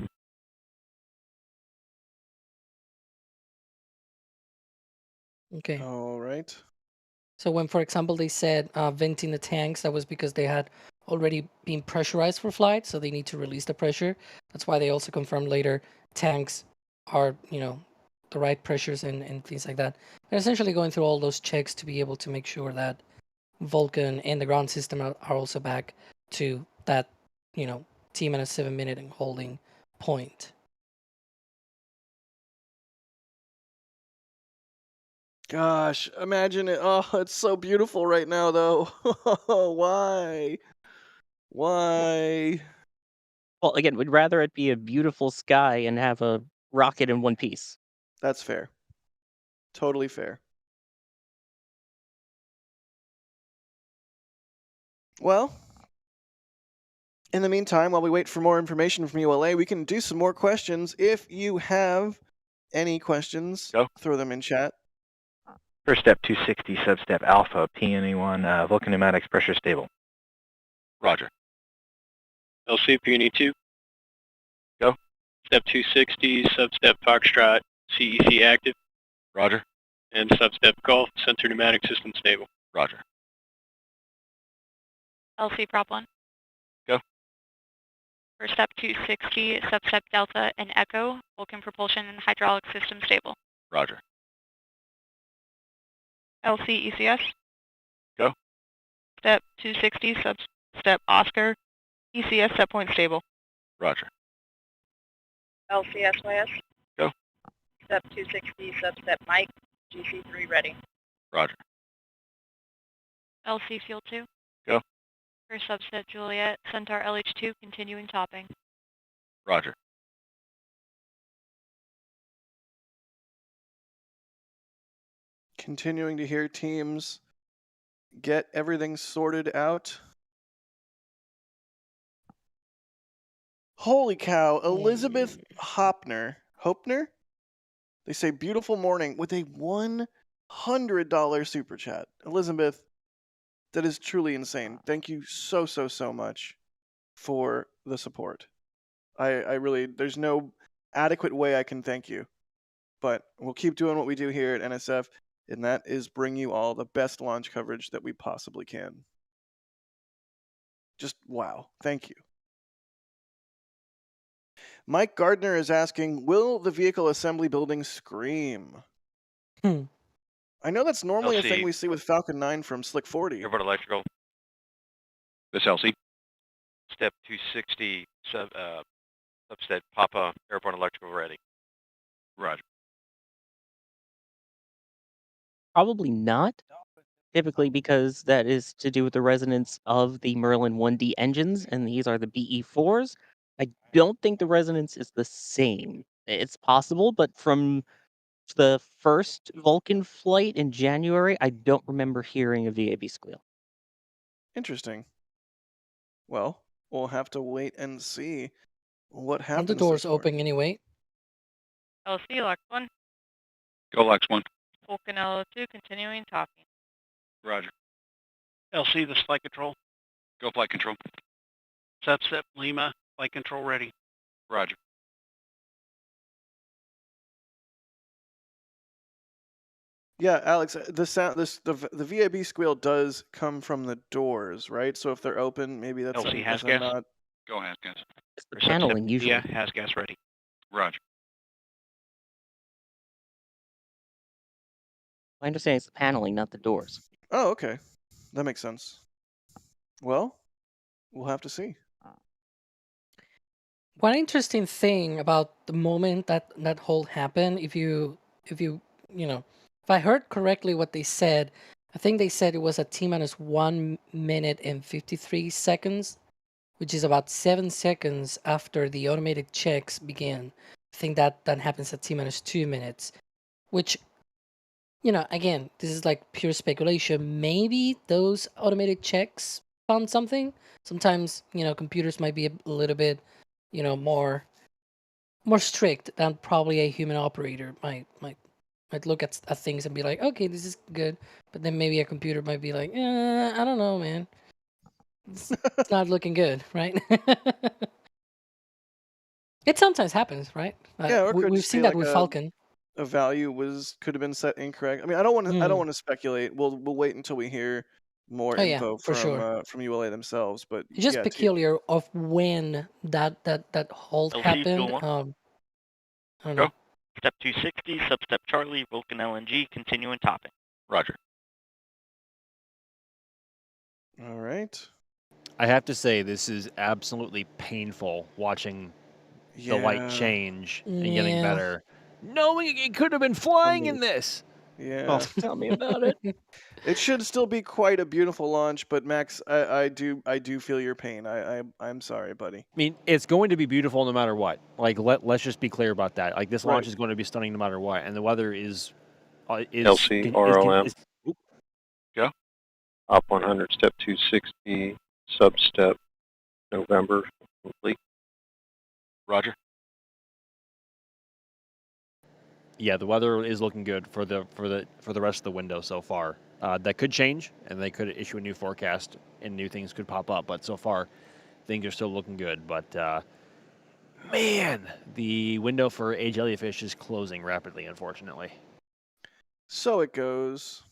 Okay. All right. So when, for example, they said venting the tanks, that was because they had already been pressurized for flight, so they need to release the pressure. That's why they also confirmed later tanks are, the right pressures and things like that. They're essentially going through all those checks to be able to make sure that Vulcan and the ground system are also back to that, T-minus 7 minute and holding point. Gosh, imagine it. Oh, it's so beautiful right now, though. Why? Why? Well, again, we'd rather it be a beautiful sky and have a rocket in one piece. That's fair. Totally fair. Well, in the meantime, while we wait for more information from ULA, we can do some more questions. If you have any questions, throw them in chat. First step 260, substep alpha, PNE1, Vulcan pneumatics pressure stable. Roger. LC PNE2. Go. Step 260, substep Foxtrot, CEC active. Roger. And substep Golf, sensor pneumatic system stable. Roger. LC prop 1. Go. For step 260, substep Delta and Echo, Vulcan propulsion and hydraulic system stable. Roger. LC ECS. Go. Step 260, substep Oscar, ECS set point stable. Roger. LC SYS. Go. Step 260, substep Mike, GC3 ready. Roger. LC fuel 2. Go. For substep Juliet, Centaur LH2 continuing topping. Roger. Continuing to hear teams get everything sorted out. Holy cow, Elizabeth Hopner. They say beautiful morning with a $100 super chat. Elizabeth, that is truly insane. Thank you so much for the support. I really, there's no adequate way I can thank you. But we'll keep doing what we do here at NSF, and that is bring you all the best launch coverage that we possibly can. Just wow. Thank you. Mike Gardner is asking, will the vehicle assembly building scream? I know that's normally a thing we see with Falcon 9 from Slick 40. Airborne electrical. This LC. Step 260, subset Papa, airborne electrical ready. Roger. Probably not. Typically because that is to do with the resonance of the Merlin 1D engines, and these are the BE4s. I don't think the resonance is the same. It's possible, but from the first Vulcan flight in January, I don't remember hearing a VAB squeal. Interesting. Well, we'll have to wait and see what happens. Aren't the doors open anyway? LC, Lock 1. Go Lex 1. Vulcan LO2, continuing topping. Roger. LC, this flight control. Go flight control. Substep Lima, flight control ready. Roger. Yeah, Alex, the sound, the VAB squeal does come from the doors, right? So if they're open, maybe that's LC has that's gas. not. Go has gas. It's the paneling usually. Yeah, has gas ready. Roger. My understanding is the paneling, not the doors. Oh, okay. That makes sense. Well, we'll have to see. One interesting thing about the moment that hold happened, if you if I heard correctly what they said, I think they said it was at T-minus 1 minute and 53 seconds, which is about 7 seconds after the automated checks began. I think that happens at T-minus 2 minutes, which, again, this is like pure speculation. Maybe those automated checks found something. Sometimes, computers might be a little bit, more strict than probably a human operator might look at things and be like, okay, this is good, but then maybe a computer might be like, I don't know, man, it's not looking good, right? It sometimes happens, right? Yeah, or it could we've just seen be that like with Falcon. a value could have been set incorrect. I mean, I don't want to speculate. We'll wait until we hear more Oh, yeah, info for sure. from ULA themselves. But It's just yeah, peculiar of when that halt LC, happened. go on. I don't know. Step 260, substep Charlie, Vulcan LNG, continuing topping. Roger. All right. I have to say, this is absolutely painful watching the light change and getting Yeah. better. Knowing it could have been flying in this. Yeah. Oh, tell me about it. It should still be quite a beautiful launch, but Max, I do feel your pain. I'm sorry, buddy. I mean, it's going to be beautiful no matter what. Like, let's just be clear about that. Like, this launch is going to be stunning no matter what, and the weather is LC, RLM. Go. Op 100, step 260, substep November, complete. Roger. Yeah, the weather is looking good for the rest of the window so far. That could change, and they could issue a new forecast, and new things could pop up. But so far, things are still looking good. But man, the window for A jellyfish is closing rapidly, unfortunately. So it goes.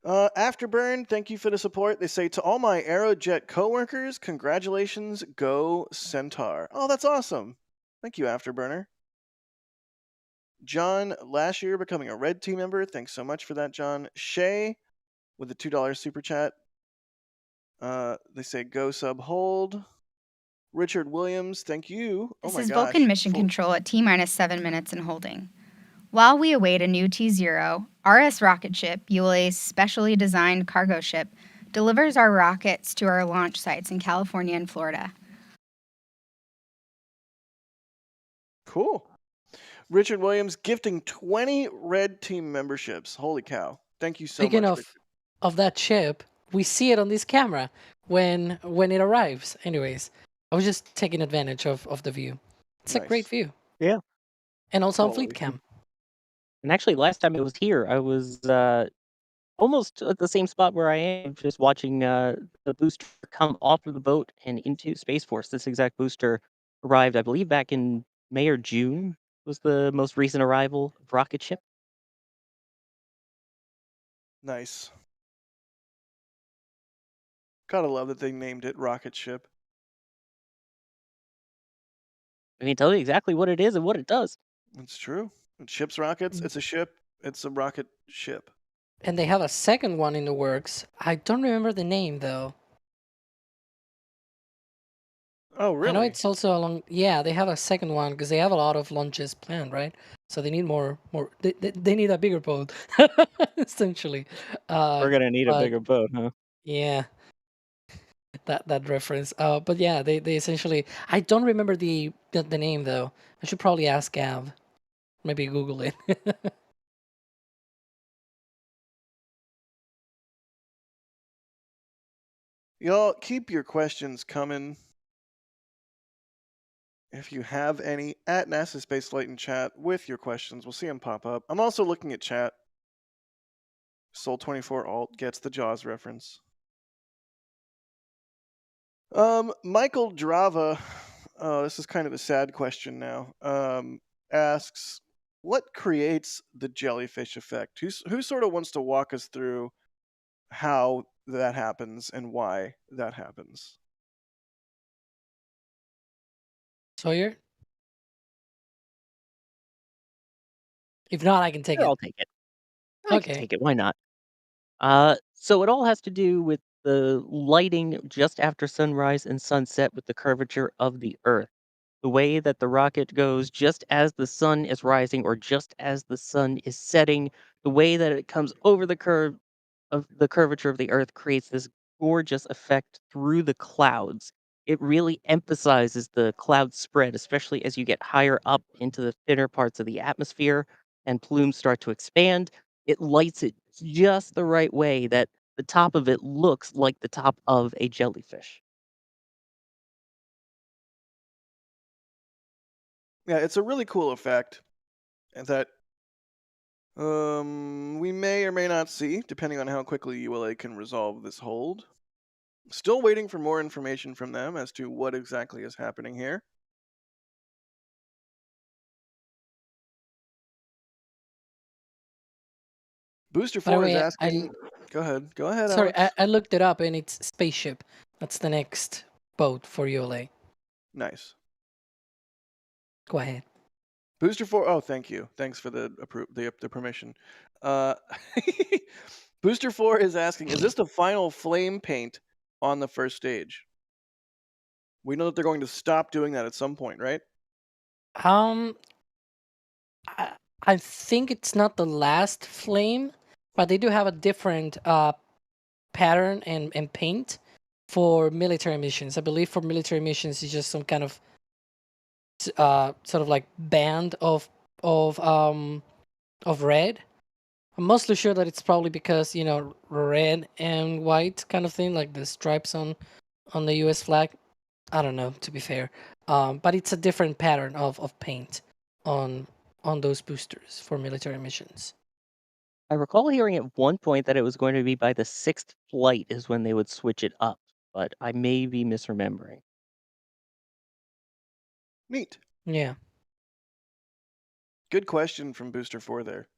Afterburn, thank you for the support. They say, to all my Aerojet coworkers, congratulations, go Centaur. Oh, that's awesome. Thank you, Afterburner. John, last year becoming a Red Team member. Thanks so much for that, John. Shay with the $2 super chat. They say, go sub hold. Richard Williams, thank you. This oh my is gosh. Vulcan Mission Control at T-minus 7 minutes and holding. While we await a new T0, RS rocket ship, ULA's specially designed cargo ship, delivers our rockets to our launch sites in California and Florida. Cool. Richard Williams gifting 20 Red Team memberships. Holy cow. Thank you so Speaking much. of that ship, we see it on this camera when it arrives. Anyways, I was just taking advantage of the view. It's a great view. Yeah. And also on Fleet Cam. And actually, last time it was here, I was almost at the same spot where I am, just watching the booster come off of the boat and into Space Force. This exact booster arrived, I believe, back in May or June. Was the most recent arrival of rocket ship. Nice. Gotta love that they named it rocket ship. I mean, tell you exactly what it is and what it does. It's true. It ships rockets. It's a ship. It's a rocket ship. And they have a second one in the works. I don't remember the name, though. Oh, really? I know it's also along. Yeah, they have a second one because they have a lot of launches planned, right? So they need more. They need a bigger boat, essentially. We're gonna need a bigger boat, huh? Yeah. that reference. But yeah, they essentially. I don't remember the name though. I should probably ask Gav. Maybe Google it. Y'all keep your questions coming. If you have any, at NASA Space Flight in chat with your questions. We'll see them pop up. I'm also looking at chat. Soul24 Alt gets the Jaws reference. Michael Drava, this is kind of a sad question now, asks, what creates the jellyfish effect? Who sort of wants to walk us through how that happens and why that happens? Sawyer? If not, I can take Sure, it. I'll take it. I can Okay. take it. Why not? So it all has to do with the lighting just after sunrise and sunset with the curvature of the Earth. The way that the rocket goes just as the sun is rising or just as the sun is setting, the way that it comes over the curve of the curvature of the Earth creates this gorgeous effect through the clouds. It really emphasizes the cloud spread, especially as you get higher up into the thinner parts of the atmosphere and plumes start to expand. It lights it just the right way that the top of it looks like the top of a jellyfish. Yeah, it's a really cool effect that we may or may not see, depending on how quickly ULA can resolve this hold. Still waiting for more information from them as to what exactly is happening here. Booster By the 4 is way, asking. Go ahead. Go ahead, sorry, Alex. I looked it up and it's spaceship. That's the next boat for ULA. Nice. Go ahead. Booster 4. Oh, thank you. Thanks for the permission. Uh, Booster 4 is asking, is this the final flame paint on the first stage? We know that they're going to stop doing that at some point, right? I think it's not the last flame, but they do have a different pattern and paint for military missions. I believe for military missions, it's just some kind of sort of like band of red. I'm mostly sure that it's probably because red and white kind of thing, like the stripes on the U.S. flag. I don't know, to be fair, but it's a different pattern of paint on those boosters for military missions. I recall hearing at one point that it was going to be by the sixth flight is when they would switch it up, but I may be misremembering. Neat. Yeah. Good question from Booster 4 there.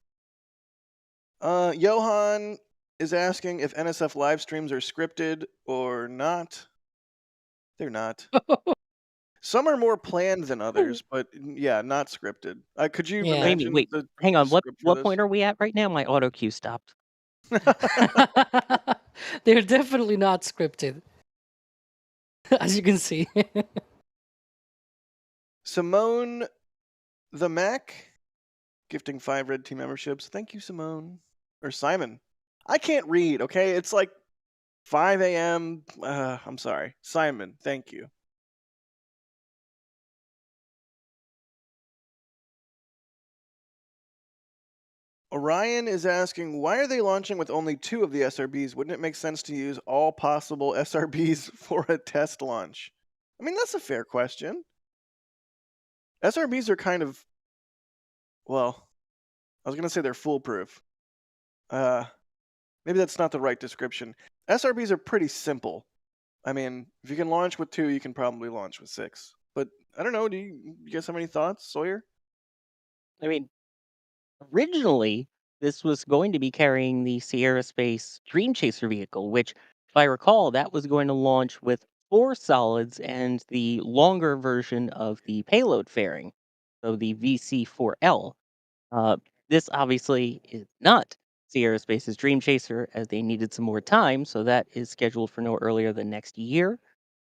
Johan is asking if NSF live streams are scripted or not. They're not. Some are more planned than others, but yeah, not scripted. Could you Yeah. imagine Wait, the hang on. What script for what this? point are we at right now? My auto cue stopped. They're definitely not scripted, as you can see. Simone the Mac gifting 5 red team memberships. Thank you, Simone. Or Simon. I can't read, okay? It's like 5 a.m. I'm sorry. Simon, thank you. Orion is asking, why are they launching with only 2 of the SRBs? Wouldn't it make sense to use all possible SRBs for a test launch? I mean, that's a fair question. SRBs are kind of, well, I was going to say they're foolproof. Maybe that's not the right description. SRBs are pretty simple. I mean, if you can launch with 2, you can probably launch with 6. But I don't know, do you guys have any thoughts, Sawyer? I mean, originally, this was going to be carrying the Sierra Space Dream Chaser vehicle, which, if I recall, that was going to launch with 4 solids and the longer version of the payload fairing, so the VC4L. This obviously is not Sierra Space's Dream Chaser, as they needed some more time, so that is scheduled for no earlier than next year.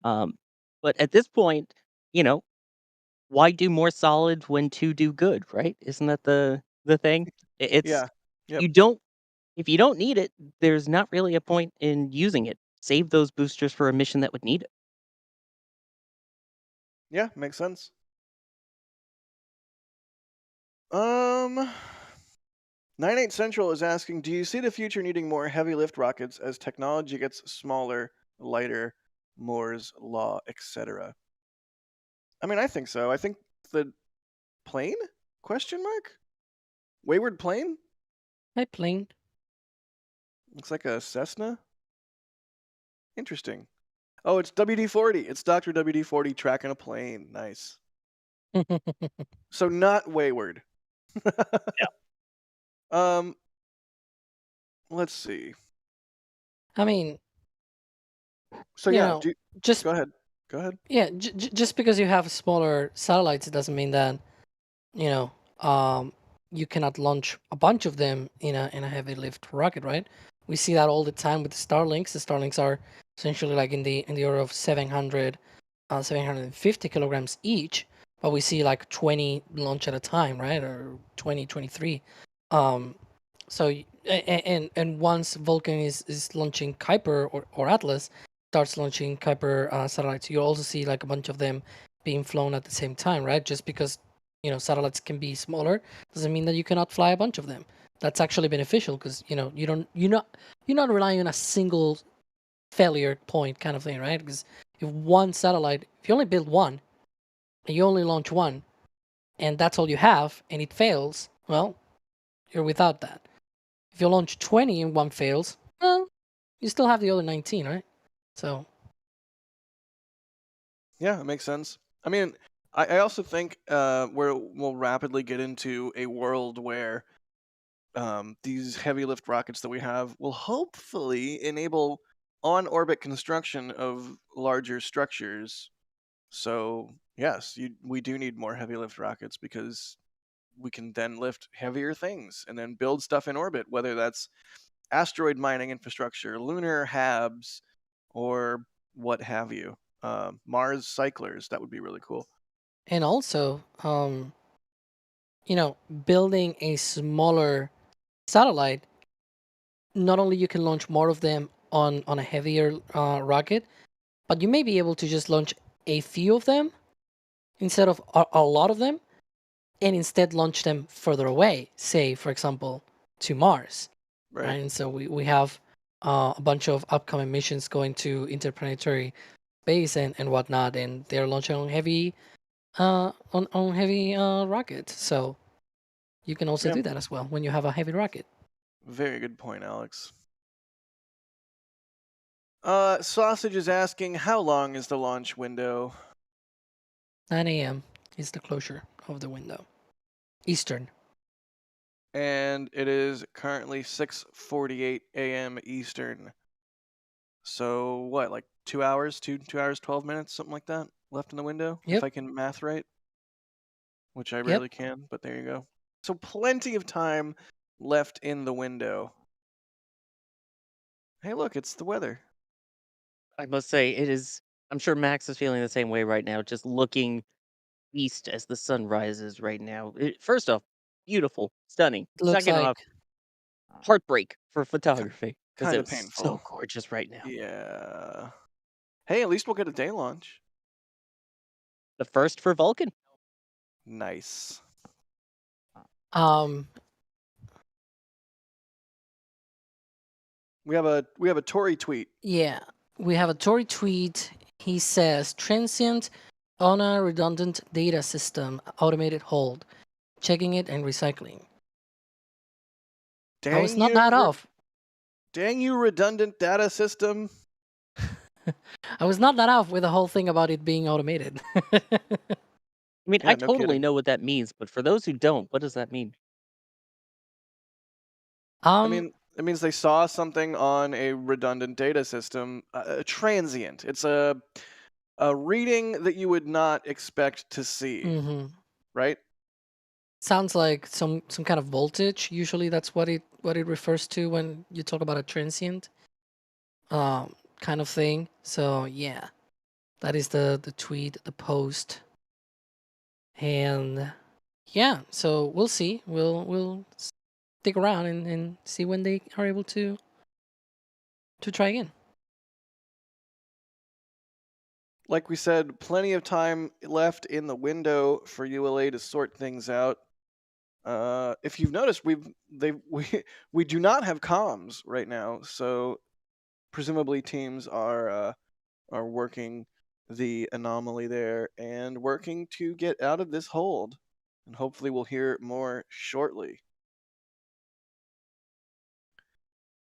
Um, but at this point, you know, why do more solids when 2 do good, right? Isn't that the thing? It's Yeah. Yep. you don't if you don't need it, there's not really a point in using it. save those boosters for a mission that would need it. Yeah, makes sense. 98 Central is asking, do you see the future needing more heavy lift rockets as technology gets smaller, lighter, Moore's law, etc.? I mean, I think so. I think the plane? Question mark? Wayward plane? Hi, plane. Looks like a Cessna. Interesting. Oh, it's WD-40. It's Dr. WD-40 tracking a plane. Nice. So not wayward. Yeah. Let's see. I mean, So you yeah, know, just go ahead. Go ahead. yeah, just because you have smaller satellites, it doesn't mean that you cannot launch a bunch of them in a heavy lift rocket, right? We see that all the time with the Starlinks. The Starlinks are essentially like in the order of 750 kilograms each, but we see like 20 launch at a time, right? Or 20, 23. And once Vulcan is launching Kuiper or Atlas starts launching Kuiper satellites, you also see like a bunch of them being flown at the same time, right? Just because satellites can be smaller doesn't mean that you cannot fly a bunch of them. That's actually beneficial because you're not relying on a single failure point kind of thing, right? Because if you only build one and you only launch one and that's all you have and it fails, well, you're without that. If you launch 20 and one fails, well, you still have the other 19, right? So yeah, it makes sense. I mean, I also think we'll rapidly get into a world where these heavy lift rockets that we have will hopefully enable on-orbit construction of larger structures. So yes, we do need more heavy lift rockets because we can then lift heavier things and then build stuff in orbit, whether that's asteroid mining infrastructure, lunar HABs, or what have you. Mars cyclers, that would be really cool. and also, building a smaller satellite, not only you can launch more of them on a heavier rocket, but you may be able to just launch a few of them instead of a lot of them, and instead launch them further away, say, for example, to Mars. Right. And so we have a bunch of upcoming missions going to interplanetary space and whatnot, and they're launching on heavy rockets. So you can also do that as well when you have a heavy rocket. Very good point, Alex. Sausage is asking, how long is the launch window? 9 a.m. is the closure of the window. Eastern. And it is currently 6:48 a.m. Eastern. So what, like 2 hours, 2 hours, 12 minutes, something like that left in the window? Yep. If I can math right. Which I rarely can, but there you go. So plenty of time left in the window. Hey, look, it's the weather. I must say, it is. I'm sure Max is feeling the same way right now, just looking east as the sun rises right now. First off, beautiful, stunning. It looks Second like off, heartbreak for photography because kind it of was painful. so gorgeous right now. Yeah. Hey, at least we'll get a day launch. The first for Vulcan. Nice. We have a Tory tweet. Yeah, we have a Tory tweet. He says, transient on a redundant data system, automated hold, checking it and recycling. I was not that off. Dang you, redundant data system. I was not that off with the whole thing about it being automated. I mean, Yeah, I no totally kidding. know what that means, but for those who don't, what does that mean? I mean, it means they saw something on a redundant data system, transient. It's a reading that you would not expect to see, right? Sounds like some kind of voltage. Usually, that's what it refers to when you talk about a transient kind of thing. So yeah, that is the tweet, the post, and yeah. So we'll see. We'll stick around and see when they are able to try again. like we said, plenty of time left in the window for ULA to sort things out. If you've noticed, we do not have comms right now, so presumably teams are working the anomaly there and working to get out of this hold, and hopefully we'll hear more shortly.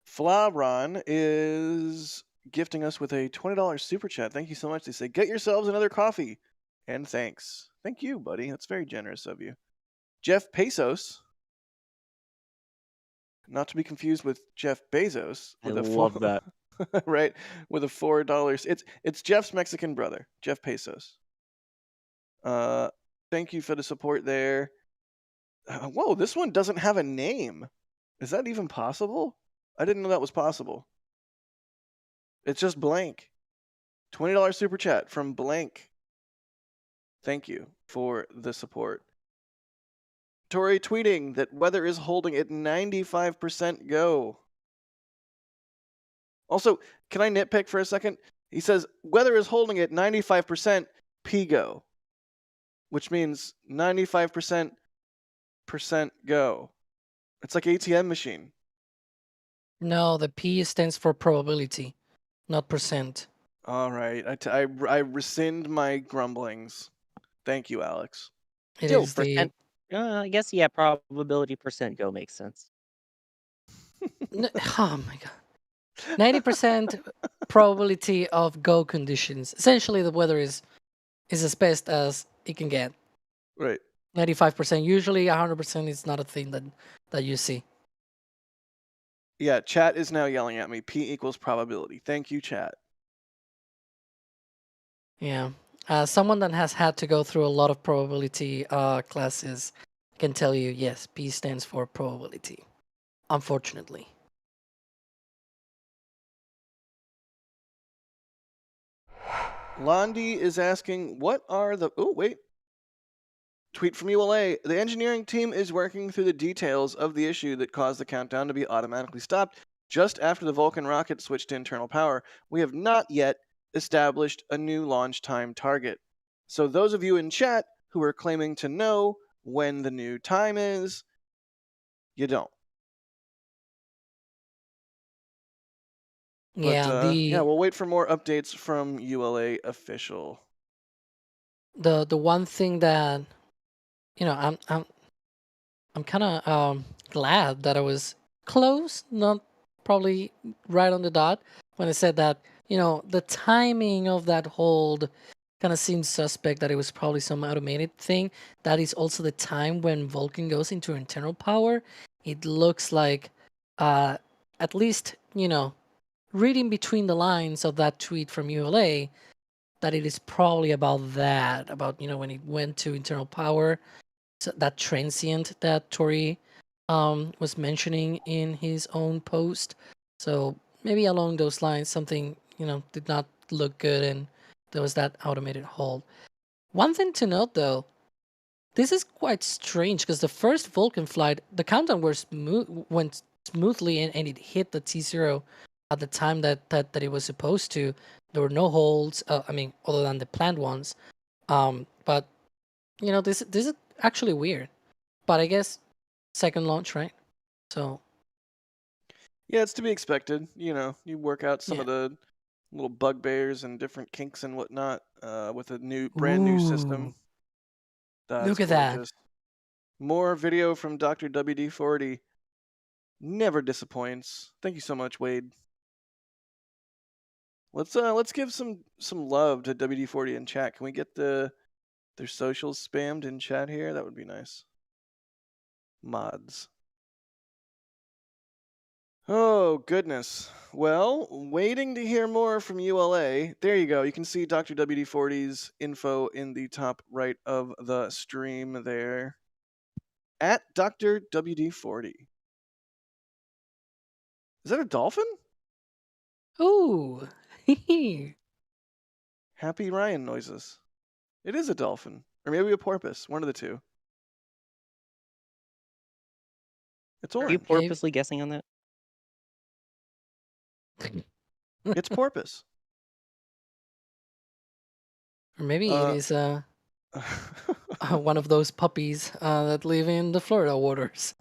Flabron is gifting us with a $20 super chat. Thank you so much. They say, get yourselves another coffee. And thanks. Thank you, buddy. That's very generous of you. Jeff Pesos, not to be confused with Jeff Bezos. I With love that. right? With a $4. It's Jeff's Mexican brother, Jeff Pesos. Thank you for the support there. Whoa, this one doesn't have a name. Is that even possible? I didn't know that was possible. It's just blank. $20 super chat from blank. Thank you for the support. Tori tweeting that weather is holding at 95% go. Also, can I nitpick for a second? He says weather is holding at 95% P-go, which means 95% go. It's like ATM machine. No, the P stands for probability, not percent. All right, I rescind my grumblings. Thank you, Alex. Still, percent. I guess, yeah, probability percent go makes sense. Oh my god. 90% probability of go conditions. Essentially, the weather is as best as it can get. Right. 95%. Usually 100% is not a thing that you see. Yeah, chat is now yelling at me. P equals probability. Thank you, chat. Yeah. Someone that has had to go through a lot of probability classes can tell you, yes, P stands for probability. Unfortunately. Londi is asking, what are the... Oh, wait. Tweet from ULA. The engineering team is working through the details of the issue that caused the countdown to be automatically stopped just after the Vulcan rocket switched to internal power. We have not yet established a new launch time target. So those of you in chat who are claiming to know when the new time is, you don't. Yeah, But, yeah, we'll wait for more updates from ULA official. The one thing that I'm kind of glad that I was close, not probably right on the dot when I said that, the timing of that hold kind of seems suspect, that it was probably some automated thing. That is also the time when Vulcan goes into internal power. It looks like, at least, reading between the lines of that tweet from ULA, that it is probably about that, about, when it went to internal power. So that transient that Tori was mentioning in his own post. So maybe along those lines, something, did not look good, and there was that automated hold. One thing to note, though, this is quite strange because the first Vulcan flight, the countdown went smoothly, and it hit the T0 at the time that it was supposed to. There were no holds, other than the planned ones. But, this is actually weird. But I guess second launch, right? So yeah, it's to be expected. You work out some of the little bugbears and different kinks and whatnot with a brand new system. That's look at gorgeous. More video from Dr. WD-40. Never disappoints. Thank you so much, Wade. Let's give some love to WD-40 in chat. Can we get their socials spammed in chat here? That would be nice. Mods. Oh, goodness. Well, waiting to hear more from ULA. There you go. You can see Dr. WD-40's info in the top right of the stream there. At Dr. WD-40. Is that a dolphin? Ooh. Happy Ryan noises. It is a dolphin. Or maybe a porpoise. One of the two. It's Are orange. you purposely guessing on that? It's porpoise. Or maybe it is one of those puppies that live in the Florida waters.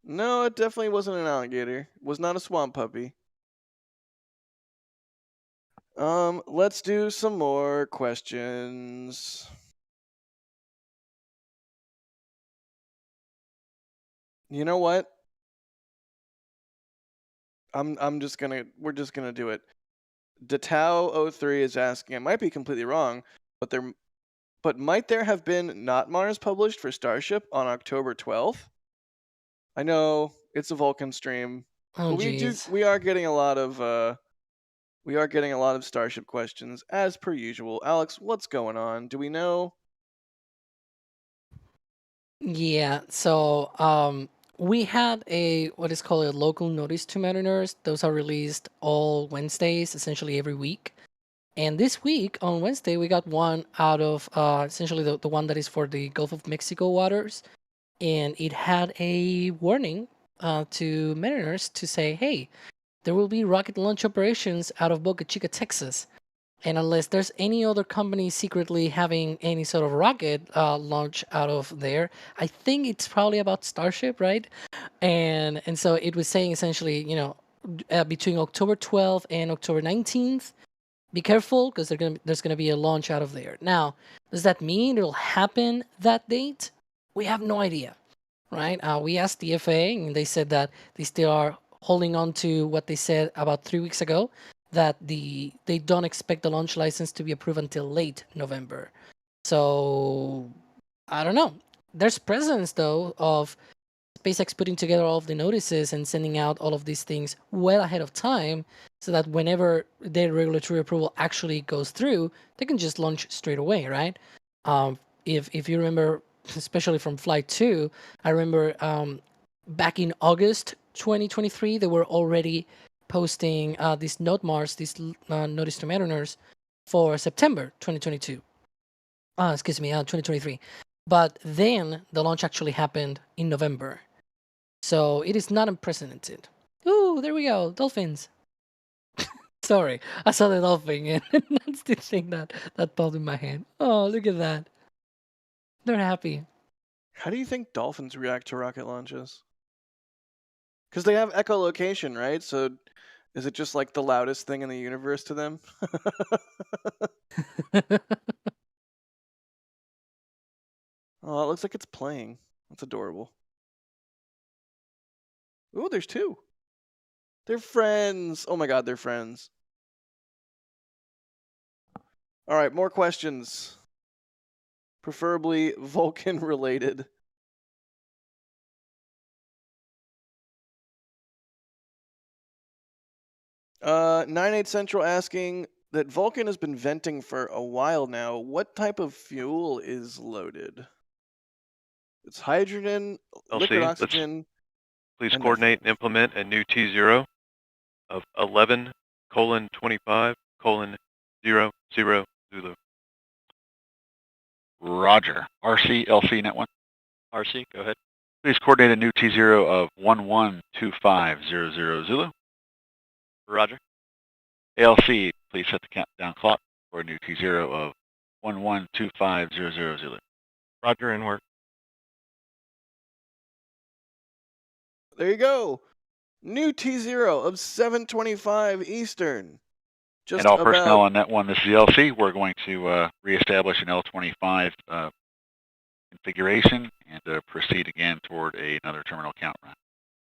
No, it definitely wasn't an alligator. It was not a swamp puppy. Let's do some more questions. You know what? We're just gonna do it. Detau03 is asking, I might be completely wrong, but might there have been not Mars published for Starship on October 12th? I know it's a Vulcan stream, Oh, but we are getting a lot of Starship questions as per usual. Alex, what's going on? Do we know? Yeah, so we had what is called a local notice to mariners. Those are released all Wednesdays, essentially every week. And this week on Wednesday, we got one out of essentially the one that is for the Gulf of Mexico waters. And it had a warning to mariners to say, hey, there will be rocket launch operations out of Boca Chica, Texas. And unless there's any other company secretly having any sort of rocket launch out of there, I think it's probably about Starship, right? And so it was saying essentially, between October 12th and October 19th, be careful because there's gonna be a launch out of there. Now, does that mean it'll happen that date? We have no idea, right? We asked the FAA and they said that they still are holding on to what they said about 3 weeks ago, that they don't expect the launch license to be approved until late November. So I don't know. There's precedence though of SpaceX putting together all of the notices and sending out all of these things well ahead of time so that whenever their regulatory approval actually goes through, they can just launch straight away, right? If you remember, especially from Flight 2, I remember back in August 2023, they were already posting this NOTMARS, this Notice to Mariners, for September 2022. 2023. But then the launch actually happened in November. So it is not unprecedented. Ooh, there we go. Dolphins. Sorry, I saw the dolphin and that's the thing that popped in my head. Oh, look at that. They're happy. How do you think dolphins react to rocket launches? Because they have echolocation, right? So is it just like the loudest thing in the universe to them? Oh, it looks like it's playing. That's adorable. Ooh, there's two. They're friends. Oh my god, they're friends. All right, more questions. Preferably Vulcan related. 98 Central asking that Vulcan has been venting for a while now. What type of fuel is loaded? It's hydrogen, liquid oxygen. Please coordinate and implement a new T0 of 11:25:0:00 Zulu. Roger. RC, LC, net 1. RC, go ahead. Please coordinate a new T0 of 11:25:00 Zulu. Roger. ALC, please set the countdown clock for a new T0 of 11:25:00 Zulu. Roger, and work. There you go. New T0 of 7:25 Eastern. And all personnel on net 1, this is the LC. We're going to reestablish an L25 configuration and proceed again toward another terminal count run.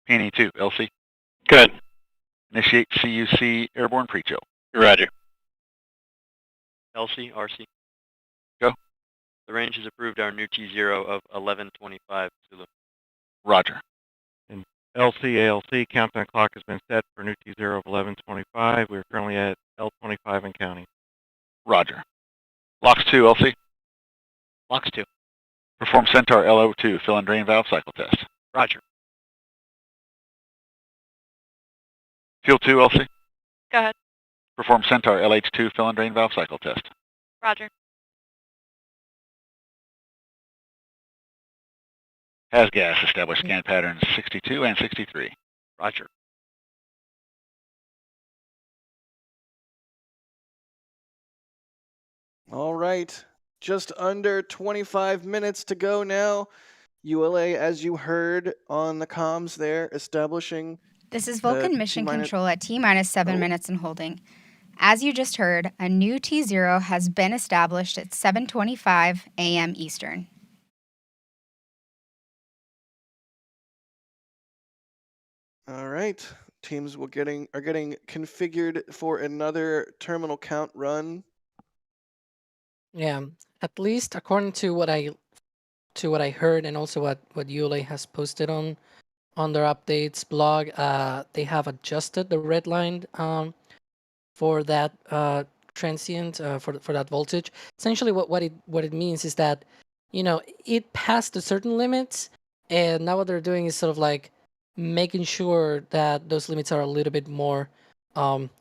PNE2, LC. Good. Initiate CUC airborne pre-chill. Roger. LC, RC. Go. The range has approved our new T0 of 11:25 Zulu. Roger. And LC, ALC, countdown clock has been set for new T0 of 11:25. We're currently at L25 and counting. Roger. LOX 2, LC. LOX 2. Perform Centaur LO2 fill and drain valve cycle test. Roger. Fuel 2, LC. Go ahead. Perform Centaur LH2 fill and drain valve cycle test. Roger. Has gas, establish scan patterns 62 and 63. Roger. All right. Just under 25 minutes to go now. ULA, as you heard on the comms there, establishing. This is Vulcan Mission T-minus- Control at T-minus 7 Oh. minutes and holding. As you just heard, a new T0 has been established at 7:25 a.m. Eastern. All right. Teams are getting configured for another terminal count run. Yeah, at least according to what I heard, and also what ULA has posted on their updates blog, they have adjusted the red line for that transient for that voltage. Essentially, what it means is that, you know, it passed a certain limits, and now what they're doing is sort of like making sure that those limits are a little bit more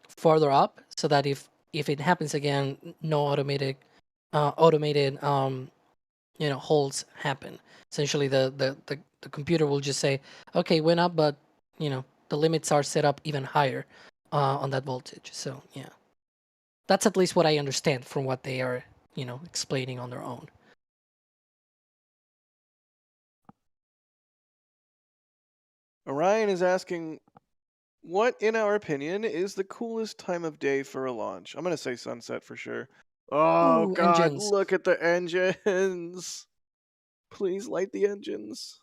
farther up, so that if it happens again, no automated holds happen. Essentially, the computer will just say, okay, went up, but the limits are set up even higher on that voltage. So yeah, that's at least what I understand from what they are explaining on their own. Orion is asking, what, in our opinion, is the coolest time of day for a launch? I'm going to say sunset for sure. Oh, Ooh, God, engines. look at the engines. Please light the engines.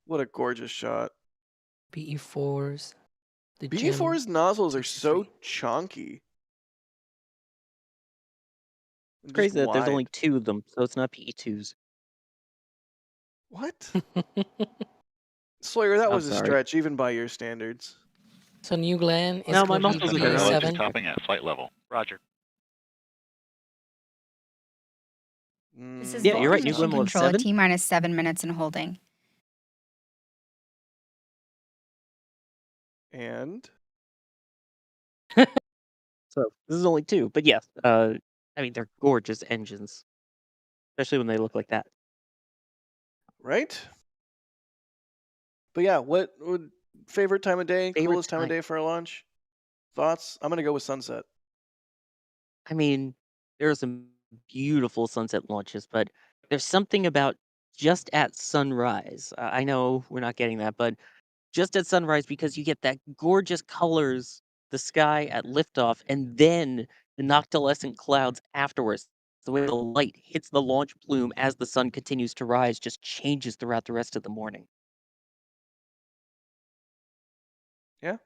What a gorgeous shot. BE4s. The BE4's nozzles are so chunky. It's crazy that there's only 2 of them, so it's not PE2s. What? Sawyer, that I'm was a sorry. stretch, even by your standards. So New Glenn is No, my going to muscles be are there. BE7. Topping at flight level. Roger. This is Yeah, you're right. Vulcan New Mission Glenn will have Control at 7. T-minus 7 minutes and holding. And? So this is only 2, but yes, I mean, they're gorgeous engines, especially when they look like that. Right? But yeah, what would favorite time of day, Favorite coolest time of time. day for a launch? Thoughts? I'm going to go with sunset. I mean, there are some beautiful sunset launches, but there's something about just at sunrise. I know we're not getting that, but just at sunrise, because you get that gorgeous colors, the sky at liftoff, and then the noctilescent clouds afterwards. The way the light hits the launch plume as the sun continues to rise just changes throughout the rest of the morning. Yeah.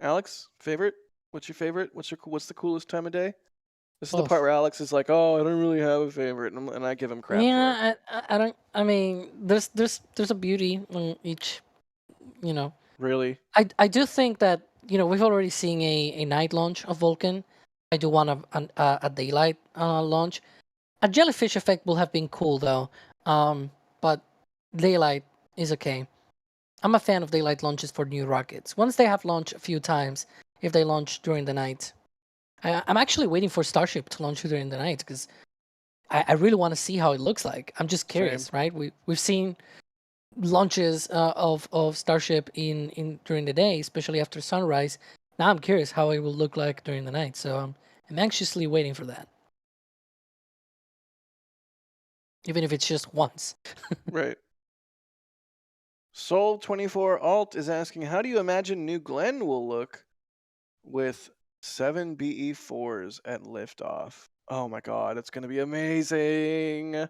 Alex, favorite? What's your favorite? What's the coolest time of day? This is the Oof. part where Alex is like, "Oh, I don't really have a favorite," and I give him crap for it. Yeah, I don't. I mean, there's a beauty in each. Really? I do think that we've already seen a night launch of Vulcan. I do want a daylight launch. A jellyfish effect will have been cool though, but daylight is okay. I'm a fan of daylight launches for new rockets. Once they have launched a few times, if they launch during the night, I'm actually waiting for Starship to launch during the night because I really want to see how it looks like. I'm just curious, right? We've seen launches of Starship in during the day, especially after sunrise. Now I'm curious how it will look like during the night. So I'm anxiously waiting for that, even if it's just once. Right. Soul24 Alt is asking, how do you imagine New Glenn will look with 7 BE4s at liftoff? Oh my god, it's going to be amazing.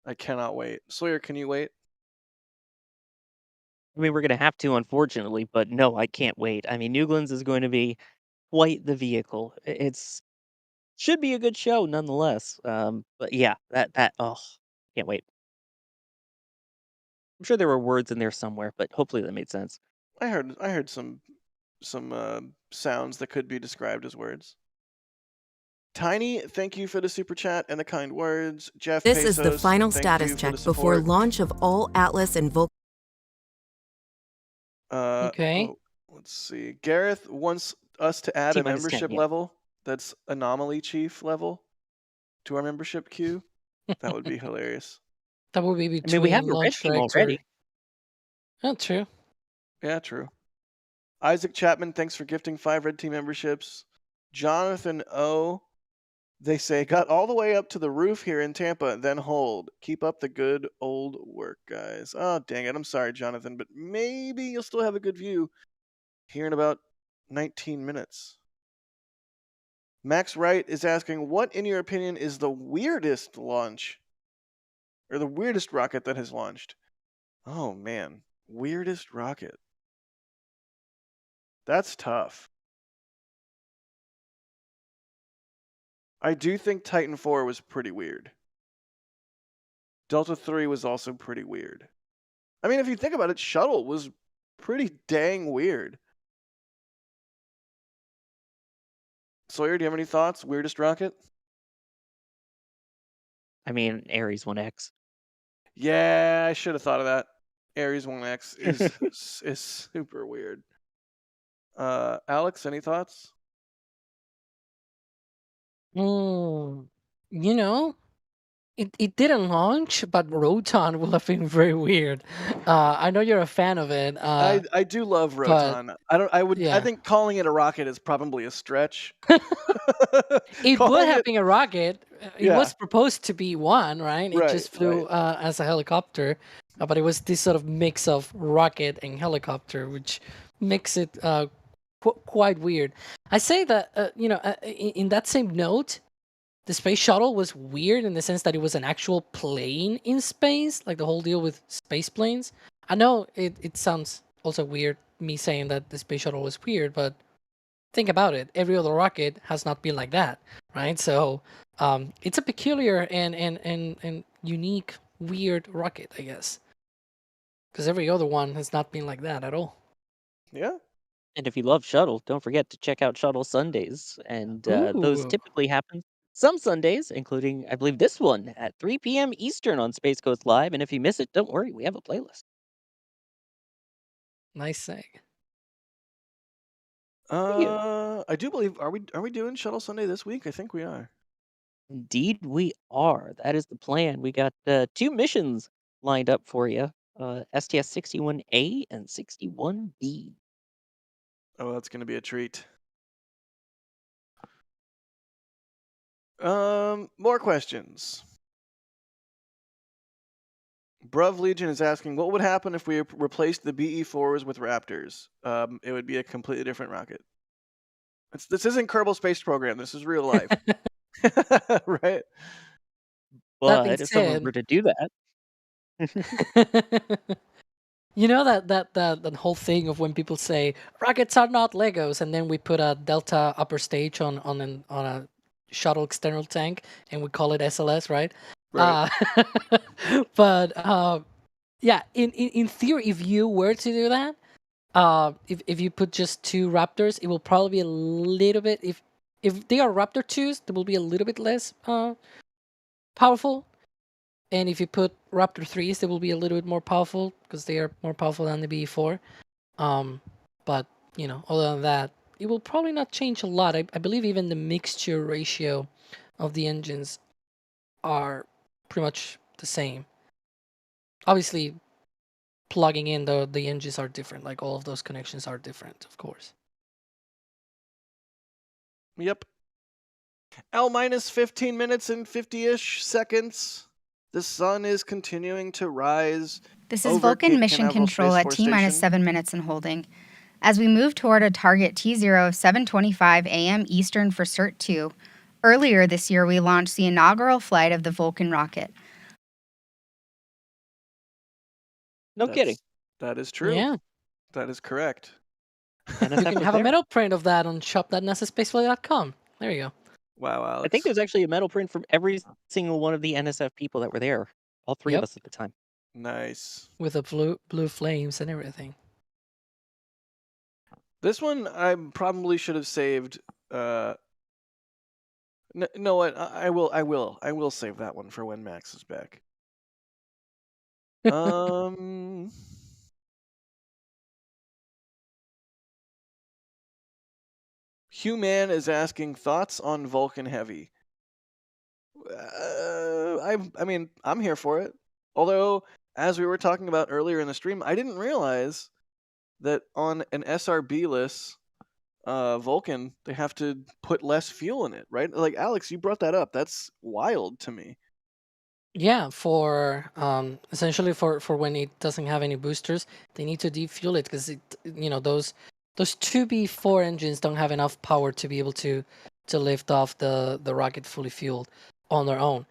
I cannot wait. Sawyer, can you wait? I mean, we're going to have to, unfortunately, but no, I can't wait. I mean, New Glen's is going to be quite the vehicle. It's should be a good show nonetheless. But yeah, can't wait. I'm sure there were words in there somewhere, but hopefully that made sense. I heard some sounds that could be described as words. Tiny, thank you for the super chat and the kind words. Jeff This Pesos, is the final thank status you for check the before support. launch of all Atlas and Vulcan. Okay. Let's see. Gareth wants us to add a T-minus 10, membership yeah. level that's Anomaly Chief level to our membership queue. That would be hilarious. That would be I between mean, we have a red launch team director. already. Oh, true. Yeah, true. Isaac Chapman, thanks for gifting 5 Red Team memberships. Jonathan O They say, got all the way up to the roof here in Tampa, then hold. Keep up the good old work, guys. Oh, dang it. I'm sorry, Jonathan, but maybe you'll still have a good view here in about 19 minutes. Max Wright is asking, what, in your opinion, is the weirdest launch or the weirdest rocket that has launched? Oh, man. Weirdest rocket. That's tough. I do think Titan 4 was pretty weird. Delta 3 was also pretty weird. I mean, if you think about it, Shuttle was pretty dang weird. Sawyer, do you have any thoughts? Weirdest rocket? I mean, Ares 1X. Yeah, I should have thought of that. Ares 1X is super weird. Alex, any thoughts? You know, it didn't launch, but Roton will have been very weird. I know you're a fan of it. I do love but Roton. I yeah, think calling it a rocket is probably a stretch. it would Calling have it, been a rocket. It yeah, was proposed to be one, right? It just flew right. as a helicopter, but it was this sort of mix of rocket and helicopter, which makes it quite weird. I say that in that same note, the space shuttle was weird in the sense that it was an actual plane in space, like the whole deal with space planes. I know it sounds also weird, me saying that the space shuttle was weird, but think about it. Every other rocket has not been like that, right? So it's a peculiar and unique, weird rocket, I guess. Because every other one has not been like that at all. Yeah. And if you love Shuttle, don't forget to check out Shuttle Sundays. And those Ooh. typically happen some Sundays, including, I believe, this one at 3 p.m. Eastern on Space Coast Live. And if you miss it, don't worry, we have a playlist. Nice thing. I do believe, are we doing Shuttle Sunday this week? I think we are. Indeed, we are. That is the plan. We got 2 missions lined up for you, STS 61A and 61B. Oh, that's going to be a treat. More questions. Bruv Legion is asking, what would happen if we replaced the BE-4s with Raptors? It would be a completely different rocket. This isn't Kerbal Space Program. This is real life. Right? That being But if someone were said, to do that, you know that whole thing of when people say rockets are not Legos, and then we put a Delta upper stage on a shuttle external tank, and we call it SLS, right? Right. But yeah, in theory, if you were to do that, if you put just 2 Raptors, it will probably be a little bit, if they are Raptor 2s, they will be a little bit less powerful. And if you put Raptor 3s, they will be a little bit more powerful because they are more powerful than the BE-4. But, other than that, it will probably not change a lot. I believe even the mixture ratio of the engines are pretty much the same. Obviously, plugging in the engines are different. Like, all of those connections are different, of course. Yep. L minus 15 minutes and 50-ish seconds. The sun is continuing to rise. This is over Vulcan Cape Mission Canaveral Control Space at Force T-minus Station. 7 minutes and holding. As we move toward a target T0 7:25 a.m. Eastern for CERT-2, earlier this year we launched the inaugural flight of the Vulcan rocket. no kidding. That is true. Yeah. That is correct. You can have a metal print of that on shop.nasaspaceflight.com. There you go. Wow, Alex. I think there's actually a metal print from every single one of the NSF people that were there. All 3 of us at the time. Nice. With the blue flames and everything. This one I probably should have saved. No, what? I will save that one for when Max is back. Human is asking thoughts on Vulcan Heavy. I mean, I'm here for it. Although, as we were talking about earlier in the stream, I didn't realize that on an SRB list, Vulcan, they have to put less fuel in it, right? Like Alex, you brought that up. That's wild to me. Yeah, for essentially for when it doesn't have any boosters, they need to defuel it because those 2B4 engines don't have enough power to be able to lift off the rocket fully fueled on their own.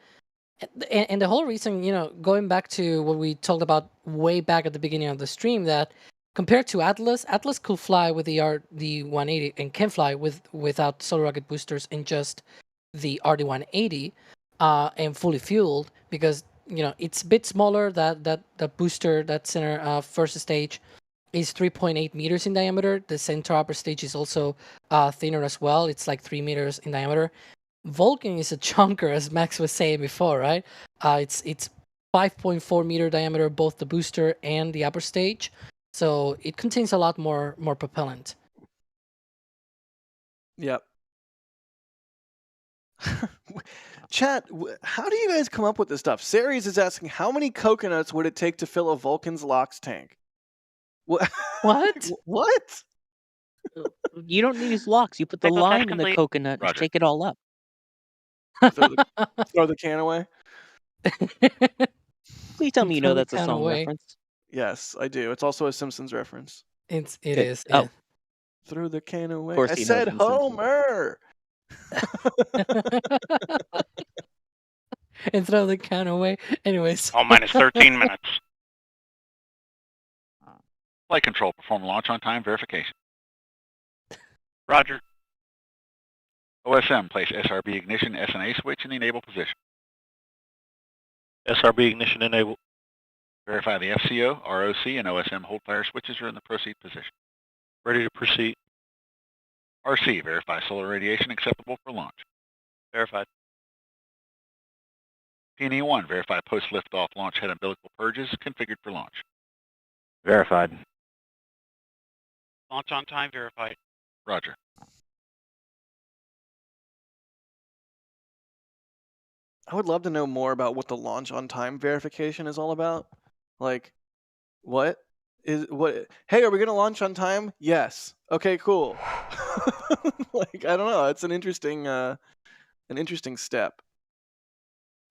And the whole reason, going back to what we talked about way back at the beginning of the stream, that compared to Atlas could fly with the RD-180 and can fly without solar rocket boosters in just the RD-180 and fully fueled, because it's a bit smaller. That booster, that center first stage, is 3.8 meters in diameter. The Centaur upper stage is also thinner as well. It's like 3 meters in diameter. Vulcan is a chunker, as Max was saying before, right? It's 5.4 meter diameter, both the booster and the upper stage. So it contains a lot more propellant. Yep. Chat, how do you guys come up with this stuff? Ceres is asking, how many coconuts would it take to fill a Vulcan's LOX tank? What? What? You don't use locks. You put the lime in the coconut and shake it all up. Throw the can away? Please tell me you know that's a can song away. reference. Yes, I do. It's also a Simpsons reference. It Good. is. Oh. Yeah. Throw the can away. course I he knows said from Simpsons. Homer. And throw the can away. Anyways. All minus 13 minutes. Flight control, perform launch on time verification. Roger. OSM, place SRB ignition SNA switch in the enable position. SRB ignition enable. Verify the FCO, ROC, and OSM hold fire switches are in the proceed position. Ready to proceed. RC, verify solar radiation acceptable for launch. Verified. PNE-1, verify post-liftoff launch head umbilical purges configured for launch. Verified. Launch on time verified. Roger. I would love to know more about what the launch on time verification is all about. Like, what? Hey, are we gonna launch on time? Yes. Okay, cool. Like, I don't know. It's an interesting step.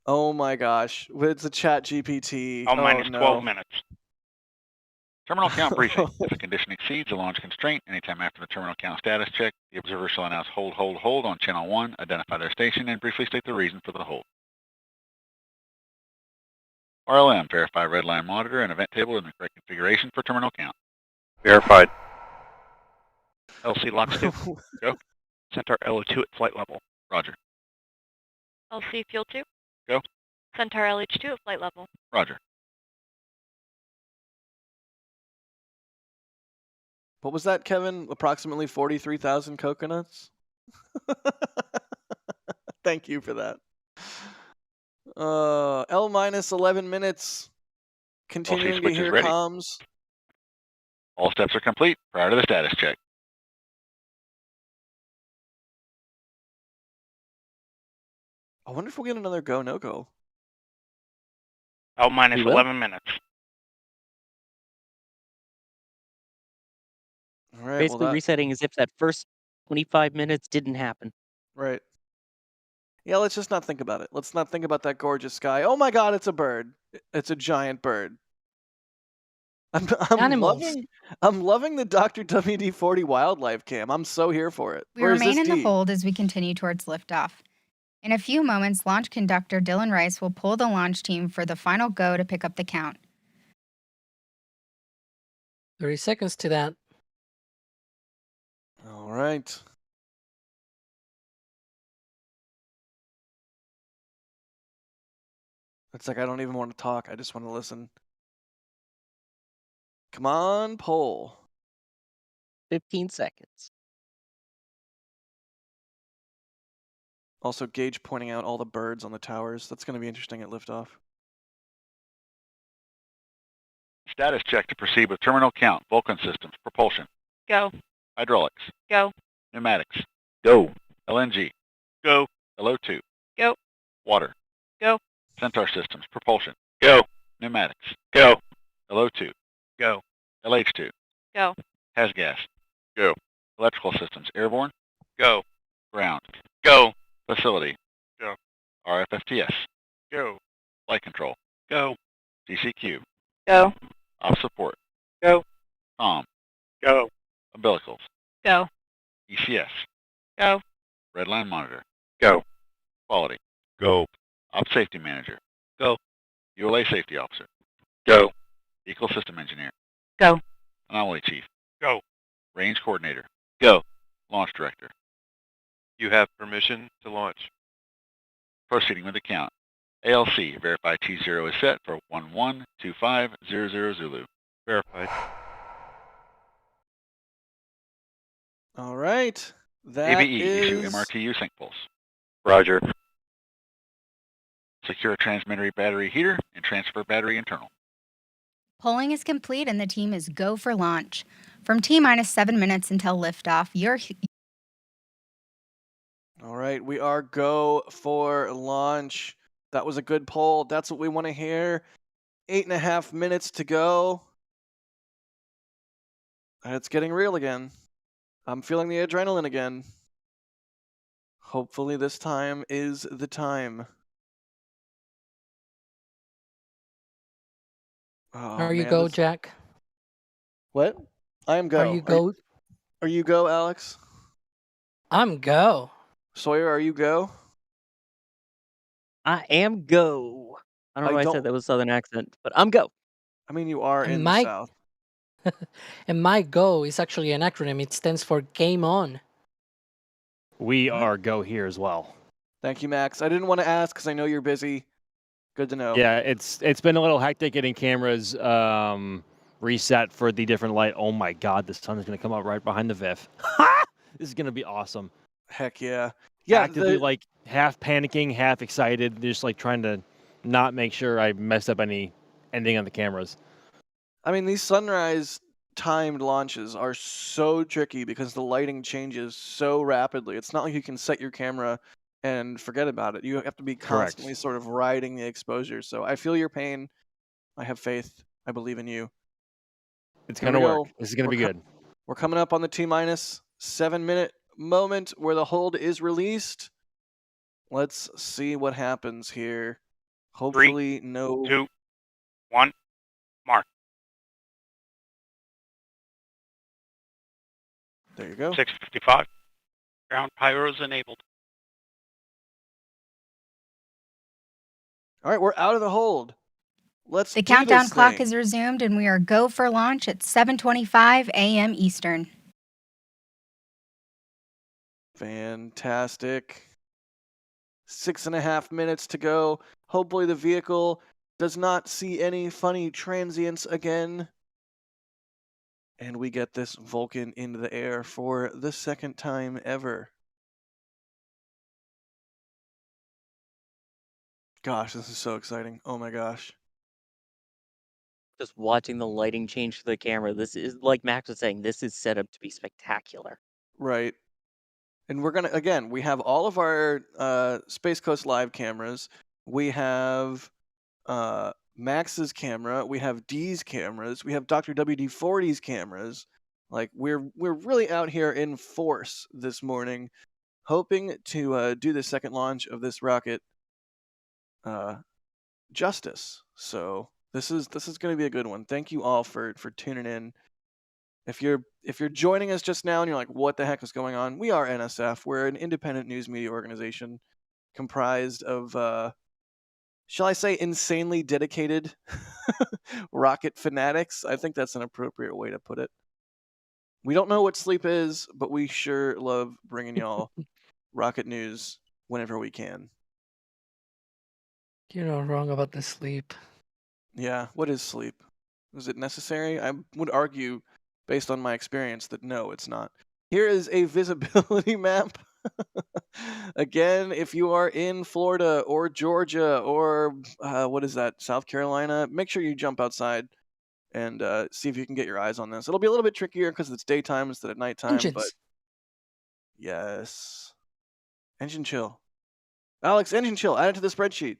Oh my gosh, it's a chat GPT. All minus no. 12 minutes. Terminal count briefing. If a condition exceeds a launch constraint, anytime after the terminal count status check, the observer shall announce hold, hold, hold on channel 1, identify their station, and briefly state the reason for the hold. RLM, verify red line monitor and event table in the correct configuration for terminal count. Verified. LC LOX 2. Go. Centaur LO2 at flight level. Roger. LC Fuel 2. Go. Centaur LH2 at flight level. Roger. What was that, Kevin? Approximately 43,000 coconuts? Thank you for that. L minus 11 minutes. Continuing to hear comms. All steps are complete prior to the status check. I wonder if we'll get another go, no go. L minus 11 minutes. All right, Basically resetting as if that first 25 minutes didn't happen. Right. Yeah, let's just not think about it. Let's not think about that gorgeous sky. Oh my God, it's a bird. It's a giant bird. I'm loving the Dr. WD-40 wildlife cam. I'm so here for it. We remain in the hold as we continue towards liftoff. In a few moments, launch conductor Dylan Rice will pull the launch team for the final go to pick up the count. 30 seconds to that. All right. It's like I don't even want to talk. I just want to listen. Come on, poll. 15 seconds. Also, Gage pointing out all the birds on the towers. That's going to be interesting at liftoff. Status check to proceed with terminal count, Vulcan systems, propulsion. Go. Hydraulics. Go. Pneumatics. Go. LNG. Go. LO2. Go. Water. Go. Centaur systems, propulsion. Go. Pneumatics. Go. LO2. Go. LH2. Go. Has gas. Go. Electrical systems, airborne. Go. Ground. Go. Facility. Go. RFFTS. Go. Flight control. Go. CCQ. Go. Op support. Go. COM. Go. Umbilicals. Go. ECS. Go. Redline monitor. Go. Quality. Go. Op safety manager. Go. ULA safety officer. Go. Ecosystem engineer. Go. Anomaly chief. Go. Range coordinator. Go. Launch director. You have permission to launch. Proceeding with the count. ALC, verify T0 is set for 112500 Zulu. Verified. All right. That ABE, issue is MRTU sync pulse. Roger. Secure transmitter battery heater and transfer battery internal. Polling is complete and the team is go for launch. From T-minus 7 minutes until liftoff, all right. We are go for launch. That was a good poll. That's what we want to hear. 8.5 minutes to go. And it's getting real again. I'm feeling the adrenaline again. Hopefully this time is the time. Oh, Are you man, go, this- Jack? What? I am go. Are you go? Are you go, Alex? I'm go. Sawyer, are you go? I am go. I don't know why I don't- said that with a southern accent, but I'm go. I mean, you are And in my- the South. And my go is actually an acronym. It stands for Game On. We are go here as well. Thank you, Max. I didn't want to ask because I know you're busy. Good to know. Yeah, it's been a little hectic getting cameras reset for the different light. Oh my God, the sun is going to come out right behind the VIF. This is going to be awesome. Heck yeah. Yeah. Actively like half panicking, half excited, just like trying to not make sure I messed up anything on the cameras. I mean, these sunrise timed launches are so tricky because the lighting changes so rapidly. It's not like you can set your camera and forget about it. You have to be constantly sort of riding the exposure. So I feel your pain. I have faith. I believe in you. It's Here going to we work. go. This is going to be good. We're coming up on the T-minus 7 minute moment where the hold is released. Let's see what happens here. Hopefully, no. 2, 1, mark. There you go. 6:55. Ground pyros enabled. All right, we're out of the hold. Let's the do countdown this clock thing. is resumed and we are go for launch at 7:25 a.m. Eastern. Fantastic. 6.5 minutes to go. Hopefully the vehicle does not see any funny transients again. And we get this Vulcan into the air for the second time ever. Gosh, this is so exciting. Oh my gosh. Just watching the lighting change for the camera. This is, like Max was saying, this is set up to be spectacular. Right. And we're gonna, again, we have all of our Space Coast Live cameras. We have Max's camera. We have D's cameras. We have Dr. WD-40's cameras. Like we're really out here in force this morning, hoping to do the second launch of this rocket justice. So this is going to be a good one. Thank you all for tuning in. If you're joining us just now and you're like, what the heck is going on? We are NSF. We're an independent news media organization comprised of, shall I say, insanely dedicated rocket fanatics. I think that's an appropriate way to put it. We don't know what sleep is, but we sure love bringing y'all rocket news whenever we can. You're not wrong about the sleep. Yeah, what is sleep? Is it necessary? I would argue, based on my experience, that no, it's not. Here is a visibility map. Again, if you are in Florida or Georgia or what is that, South Carolina, make sure you jump outside and see if you can get your eyes on this. It'll be a little bit trickier because it's daytime instead of nighttime, Engines. but yes. Engine chill. Alex, engine chill. Add it to the spreadsheet.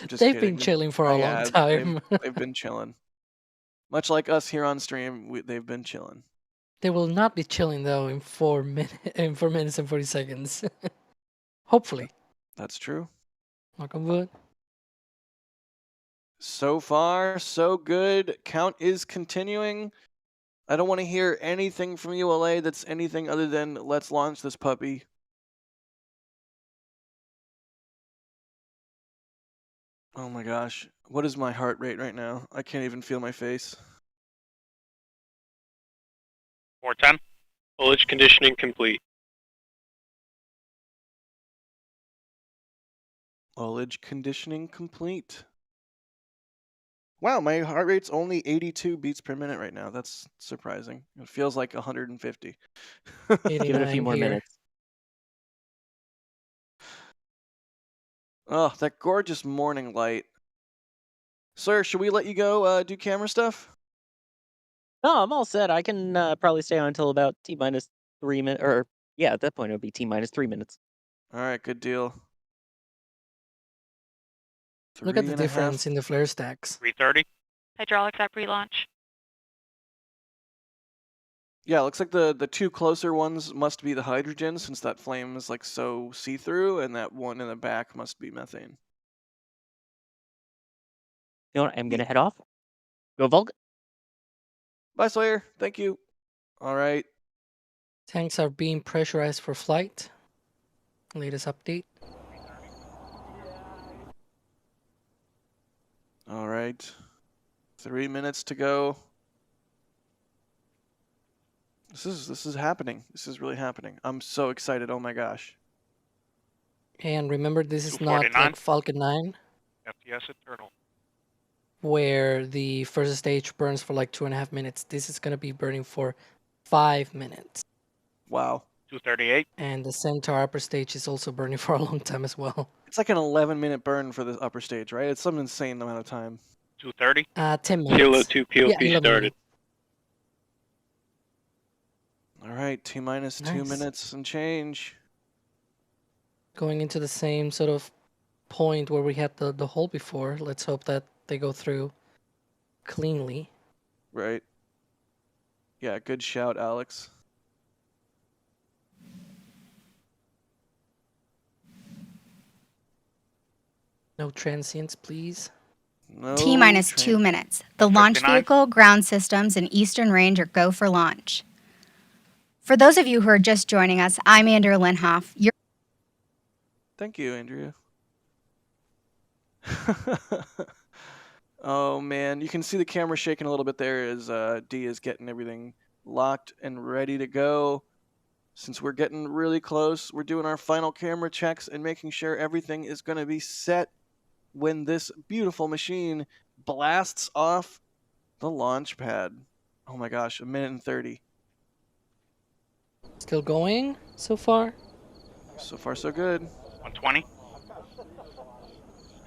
Just They've kidding. been chilling for a long Yeah, time. They've been chilling. Much like us here on stream, they've been chilling. They will not be chilling though in 4 minutes and 40 seconds. Hopefully. That's true. Knock on wood. So far, so good. Count is continuing. I don't want to hear anything from ULA that's anything other than let's launch this puppy. Oh my gosh. What is my heart rate right now? I can't even feel my face. 410. Foliage conditioning complete. Foliage conditioning complete. Wow, my heart rate's only 82 beats per minute right now. That's surprising. It feels like 150. Give it a few more minutes. Oh, that gorgeous morning light. Sir, should we let you go do camera stuff? No, I'm all set. I can probably stay on until about T-minus 3 minutes. Or, yeah, at that point, it would be T-minus 3 minutes. All right, good deal. Look at the difference in the flare stacks. 330. Hydraulics at pre-launch. Yeah, looks like the two closer ones must be the hydrogen, since that flame is like so see-through, and that one in the back must be methane. You know what? I'm going to head off. Go Vulcan. Bye, Sawyer. Thank you. All right. Tanks are being pressurized for flight. Latest update. All right. 3 minutes to go. This is happening. This is really happening. I'm so excited. Oh my gosh. And remember, this is not like Vulcan 9, FTS Eternal. where the first stage burns for like 2.5 minutes. This is going to be burning for 5 minutes. Wow. 238. And the Centaur upper stage is also burning for a long time as well. It's like an 11-minute burn for the upper stage, right? It's some insane amount of time. 230. 10 minutes. Halo 2 POP Yeah, started. All right, T-minus 2 minutes and change. Going into the same sort of point where we had the hole before. Let's hope that they go through cleanly. Right. Yeah, good shout, Alex. No transients, please. No T-minus 2 minutes. The launch 59. vehicle, ground systems, and Eastern Range are go for launch. For those of you who are just joining us, I'm Andrea Linhoff. Thank you, Andrea. Oh man, you can see the camera shaking a little bit there as D is getting everything locked and ready to go. Since we're getting really close, we're doing our final camera checks and making sure everything is going to be set when this beautiful machine blasts off the launch pad. Oh my gosh, 1 minute and 30. Still going so far? So far, so good. 120.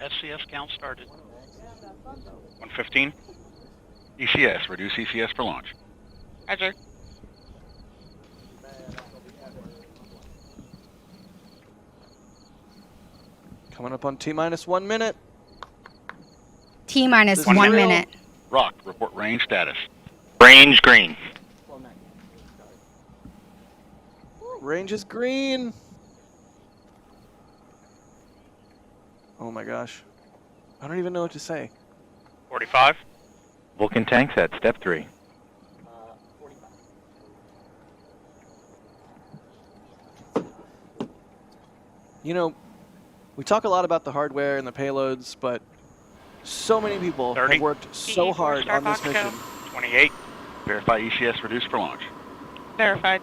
SCS count started. 115. ECS, reduce ECS for launch. Roger. Coming up on T-minus 1 minute. T-minus This is 1 real. minute. Rock, report range status. Range green. Range is green. Oh my gosh. I don't even know what to say. 45. Vulcan tank set, step 3. You know, we talk a lot about the hardware and the payloads, but so many people 30. have worked so hard on this mission. 28. Verify ECS reduce for launch. Verified.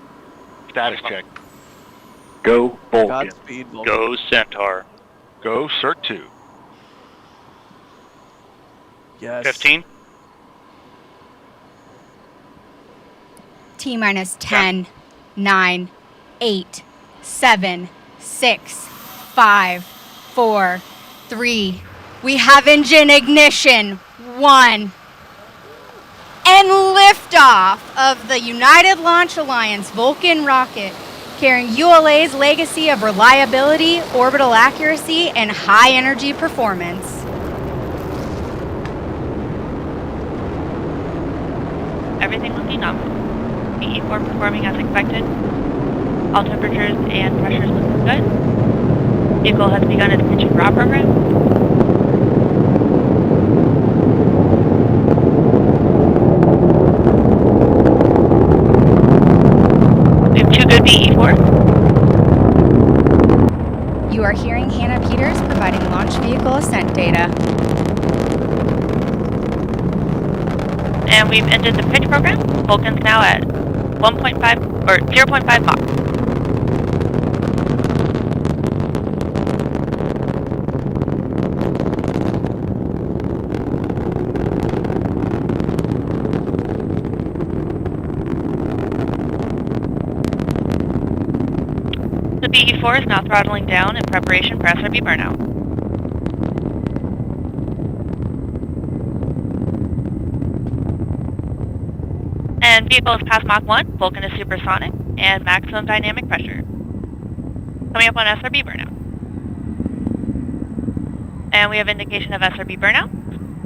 Status check. Go Vulcan. Godspeed, Vulcan. Go Centaur. Go CERT-2. Yes. 15. T-minus 10, 9, 8, 7, 6, 5, 4, 3. We have engine ignition. 1. And liftoff of the United Launch Alliance Vulcan rocket, carrying ULA's legacy of reliability, orbital accuracy, and high energy performance. Everything looking up. BE4 performing as expected. All temperatures and pressures looking good. Vehicle has begun its pitch and raw program. We have 2 good BE4s. You are hearing Hannah Peters providing launch vehicle ascent data. And we've ended the pitch program. Vulcan's now at 1.5 or 0.5 Mach. The BE4 is now throttling down in preparation for SRB burnout. And vehicle is past Mach 1, Vulcan is supersonic, and maximum dynamic pressure. Coming up on SRB burnout. And we have indication of SRB burnout.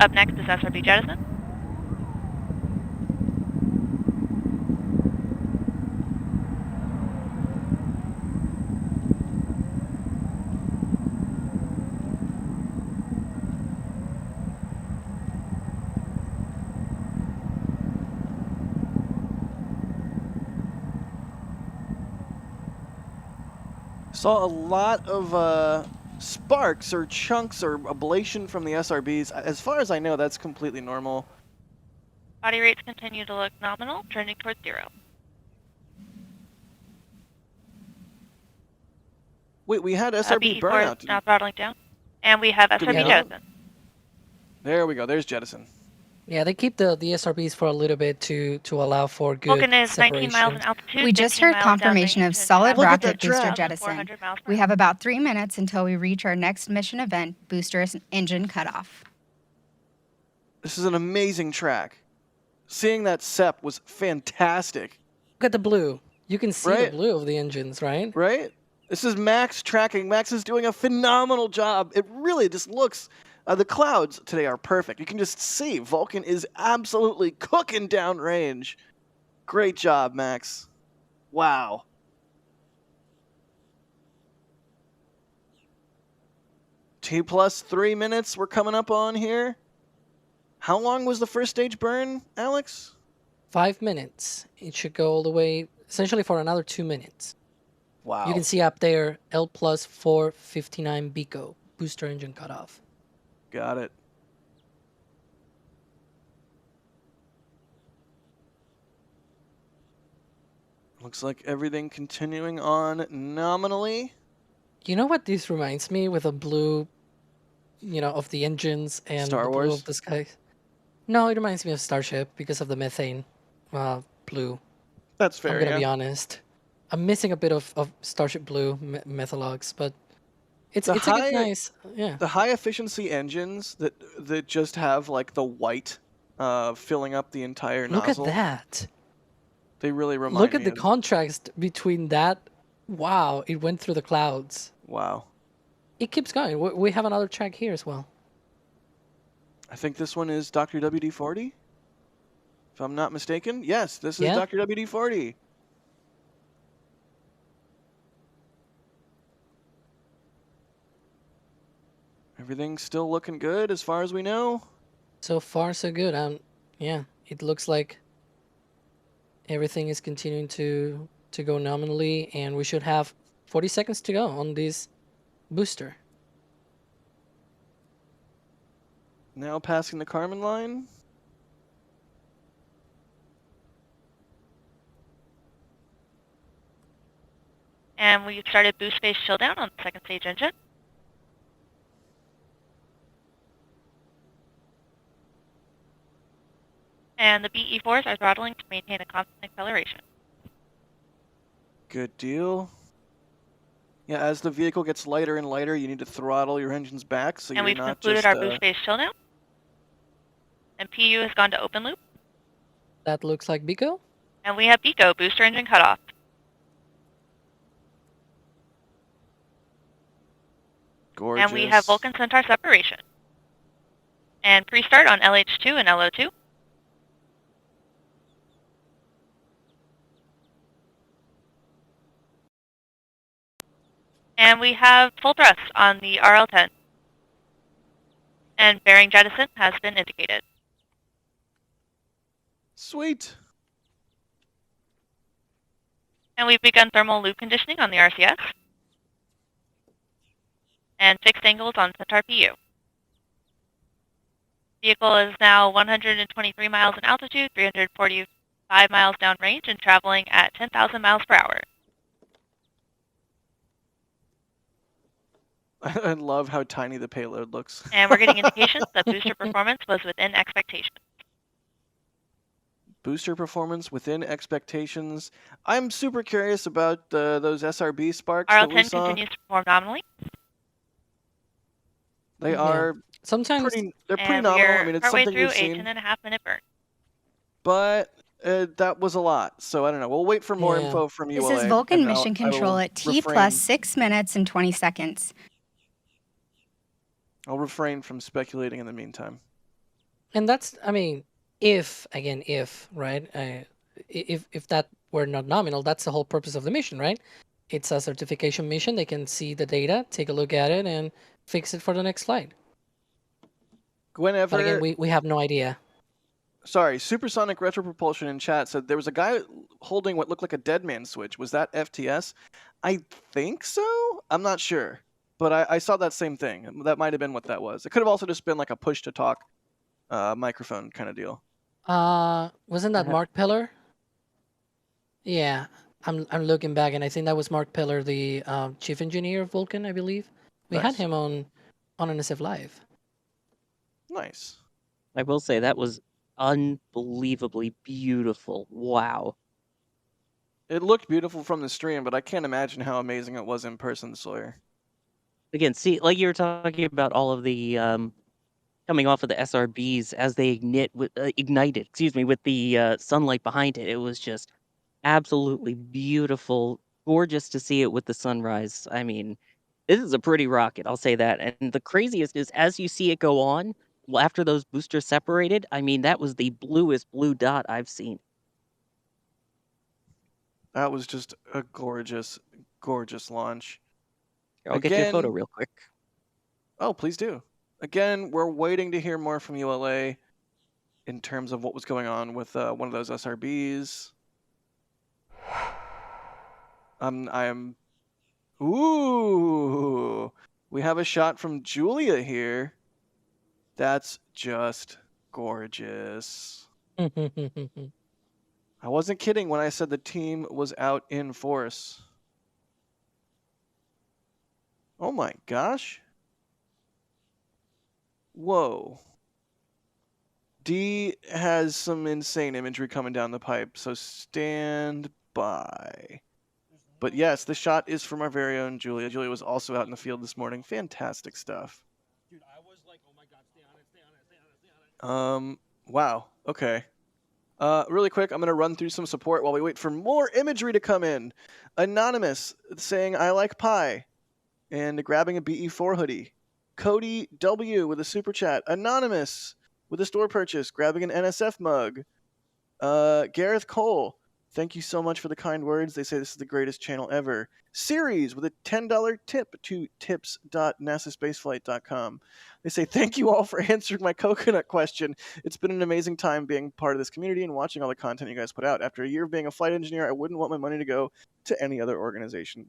Up next is SRB jettison. Saw a lot of sparks or chunks or ablation from the SRBs. As far as I know, that's completely normal. Body rates continue to look nominal, trending towards 0. Wait, we had SRB burnout. Is now throttling down. And we have SRB jettison. There we go. There's jettison. Yeah, they keep the SRBs for a little bit to allow for good Vulcan is separation. 19 miles in altitude. We just heard confirmation of solid rocket booster jettison. We have about 3 minutes until we reach our next mission event, booster engine cutoff. This is an amazing track. Seeing that SEP was fantastic. Look at the blue. You can see Right? the blue of the engines, right? Right? This is Max tracking. Max is doing a phenomenal job. It really just looks... the clouds today are perfect. You can just see Vulcan is absolutely cooking down range. Great job, Max. Wow. T plus 3 minutes we're coming up on here. How long was the first stage burn, Alex? 5 minutes. It should go all the way, essentially for another 2 minutes. Wow. You can see up there, L plus 459 BICO, booster engine cutoff. Got it. Looks like everything continuing on nominally. You know what this reminds me with the blue, of the engines and Star the blue Wars? of the sky? No, it reminds me of Starship because of the methane blue. That's fair, I'm going to yeah. be honest. I'm missing a bit of Starship blue methalogs, but it's a good, nice, yeah. The high efficiency engines that just have like the white filling up the entire nozzle. Look at that. They really remind me Look at the of... contrast between that. Wow, it went through the clouds. Wow. It keeps going. We have another track here as well. I think this one is Dr. WD-40, if I'm not mistaken. Yes, this is Yeah. Dr. WD-40. Everything's still looking good as far as we know. So far, so good. Yeah, it looks like everything is continuing to go nominally, and we should have 40 seconds to go on this booster. Now passing the Kármán line. And we started boost phase chill down on the second stage engine. And the BE4s are throttling to maintain a constant acceleration. Good deal. Yeah, as the vehicle gets lighter and lighter, you need to throttle your engines back so And you're we've not concluded just... our boost phase chill down. And PU has gone to open loop. That looks like BICO. And we have BICO, booster engine cutoff. Gorgeous. And we have Vulcan Centaur separation. And pre-start on LH2 and LO2. And we have full thrust on the RL-10. And bearing jettison has been indicated. Sweet. And we've begun thermal loop conditioning on the RCS. And fixed angles on Centaur PU. Vehicle is now 123 miles in altitude, 345 miles downrange, and traveling at 10,000 miles per hour. I love how tiny the payload looks. And we're getting indications that booster performance was within expectations. Booster performance within expectations. I'm super curious about those SRB sparks that we RL-10 saw. continues to perform nominally. They are sometimes they're pretty And nominal. we're I mean, it's partway something through we've a seen, 10.5-minute burn. but that was a lot. So I don't know. We'll wait for more info from This ULA. is Vulcan and Mission I Control will at T refrain- plus 6 minutes and 20 seconds. I'll refrain from speculating in the meantime. And that's, I mean, if right, if that were not nominal, that's the whole purpose of the mission, right? It's a certification mission. They can see the data, take a look at it, and fix it for the next flight. Whenever, But again, we have no idea. Sorry, Supersonic Retro Propulsion in chat said there was a guy holding what looked like a dead man switch. Was that FTS? I think so. I'm not sure, but I saw that same thing. That might have been what that was. It could have also just been like a push to talk microphone kind of deal. Wasn't that Mark Pillar? Yeah, I'm looking back, and I think that was Mark Pillar, the chief engineer of Vulcan, I believe. We had Nice. him on NSF Live. Nice. I will say that was unbelievably beautiful. Wow. It looked beautiful from the stream, but I can't imagine how amazing it was in person, Sawyer. Again, see, like you were talking about all of the coming off of the SRBs as they ignited, with the sunlight behind it. It was just absolutely beautiful, gorgeous to see it with the sunrise. I mean, this is a pretty rocket, I'll say that. And the craziest is as you see it go on, after those boosters separated, I mean, that was the bluest blue dot I've seen. That was just a gorgeous, gorgeous launch. I'll get you a photo real quick. Oh, please do. Again, we're waiting to hear more from ULA in terms of what was going on with one of those SRBs. Ooh, we have a shot from Julia here. That's just gorgeous. I wasn't kidding when I said the team was out in force. Oh my gosh. Whoa. D has some insane imagery coming down the pipe, so stand by. But yes, the shot is from our very own Julia. Julia was also out in the field this morning. Fantastic stuff. Dude, I was like, oh my god, stay on it, stay on it, stay on it, stay on it. Wow. Okay. Really quick, I'm going to run through some support while we wait for more imagery to come in. Anonymous saying, I like pie, and grabbing a BE4 hoodie. Cody W with a super chat. Anonymous with a store purchase, grabbing an NSF mug. Gareth Cole, thank you so much for the kind words. They say this is the greatest channel ever. Series with a $10 tip to tips.nasaspaceflight.com. They say, thank you all for answering my coconut question. It's been an amazing time being part of this community and watching all the content you guys put out. After a year of being a flight engineer, I wouldn't want my money to go to any other organization.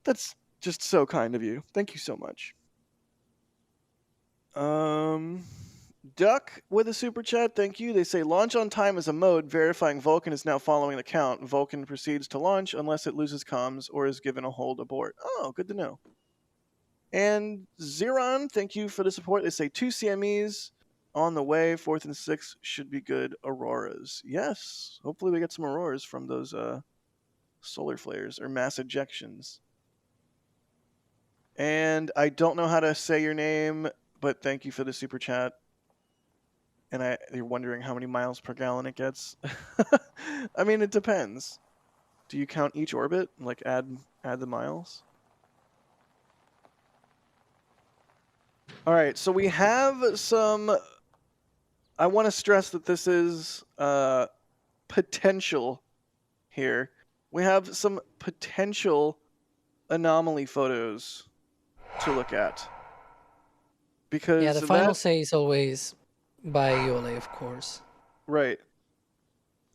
That's just so kind of you. Thank you so much. Duck with a super chat, thank you. They say launch on time is a mode, verifying Vulcan is now following the count. Vulcan proceeds to launch unless it loses comms or is given a hold abort. Oh, good to know. And Zeron, thank you for the support. They say 2 CMEs on the way. 4th and 6th should be good Auroras. Yes, hopefully we get some Auroras from those solar flares or mass ejections. And I don't know how to say your name, but thank you for the super chat. And you're wondering how many miles per gallon it gets. I mean, it depends. Do you count each orbit? Like add the miles? All right, so we have some. I want to stress that this is potential here. We have some potential anomaly photos to look at. Because yeah, the final say is always by ULA, of course. Right.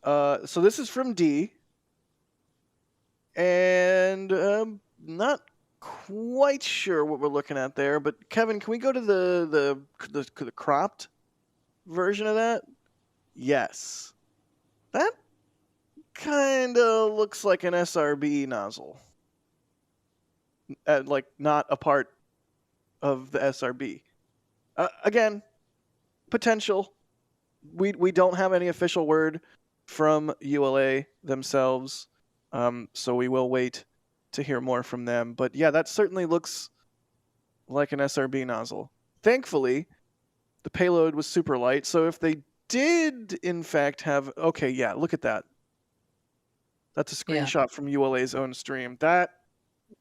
So this is from D. And not quite sure what we're looking at there, but Kevin, can we go to the cropped version of that? Yes. That kind of looks like an SRB nozzle. Like not a part of the SRB. Again, potential. We don't have any official word from ULA themselves, so we will wait to hear more from them. But yeah, that certainly looks like an SRB nozzle. Thankfully, the payload was super light, so if they did in fact have... Okay, yeah, look at that. That's a screenshot from ULA's own stream. That,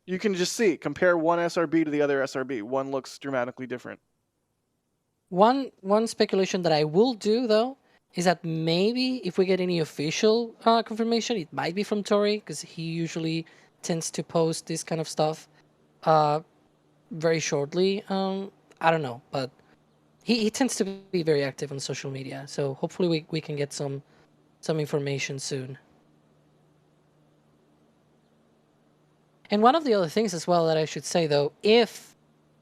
you can just see, compare one SRB to the other SRB. One looks dramatically different. One speculation that I will do, though, is that maybe if we get any official confirmation, it might be from Tori, because he usually tends to post this kind of stuff very shortly. I don't know, but he tends to be very active on social media, so hopefully we can get some information soon. And one of the other things as well that I should say, though, if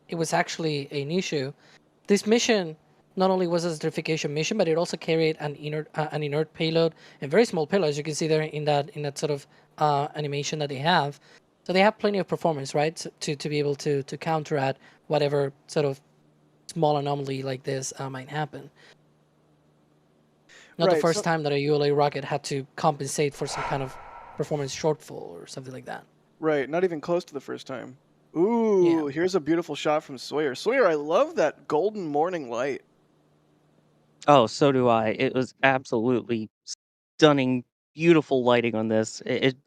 it was actually an issue, this mission not only was a certification mission, but it also carried an inert payload, a very small payload, as you can see there in that sort of animation that they have. So they have plenty of performance, right, to be able to counteract whatever sort of small anomaly like this might happen. Not the first time that a ULA rocket had to compensate for some kind of performance shortfall or something like that. Right, not even close to the first time. Ooh, here's a beautiful shot from Sawyer. Sawyer, I love that golden morning light. Oh, so do I. It was absolutely stunning, beautiful lighting on this. It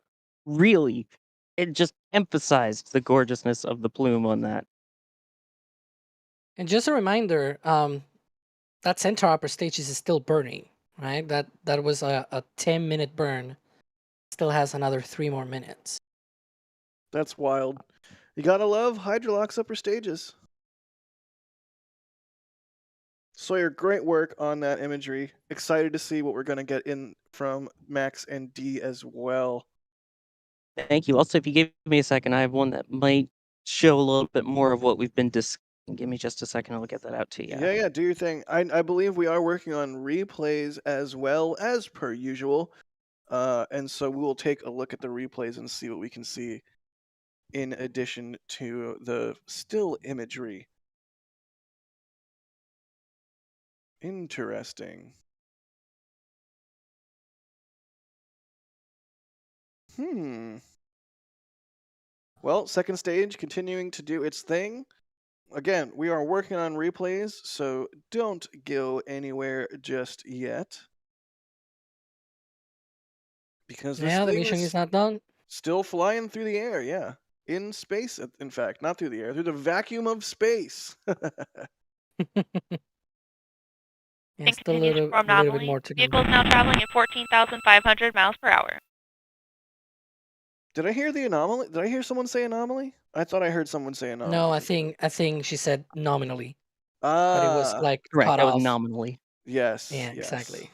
really, it just emphasized the gorgeousness of the plume on that. And just a reminder, that Centaur upper stage is still burning, right? That was a 10-minute burn. Still has another 3 more minutes. That's wild. You gotta love Hydrolox upper stages. Sawyer, great work on that imagery. Excited to see what we're gonna get in from Max and D as well. Thank you. Also, if you give me a second, I have one that might show a little bit more of what we've been discussing. Give me just a second. I'll get that out to you. Yeah, do your thing. I believe we are working on replays as well as per usual. And so we will take a look at the replays and see what we can see in addition to the still imagery. Interesting. Well, second stage continuing to do its thing. Again, we are working on replays, so don't go anywhere just yet. Because this the thing mission is not done. Still flying through the air, yeah. In space, in fact, not through the air, through the vacuum of space. And continues to form Anomaly. Vehicles now traveling at 14,500 miles per hour. Did I hear the anomaly? Did I hear someone say anomaly? I thought I heard someone say anomaly. No, I think she said nominally. But it was like correct. cut That off. was nominally. Yes. Yeah, yes. exactly.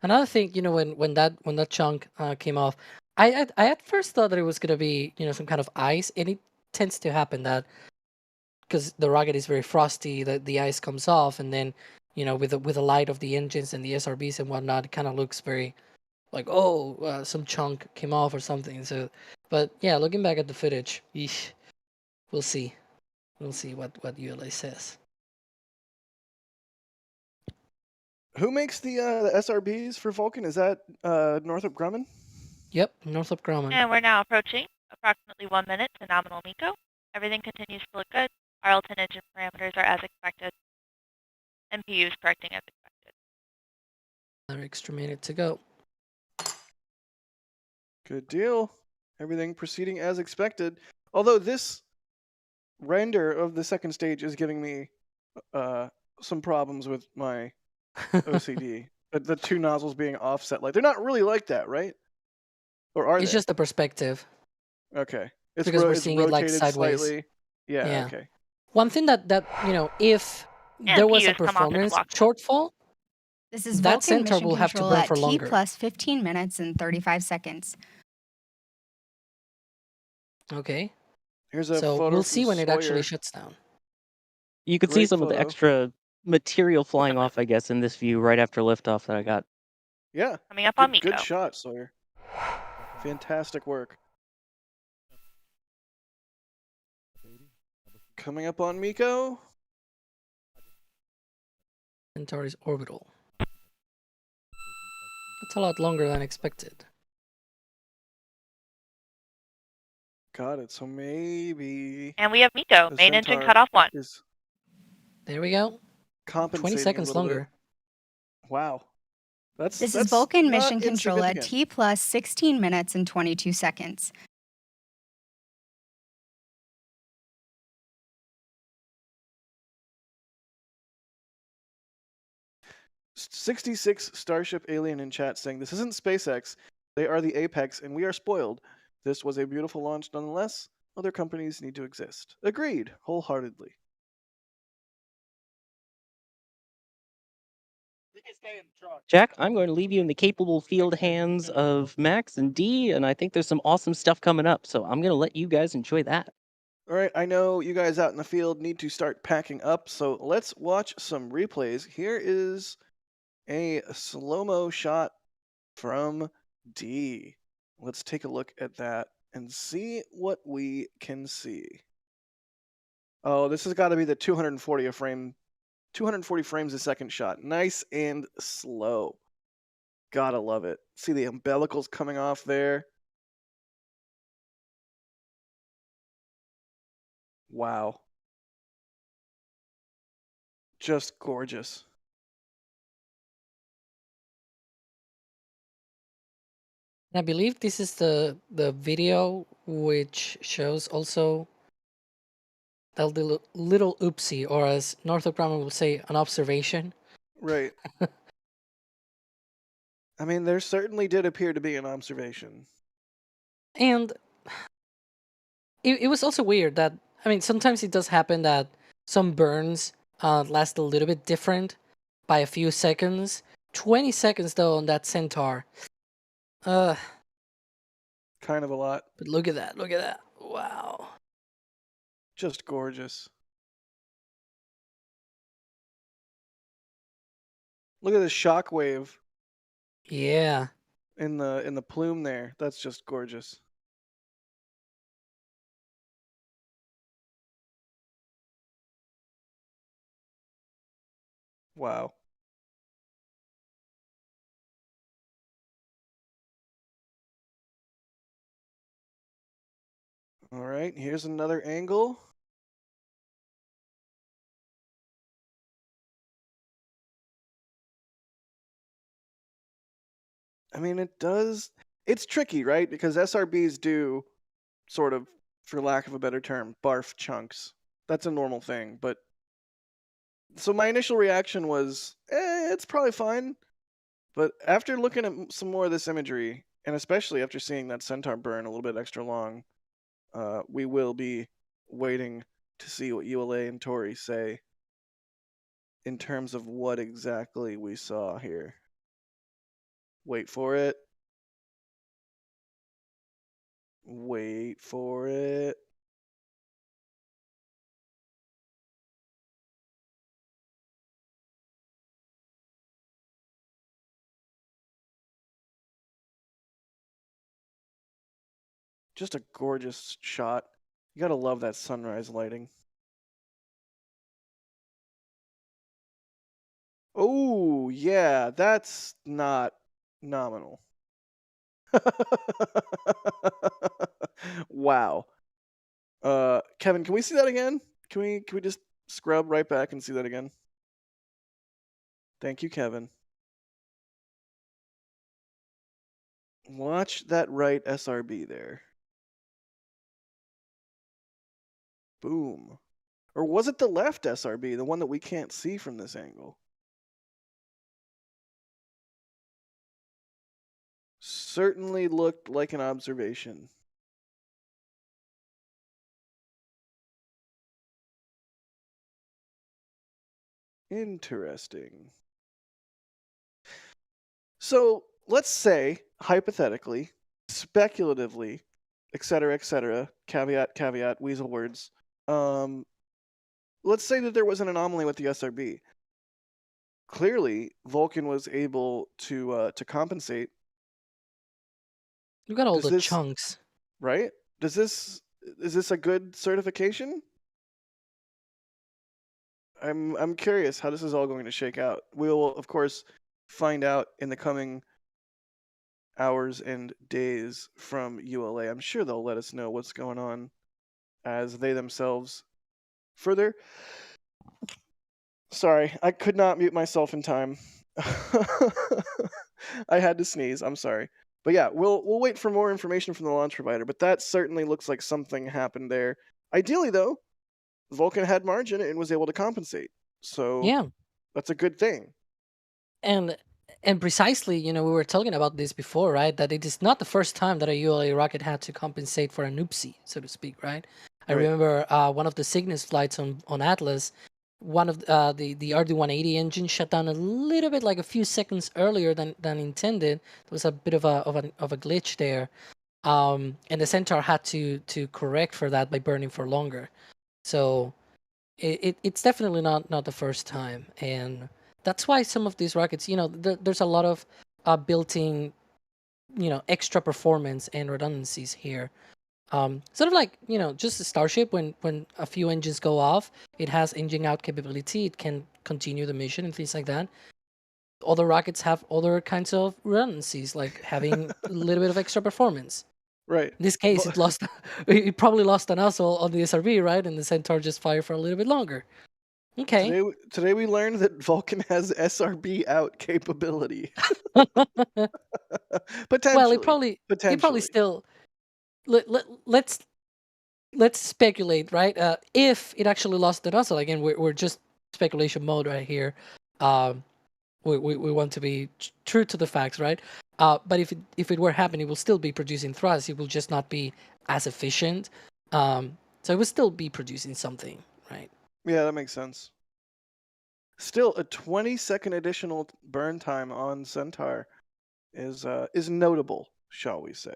Another thing, when that chunk came off, I at first thought that it was gonna be some kind of ice, and it tends to happen that because the rocket is very frosty, that the ice comes off, and then with the light of the engines and the SRBs and whatnot, it kind of looks very like some chunk came off or something. So, but yeah, looking back at the footage, we'll see what ULA says. Who makes the SRBs for Vulcan? Is that Northrop Grumman? Yep, Northrop Grumman. And we're now approaching approximately 1 minute to nominal MECO. Everything continues to look good. RL10 engine parameters are as expected. MPU is correcting as expected. Another extra minute to go. Good deal. Everything proceeding as expected. Although this render of the second stage is giving me some problems with my OCD. The two nozzles being offset. Like, they're not really like that, right? Or are It's they? just the perspective. Okay. Because we're it's seeing it like rotated sideways. slightly. Yeah, okay. One thing that if And there was a PUs come off as performance block. shortfall, This is that Vulcan Centaur mission will have to control burn at for T longer. plus 15 minutes and 35 seconds. Okay. Here's a So photo we'll from see when it actually Sawyer. shuts down. You could see Great some of the photo. extra material flying off, I guess, in this view right after liftoff that I got. Yeah. Coming up on Miko. Good shot, Sawyer. Fantastic work. Coming up on Miko. Centaur is orbital. That's a lot longer than expected. Got it. So maybe. And we have Miko. the Main engine Centaur cut off 1. Is There we go. compensating 20 seconds a little longer. Bit. Wow. This is that's Vulcan not mission control at insignificant. T plus 16 minutes and 22 seconds. $66 Starship Alien in chat saying, this isn't SpaceX. They are the apex, and we are spoiled. This was a beautiful launch nonetheless. Other companies need to exist. Agreed, wholeheartedly. Jack, I'm going to leave you in the capable field hands of Max and D, and I think there's some awesome stuff coming up, so I'm going to let you guys enjoy that. All right, I know you guys out in the field need to start packing up, so let's watch some replays. Here is a slow-mo shot from D. Let's take a look at that and see what we can see. Oh, this has got to be the 240 frames a second shot. Nice and slow. Gotta love it. See the umbilicals coming off there. Wow. Just gorgeous. I believe this is the video which shows also a little oopsie, or as Northrop Grumman will say, an observation. Right. I mean, there certainly did appear to be an observation. And it was also weird that, I mean, sometimes it does happen that some burns last a little bit different by a few seconds. 20 seconds, though, on that Centaur. Kind of a lot. But look at that. Look at that. Wow. Just gorgeous. Look at the shockwave. Yeah. In the plume there. That's just gorgeous. Wow. All right, here's another angle. I mean, it's tricky, right? Because SRBs do sort of, for lack of a better term, barf chunks. That's a normal thing, but so my initial reaction was, it's probably fine. But after looking at some more of this imagery, and especially after seeing that Centaur burn a little bit extra long, we will be waiting to see what ULA and Tori say in terms of what exactly we saw here. Wait for it. Wait for it. Just a gorgeous shot. You gotta love that sunrise lighting. Oh, yeah, that's not nominal. Wow. Kevin, can we see that again? Can we just scrub right back and see that again? Thank you, Kevin. Watch that right SRB there. Boom. Or was it the left SRB, the one that we can't see from this angle? certainly looked like an observation. Interesting. So let's say, hypothetically, speculatively, etc., caveat, caveat, weasel words. Let's say that there was an anomaly with the SRB. Clearly, Vulcan was able to compensate. You got all Does the this- chunks. Right? Is this a good certification? I'm curious how this is all going to shake out. We'll of course find out in the coming hours and days from ULA. I'm sure they'll let us know what's going on as they themselves further. Sorry, I could not mute myself in time. I had to sneeze. I'm sorry. But yeah, we'll wait for more information from the launch provider, but that certainly looks like something happened there. Ideally though, Vulcan had margin and was able to compensate. So Yeah. that's a good thing. And precisely, we were talking about this before, right? That it is not the first time that a ULA rocket had to compensate for an oopsie, so to speak, right? I Right. remember one of the Cygnus flights on Atlas, one of the RD-180 engine shut down a little bit, like a few seconds earlier than intended. There was a bit of a glitch there, and the Centaur had to correct for that by burning for longer. So it's definitely not the first time, and that's why some of these rockets, there's a lot of built-in, extra performance and redundancies here. Sort of like, just a Starship, when a few engines go off, it has engine out capability, it can continue the mission and things like that. Other rockets have other kinds of redundancies, like having a little bit of extra performance. Right. In this case, it probably lost a nozzle on the SRB, right? And the Centaur just fired for a little bit longer. Okay. Today we learned that Vulcan has SRB out capability. Potentially. Well, it probably still. Let's speculate, right? If it actually lost the nozzle, again, we're just speculation mode right here. We want to be true to the facts, right? But if it were happening, it will still be producing thrust. It will just not be as efficient. So it will still be producing something, right? Yeah, that makes sense. Still, a 20-second additional burn time on Centaur is notable, shall we say?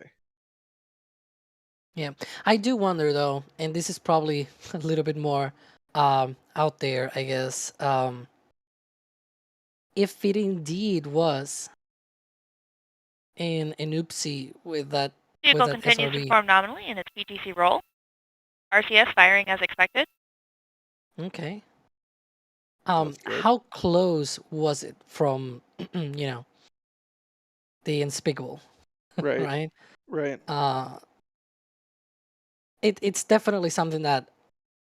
Yeah, I do wonder though, and this is probably a little bit more out there, I guess. If it indeed was an oopsie with that Vehicle continues to SRB. perform nominally in its PTC roll. RCS firing as expected. Okay. How close was it from, the unspeakable? Right. Right. It's definitely something that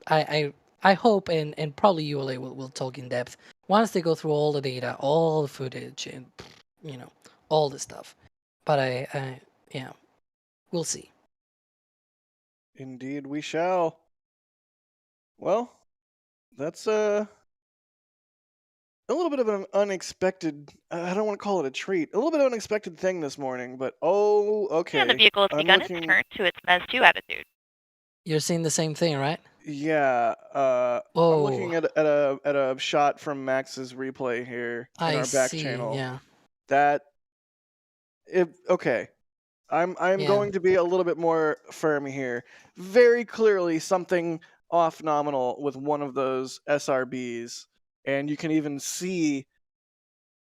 I hope and probably ULA will talk in depth once they go through all the data, all the footage, and all the stuff. But I we'll see. Indeed, we shall. Well, that's a little bit of an unexpected. I don't want to call it a treat. A little bit of an unexpected thing this morning, but okay. And the vehicle has begun its turn to its MES-2 attitude. You're seeing the same thing, right? Yeah. I'm looking at a shot from Max's replay here in our back channel. Yeah. Okay. I'm going to be a little bit more firm here. Very clearly something off nominal with one of those SRBs, and you can even see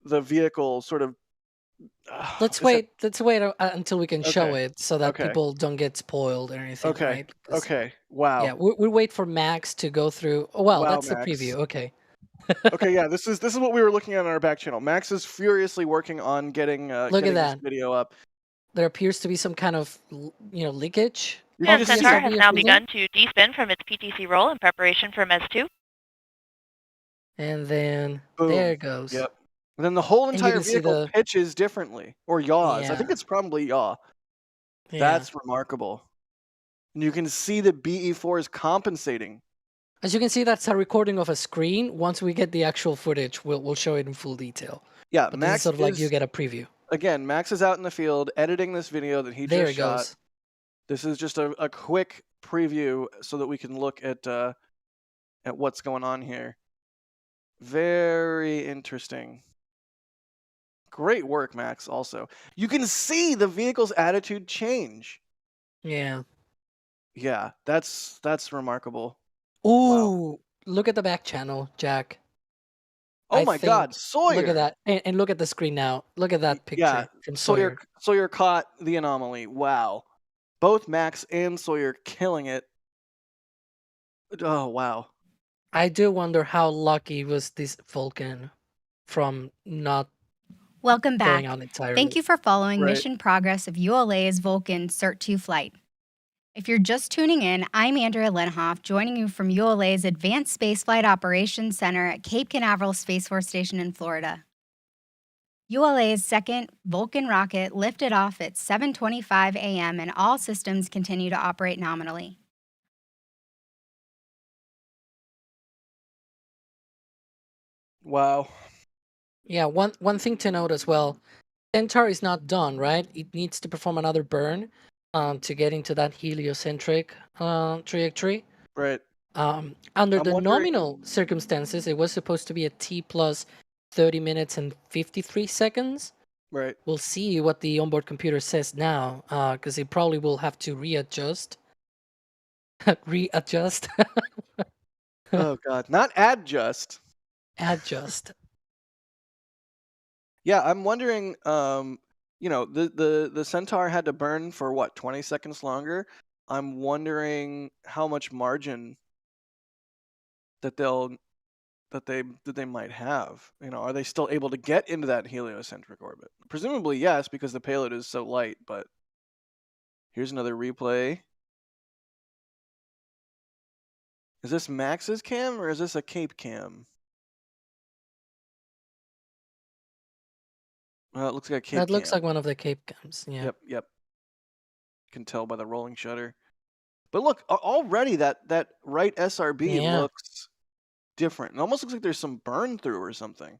the vehicle sort of. Let's wait until we can show it so that Okay. people don't get spoiled or anything, Okay. right? Okay. Wow. Yeah, we'll wait for Max to go through. Oh, well, Wow, that's Max. the preview. Okay. Okay, yeah, this is what we were looking at on our back channel. Max is furiously working on getting Look at this that. video up. There appears to be some kind of leakage. Yeah, Centaur has now begun to despin from its PTC roll in preparation for MES-2. And then Boom. there it goes. Yep. And then the whole And you entire can see vehicle pitches differently, or yaws. I think Yeah. it's probably yaw. Yeah. That's remarkable. And you can see the BE4 is compensating. As you can see, that's a recording of a screen. Once we get the actual footage, we'll show it in full detail. Yeah, But Max this is sort of like is- you get a preview. again, Max is out in the field editing this video that he There just it shot. goes. This is just a quick preview so that we can look at what's going on here. Very interesting. Great work, Max, also. You can see the vehicle's attitude change. Yeah. Yeah, that's remarkable. Ooh, look at the back channel, Jack. Oh I my think, God, Sawyer! Look at that, and look at the screen now. Look at that Yeah, picture from Sawyer. Sawyer caught the anomaly. Wow. Both Max and Sawyer killing it. Oh, wow. I do wonder how lucky was this Vulcan from not Welcome going back. out entirely. Thank you for following Right. mission progress of ULA's Vulcan CERT-2 flight. If you're just tuning in, I'm Andrea Lenhoff, joining you from ULA's Advanced Spaceflight Operations Center at Cape Canaveral Space Force Station in Florida. ULA's second Vulcan rocket lifted off at 7:25 a.m. and all systems continue to operate nominally. Wow. Yeah, one thing to note as well, Centaur is not done, right? It needs to perform another burn to get into that heliocentric trajectory. Right. Under I'm the wondering- nominal circumstances, it was supposed to be a T plus 30 minutes and 53 seconds. Right. We'll see what the onboard computer says now, because it probably will have to readjust. Readjust. Oh God, not adjust. Adjust. Yeah, I'm wondering. You know, the Centaur had to burn for what, 20 seconds longer. I'm wondering how much margin that they might have. You know, are they still able to get into that heliocentric orbit? Presumably yes, because the payload is so light. But here's another replay. Is this Max's cam or is this a Cape cam? Well, it looks like a Cape That looks cam. like one of the Cape cams. Yeah. Yep. Can tell by the rolling shutter. But look, already that right SRB Yeah. looks different. It almost looks like there's some burn through or something.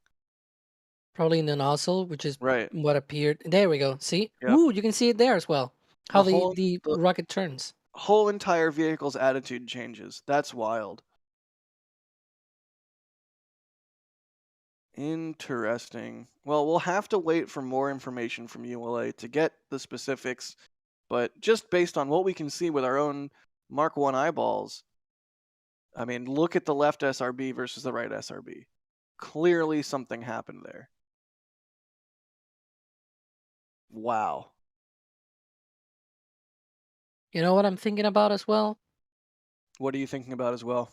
Probably in the nozzle, which is Right. what appeared. There we go. See? Yep. Ooh, you can see it there as well. How The the rocket turns. Whole entire vehicle's attitude changes. That's wild. Interesting. Well, we'll have to wait for more information from ULA to get the specifics, but just based on what we can see with our own Mark 1 eyeballs, I mean, look at the left SRB versus the right SRB. Clearly something happened there. Wow. You know what I'm thinking about as well? What are you thinking about as well?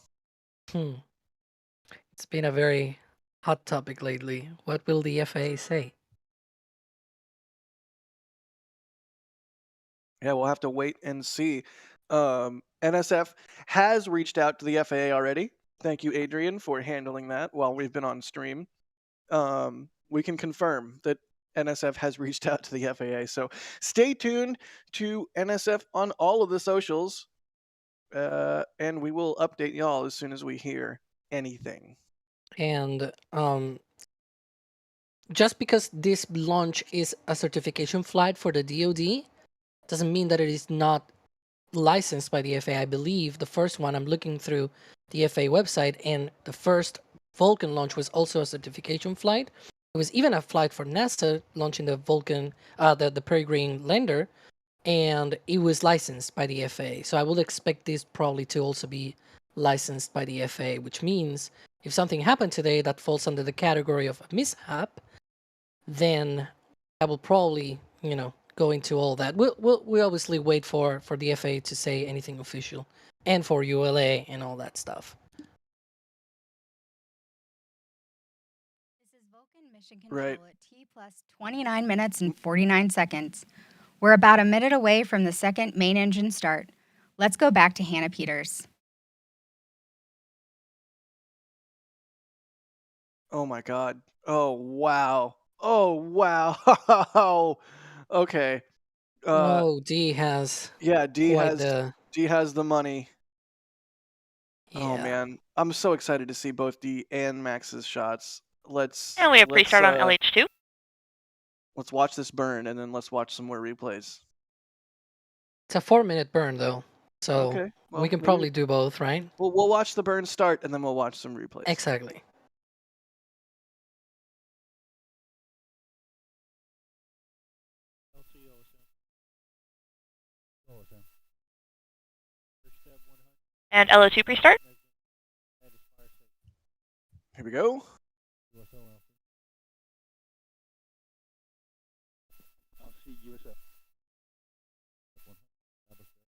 It's been a very hot topic lately. What will the FAA say? Yeah, we'll have to wait and see. NSF has reached out to the FAA already. Thank you, Adrian, for handling that while we've been on stream. We can confirm that NSF has reached out to the FAA. So stay tuned to NSF on all of the socials, and we will update y'all as soon as we hear anything. And just because this launch is a certification flight for the DoD doesn't mean that it is not licensed by the FAA. I believe the first one, I'm looking through the FAA website, and the first Vulcan launch was also a certification flight. It was even a flight for NASA launching the Vulcan, the Peregrine lander, and it was licensed by the FAA. So I would expect this probably to also be licensed by the FAA, which means if something happened today that falls under the category of a mishap, then I will probably, go into all that. We obviously wait for the FAA to say anything official, and for ULA and all that stuff. This is Vulcan Mission Right. Control at T plus 29 minutes and 49 seconds. We're about a minute away from the second main engine start. Let's go back to Hannah Peters. Oh my God. Oh wow. Oh wow. Okay. D has Yeah, D quite has the money. Oh Yeah. man, I'm so excited to see both D and Max's shots. And we have pre-start on LH2. Let's watch this burn, and then let's watch some more replays. It's a 4-minute burn, though. So Okay. Well, we can maybe probably do both, right? we'll watch the burn start, and then we'll watch some replays. Exactly. And LO2 pre-start. Here we go.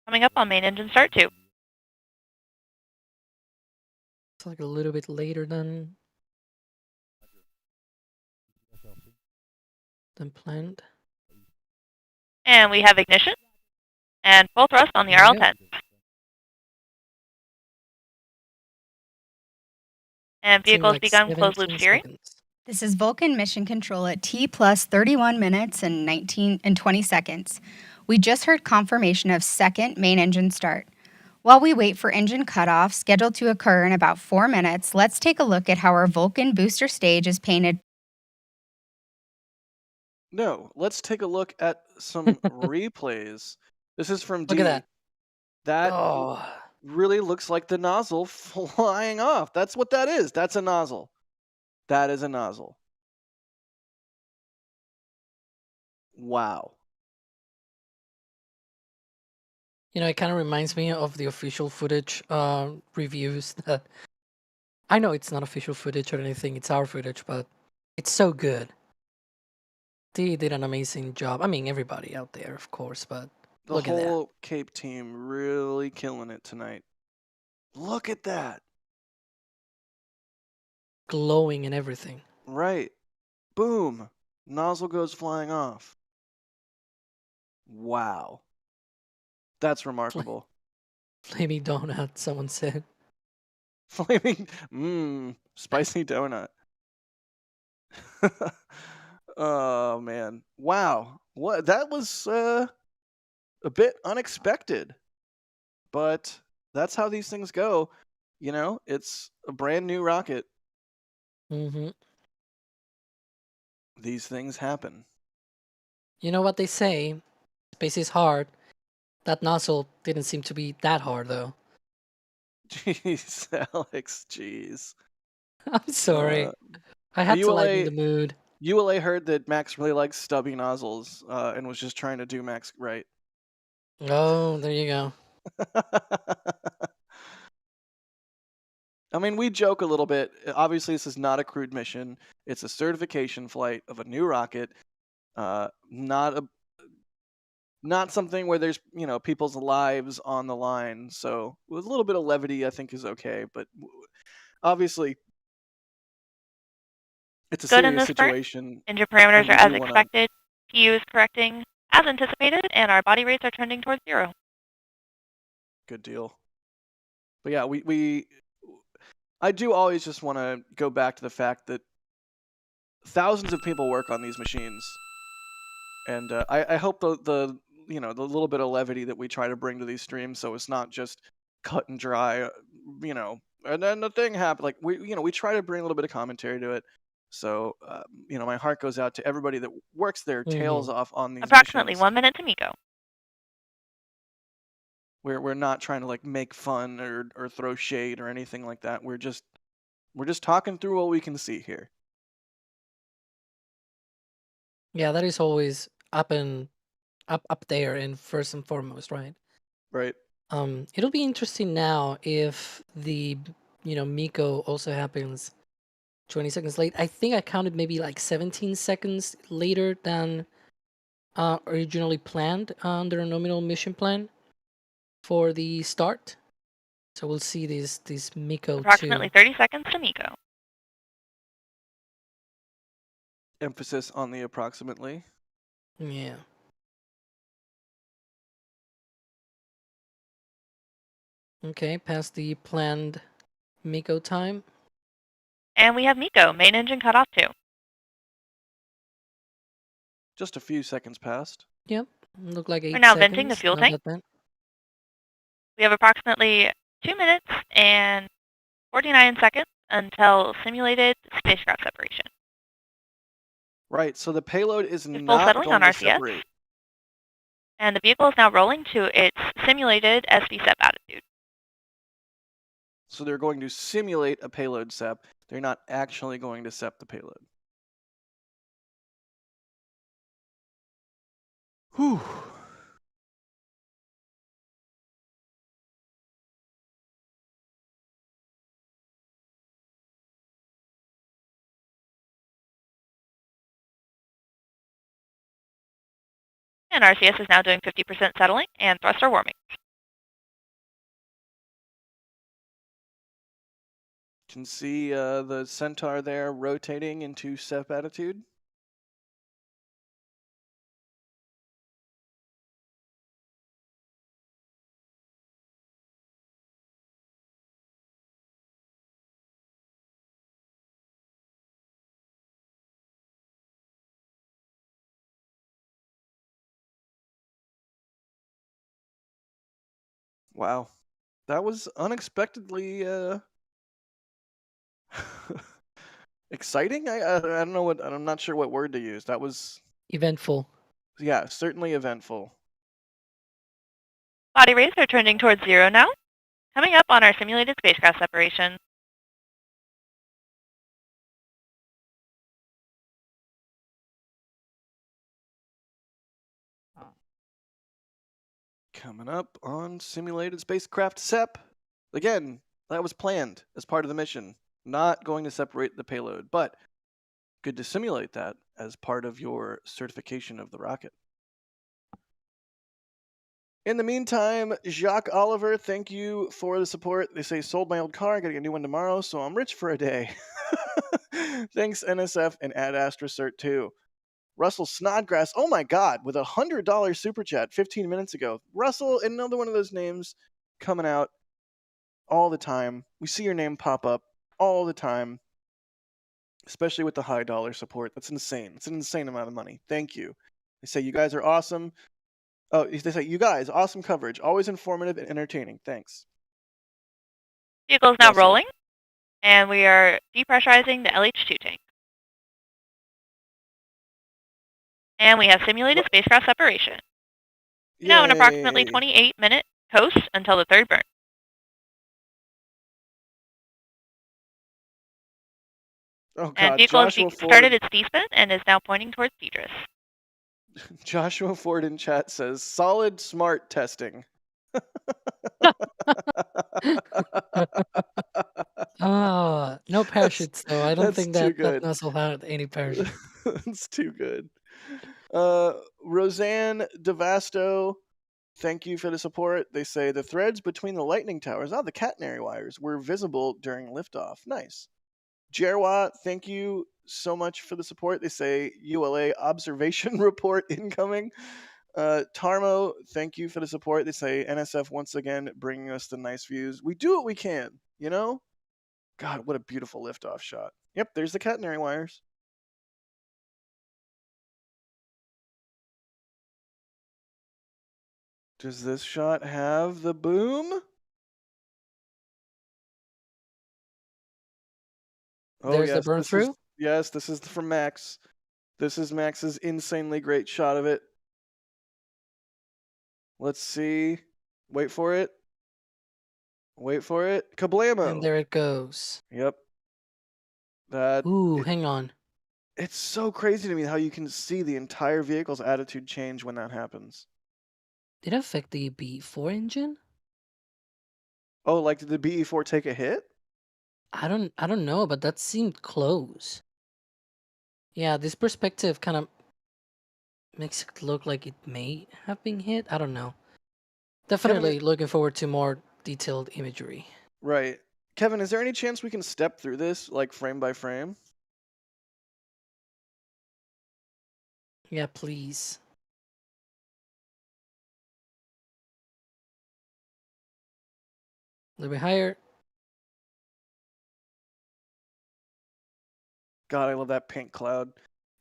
Coming up on main engine start 2. It's like a little bit later than planned. And we have ignition. And full thrust on the RL10. And vehicles like begun closed loop 17 steering. seconds. This is Vulcan Mission Control at T plus 31 minutes and 20 seconds. We just heard confirmation of second main engine start. While we wait for engine cutoff, scheduled to occur in about 4 minutes, let's take a look at how our Vulcan booster stage is painted. No, let's take a look at some replays. This is from D. Look at that. That Oh, really looks like the nozzle flying off. That's what that is. That's a nozzle. That is a nozzle. Wow. you know, it kind of reminds me of the official footage reviews that I know it's not official footage or anything, it's our footage, but it's so good. They did an amazing job. I mean, everybody out there, of course, but The look at that. whole Cape team really killing it tonight. Look at that. Glowing and everything. Right. Boom. Nozzle goes flying off. Wow. That's remarkable. Flaming donut, someone said. Flaming, spicy donut. Oh man. Wow. What that was a bit unexpected. But that's how these things go. You know, it's a brand new rocket. Mm-hmm. These things happen. You know what they say? Space is hard. That nozzle didn't seem to be that hard, though. Jeez, Alex, jeez. I'm sorry. I had to lighten the mood. ULA heard that Max really likes stubby nozzles and was just trying to do Max right. Oh, there you go. I mean, we joke a little bit. Obviously, this is not a crewed mission. It's a certification flight of a new rocket. Not something where there's, you know, people's lives on the line. So with a little bit of levity, I think is okay. But obviously, it's a Good in serious this burn. situation. Engine parameters and are we as do wanna- expected. PU is correcting as anticipated, and our body rates are trending towards 0. Good deal. But yeah, I do always just want to go back to the fact that thousands of people work on these machines, and I hope the you know, the little bit of levity that we try to bring to these streams, so it's not just cut and dry, you know, and then the thing happened. Like we try to bring a little bit of commentary to it. So you know, my heart goes out to everybody that works their tails off on these Approximately missions. 1 minute to MECO. We're not trying to like make fun or throw shade or anything like that. We're just talking through what we can see here. Yeah, that is always up there and first and foremost, right? Right. It'll be interesting now if the MECO also happens 20 seconds late. I think I counted maybe like 17 seconds later than originally planned under a nominal mission plan for the start. So we'll see this MECO Approximately 30 seconds to MECO. Emphasis on the approximately. Yeah. Okay, past the planned MECO time. And we have MECO, main engine cut off 2. Just a few seconds passed. Yep, look like 8 We're now seconds. venting the fuel Not tank. that bad. We have approximately 2 minutes and 49 seconds until simulated spacecraft separation. Right, so the payload is Full not settling going on to RCS. separate. And the vehicle is now rolling to its simulated SV SEP attitude. So they're going to simulate a payload SEP. They're not actually going to SEP the payload. Whew. And RCS is now doing 50% settling and thruster warming. You can see the Centaur there rotating into SEP attitude. Wow, that was unexpectedly exciting. I don't know what, I'm not sure what word to use. That was Eventful. Yeah, certainly eventful. Body rates are trending towards 0 now. Coming up on our simulated spacecraft separation. Coming up on simulated spacecraft SEP. Again, that was planned as part of the mission. Not going to separate the payload, but good to simulate that as part of your certification of the rocket. In the meantime, Jacques Oliver, thank you for the support. They say, sold my old car, gotta get a new one tomorrow, so I'm rich for a day. Thanks, NSF and Ad Astra CERT-2. Russell Snodgrass, oh my God, with $100 super chat 15 minutes ago. Russell, another one of those names coming out all the time. We see your name pop up all the time, especially with the high dollar support. That's insane. It's an insane amount of money. Thank you. They say, you guys are awesome. Oh, they say, you guys, awesome coverage. Always informative and entertaining. Thanks. Vehicle is now Russell. rolling, and we are depressurizing the LH2 tank. And we have simulated spacecraft separation. Now an approximately Yay. 28-minute coast until the third burn. Oh And God, vehicle has Joshua started Ford. its descent and is now pointing towards Cedrus. Joshua Ford in chat says, solid smart testing. No parachutes though. I don't That's think too that good. nozzle had any parachute. It's too good. Roseanne Devasto, thank you for the support. They say the threads between the lightning towers, the catenary wires, were visible during liftoff. Nice. Jerwa, thank you so much for the support. They say ULA observation report incoming. Tarmo, thank you for the support. They say NSF once again bringing us the nice views. We do what we can, you know? God, what a beautiful liftoff shot. Yep, there's the catenary wires. Does this shot have the boom? Oh, There's the yes, burn this through. is yes, this is from Max. This is Max's insanely great shot of it. Let's see. Wait for it. Wait for it. Kablamo. And there it goes. Yep. That. Ooh, hang on. It's so crazy to me how you can see the entire vehicle's attitude change when that happens. Did it affect the B4 engine? Oh, like did the BE4 take a hit? I don't know, but that seemed close. Yeah, this perspective kind of makes it look like it may have been hit. I don't know. Definitely looking forward to more detailed imagery. Right. Kevin, is there any chance we can step through this, like frame by frame? Yeah, please. A little bit higher. God, I love that pink cloud.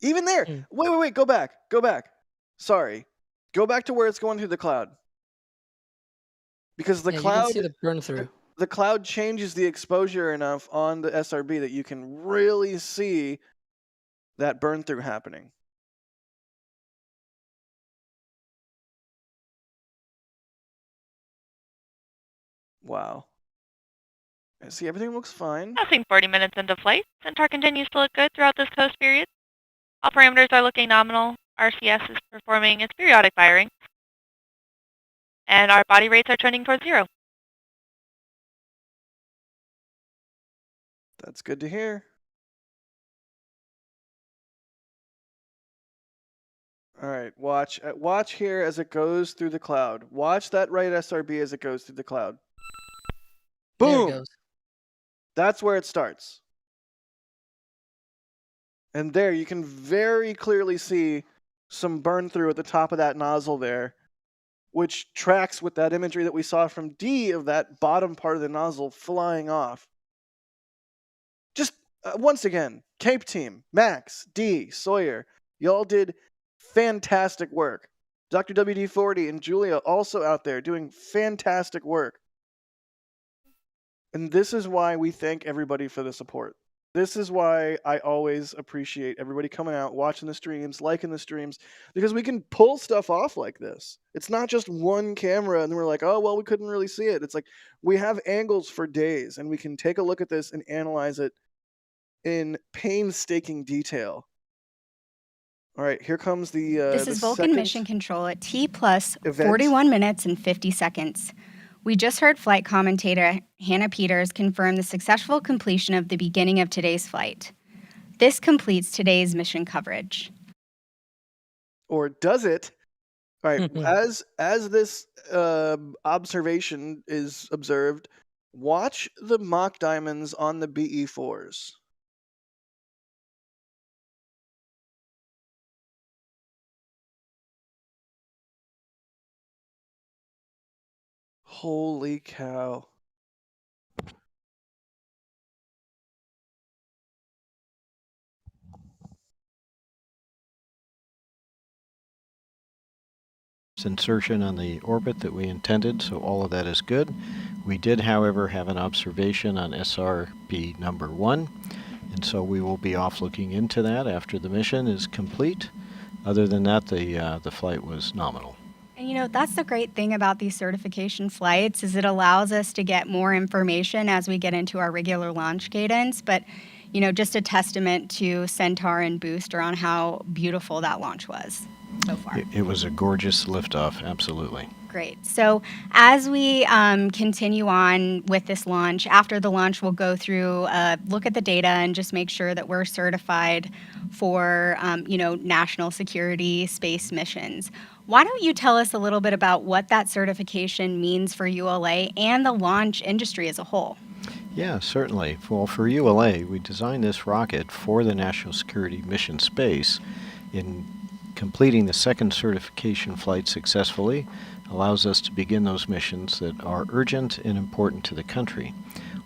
Even there. Wait. Go back. Go back. Sorry. Go back to where it's going through the cloud. Because the Yeah, cloud. you can see the burn through. The cloud changes the exposure enough on the SRB that you can really see that burn through happening. Wow. See, everything looks fine. Passing 40 minutes into flight, Centaur continues to look good throughout this coast period. All parameters are looking nominal. RCS is performing its periodic firing. And our body rates are trending towards 0. That's good to hear. All right, watch here as it goes through the cloud. Watch that right SRB as it goes through the cloud. There it Boom! goes. That's where it starts. And there, you can very clearly see some burn through at the top of that nozzle there, which tracks with that imagery that we saw from D of that bottom part of the nozzle flying off. Just once again, Cape Team, Max, D, Sawyer, y'all did fantastic work. Dr. WD-40 and Julia also out there doing fantastic work. And this is why we thank everybody for the support. This is why I always appreciate everybody coming out, watching the streams, liking the streams, because we can pull stuff off like this. It's not just one camera and we're like, oh, well, we couldn't really see it. It's like we have angles for days and we can take a look at this and analyze it in painstaking detail. All right, here comes the This is Vulcan Mission Control at T plus 41 minutes and 50 seconds. We just heard flight commentator Hannah Peters confirm the successful completion of the beginning of today's flight. This completes today's mission coverage. Or does it? All right, as this observation is observed, watch the mock diamonds on the BE4s. Holy cow. Insertion on the orbit that we intended, so all of that is good. We did, however, have an observation on SRB number 1, and so we will be off looking into that after the mission is complete. Other than that, the flight was nominal. And you know, that's the great thing about these certification flights is it allows us to get more information as we get into our regular launch cadence, but you know, just a testament to Centaur and Booster on how beautiful that launch was so far. It was a gorgeous liftoff, absolutely. Great. So as we continue on with this launch, after the launch, we'll go through, look at the data and just make sure that we're certified for, you know, national security space missions. Why don't you tell us a little bit about what that certification means for ULA and the launch industry as a whole? Yeah, certainly. Well, for ULA, we designed this rocket for the National Security Mission Space. In completing the second certification flight successfully allows us to begin those missions that are urgent and important to the country.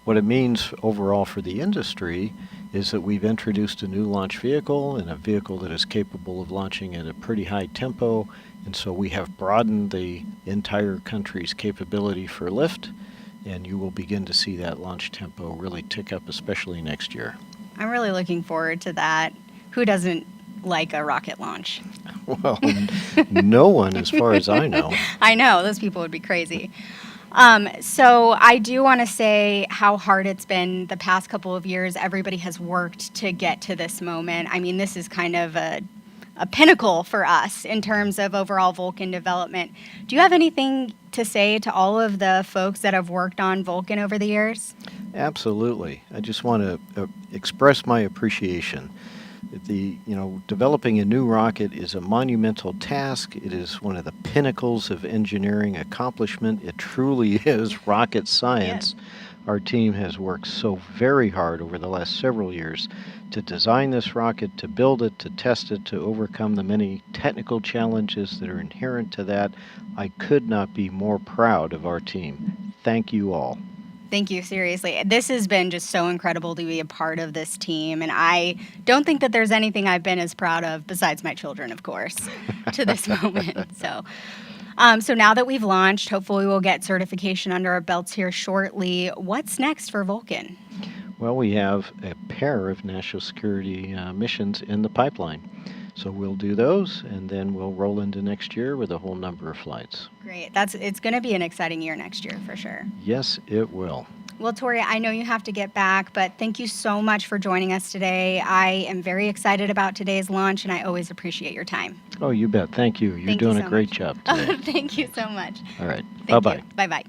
What it means overall for the industry is that we've introduced a new launch vehicle and a vehicle that is capable of launching at a pretty high tempo, and so we have broadened the entire country's capability for lift, and you will begin to see that launch tempo really tick up, especially next year. I'm really looking forward to that. Who doesn't like a rocket launch? Well, no one as far as I know. I know, those people would be crazy. So I do want to say how hard it's been the past couple of years. Everybody has worked to get to this moment. I mean, this is kind of a pinnacle for us in terms of overall Vulcan development. Do you have anything to say to all of the folks that have worked on Vulcan over the years? Absolutely. I just want to express my appreciation. Developing a new rocket is a monumental task. It is one of the pinnacles of engineering accomplishment. It truly is rocket science. Yes. Our team has worked so very hard over the last several years to design this rocket, to build it, to test it, to overcome the many technical challenges that are inherent to that. I could not be more proud of our team. Thank you all. Thank you, seriously. This has been just so incredible to be a part of this team, and I don't think that there's anything I've been as proud of, besides my children, of course, to this moment. So now that we've launched, hopefully we'll get certification under our belts here shortly. What's next for Vulcan? Well, we have a pair of national security missions in the pipeline. So we'll do those, and then we'll roll into next year with a whole number of flights. Great. It's going to be an exciting year next year for sure. Yes, it will. Well, Tori, I know you have to get back, but thank you so much for joining us today. I am very excited about today's launch, and I always appreciate your time. Oh, you bet. Thank you. You're doing a great job today. Thank you so much. All right. Thank Bye-bye. you. Bye-bye.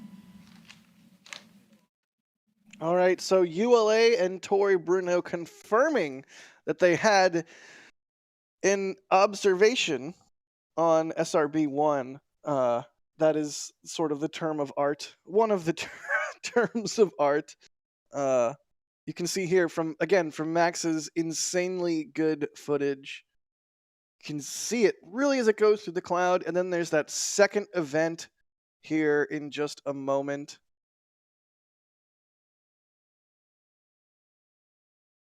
All right, so ULA and Tori Bruno confirming that they had an observation on SRB-1. That is sort of the term of art, one of the terms of art. You can see here from Max's insanely good footage. You can see it really as it goes through the cloud, and then there's that second event here in just a moment.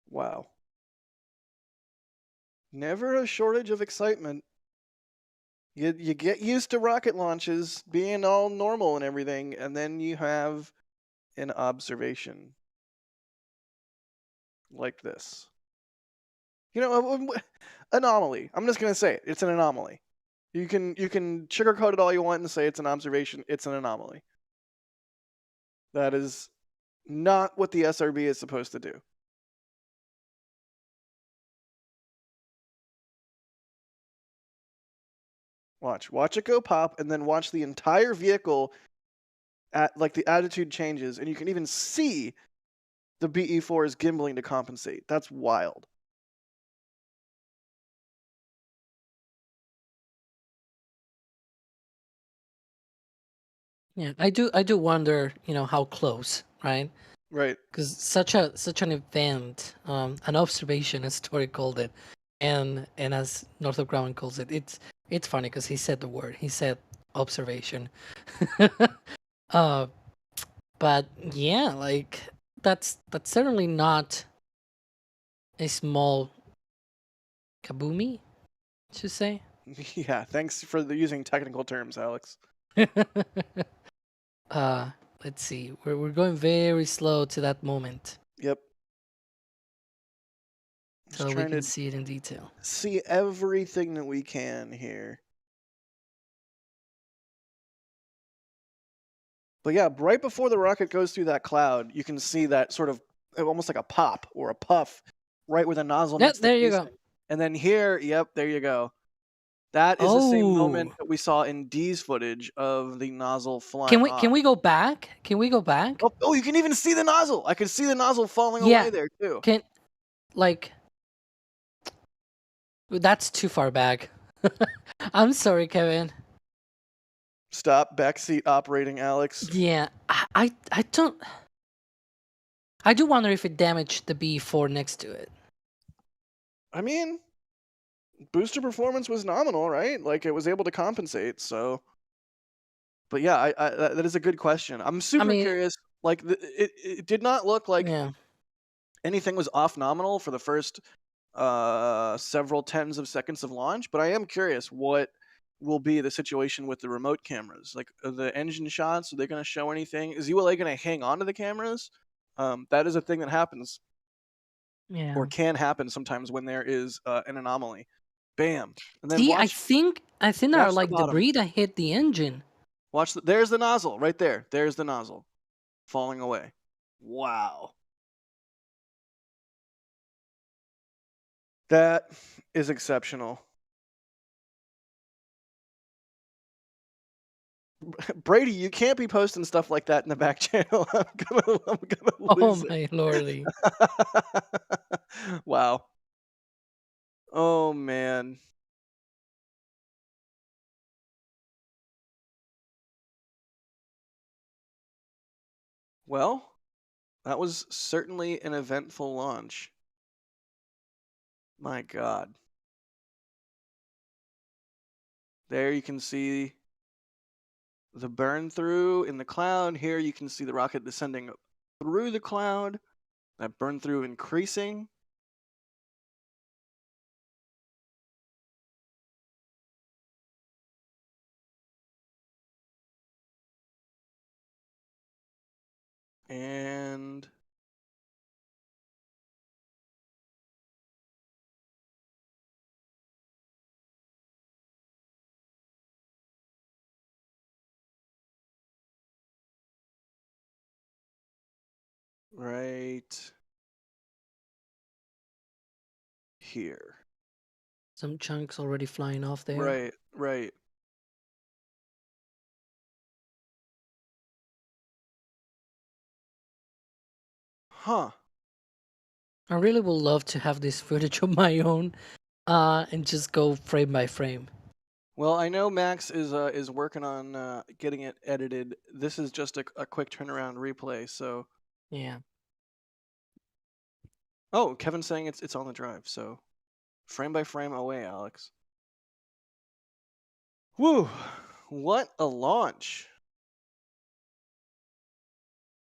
Wow. Never a shortage of excitement. You get used to rocket launches being all normal and everything, and then you have an observation like this. You know, anomaly. I'm just gonna say it. It's an anomaly. You can sugarcoat it all you want and say it's an observation. It's an anomaly. That is not what the SRB is supposed to do. Watch it go pop, and then watch the entire vehicle at like the attitude changes, and you can even see the BE-4 is gimbaling to compensate. That's wild. Yeah, I do wonder, how close, right? Right. Because such an event, an observation, as Tori called it, and as Northrop Grumman calls it, it's funny because he said the word. He said observation. But yeah, like that's certainly not a small kaboomy, to say. Yeah, thanks for using technical terms, Alex. Let's see. We're going very slow to that moment. Yep. So we can see it in detail. See everything that we can here. But yeah, right before the rocket goes through that cloud, you can see that sort of almost like a pop or a puff right where the nozzle meets the there you casing. go. And then here, yep, there you go. That is the same moment that we saw in D's footage of the nozzle flying off. Can we go back? Can we go back? Oh, you can even see the nozzle. I can see the nozzle falling away there too. That's too far back. I'm sorry, Kevin. Stop backseat operating, Alex. Yeah, I don't. I do wonder if it damaged the B4 next to it. I mean, booster performance was nominal, right? Like it was able to compensate. So, but yeah, that is a good question. I'm super curious. Like it did not look like anything was off nominal for the first several tens of seconds of launch, but I am curious what will be the situation with the remote cameras. Like the engine shots, are they going to show anything? Is ULA going to hang on to the cameras? That is a thing that happens. Yeah. Or can happen sometimes when there is an anomaly. Bam. And then See, I think there are like debris that hit the engine. Watch, there's the nozzle right there. There's the nozzle falling away. Wow. That is exceptional. Brady, you can't be posting stuff like that in the back channel. I'm gonna lose Oh my lordy. Wow. Oh man. Well, that was certainly an eventful launch. My God. There you can see the burn through in the cloud. Here you can see the rocket descending through the cloud. That burn through increasing. And right here. Some chunks already flying off there. Right, right. Huh. I really would love to have this footage of my own, and just go frame by frame. Well, I know Max is working on getting it edited. This is just a quick turnaround replay, so. Yeah. Oh, Kevin's saying it's on the drive, so frame by frame away, Alex. Woo! What a launch!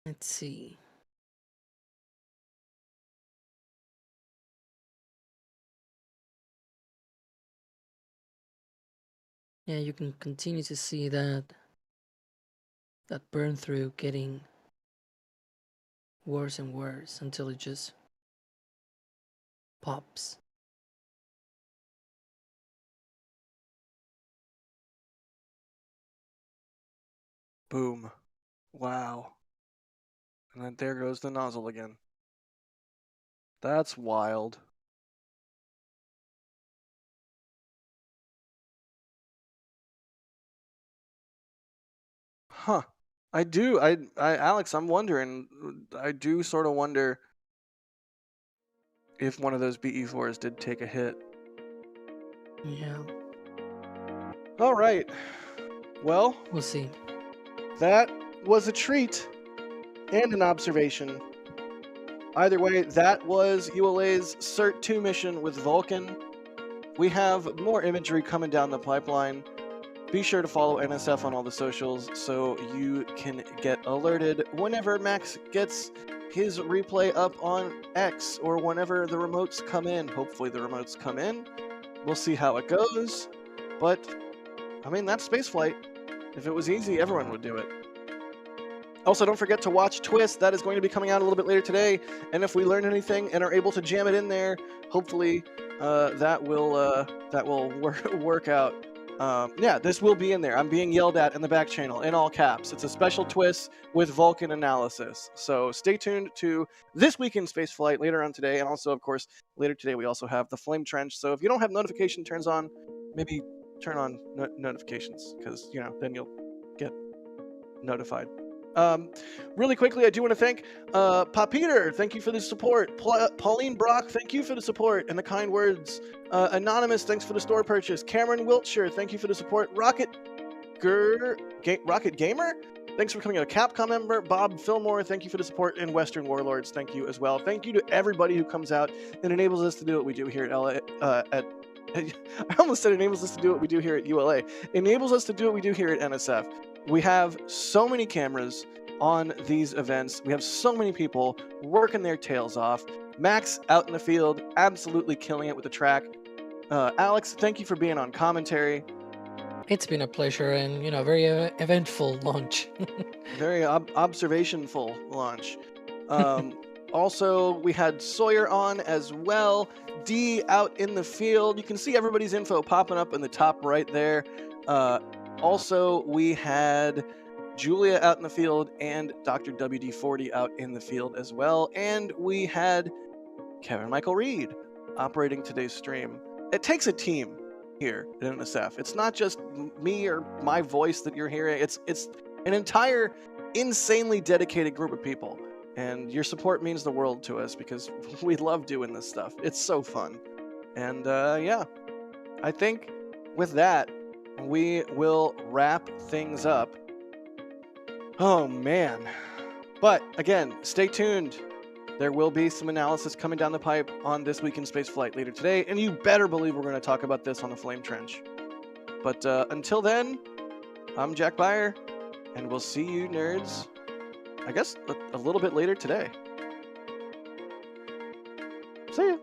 Let's see. Yeah, you can continue to see that burn through getting worse and worse until it just pops. Boom. Wow. And then there goes the nozzle again. That's wild. Huh. Alex, I'm wondering, I do sort of wonder if one of those BE4s did take a hit. Yeah. All right. Well, we'll see. That was a treat and an observation. Either way, that was ULA's CERT-2 mission with Vulcan. We have more imagery coming down the pipeline. Be sure to follow NSF on all the socials so you can get alerted whenever Max gets his replay up on X or whenever the remotes come in. Hopefully the remotes come in. We'll see how it goes. But, I mean, that's spaceflight. If it was easy, everyone would do it. Also, don't forget to watch Twist. That is going to be coming out a little bit later today. And if we learn anything and are able to jam it in there, hopefully that will work out. Yeah, this will be in there. I'm being yelled at in the back channel in all caps. It's a special twist with Vulcan analysis. So stay tuned to This Week in Spaceflight later on today. And also, of course, later today we also have the Flame Trench. So if you don't have notification turns on, maybe turn on notifications because, you know, then you'll get notified. Really quickly, I do want to thank Pop Peter. Thank you for the support. Pauline Brock, thank you for the support and the kind words. Anonymous, thanks for the store purchase. Cameron Wiltshire, thank you for the support. Rocket Gamer, thanks for becoming a Capcom member. Bob Fillmore, thank you for the support. And Western Warlords, thank you as well. Thank you to everybody who comes out and enables us to do what we do here at I almost said enables us to do what we do here at ULA. Enables us to do what we do here at NSF. We have so many cameras on these events. We have so many people working their tails off. Max out in the field, absolutely killing it with the track. Alex, thank you for being on commentary. It's been a pleasure and, you know, very eventful launch. Very observationful launch. Also, we had Sawyer on as well. D out in the field. You can see everybody's info popping up in the top right there. Also, we had Julia out in the field and Dr. WD-40 out in the field as well. And we had Kevin Michael Reed operating today's stream. It takes a team here at NSF. It's not just me or my voice that you're hearing. It's an entire insanely dedicated group of people. And your support means the world to us because we love doing this stuff. It's so fun. And yeah, I think with that, we will wrap things up. Oh, man. But again, stay tuned. There will be some analysis coming down the pipe on This Week in Spaceflight later today, and you better believe we're going to talk about this on the Flame Trench. But until then, I'm Jack Beyer, and we'll see you nerds, I guess, a little bit later today. See ya.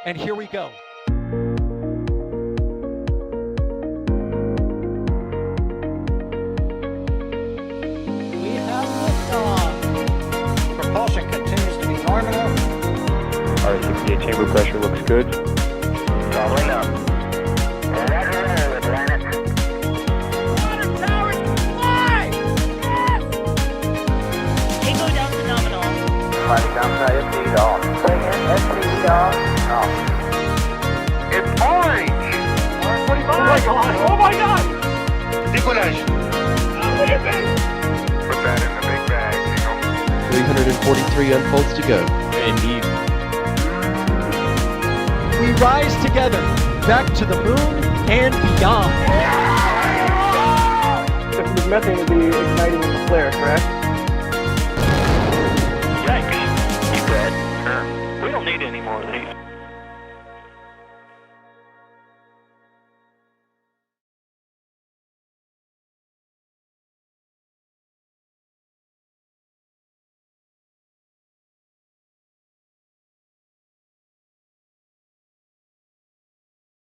And here we go. We have liftoff. Propulsion continues to be nominal. R68 chamber pressure looks good. Doubling up. Roger, roll, Atlantic. Tango down to nominal. Fighting downside SPs off. Bring in SPs off. It's orange! Oh my god! Oh my god! Decollage. Put that in the big bag, Eagle. 343 unfolds to go. Indeed. We rise together, back to the moon and beyond. This methane will be igniting in the flare, correct? Yikes. Keep red. Sure. We don't need any more of these.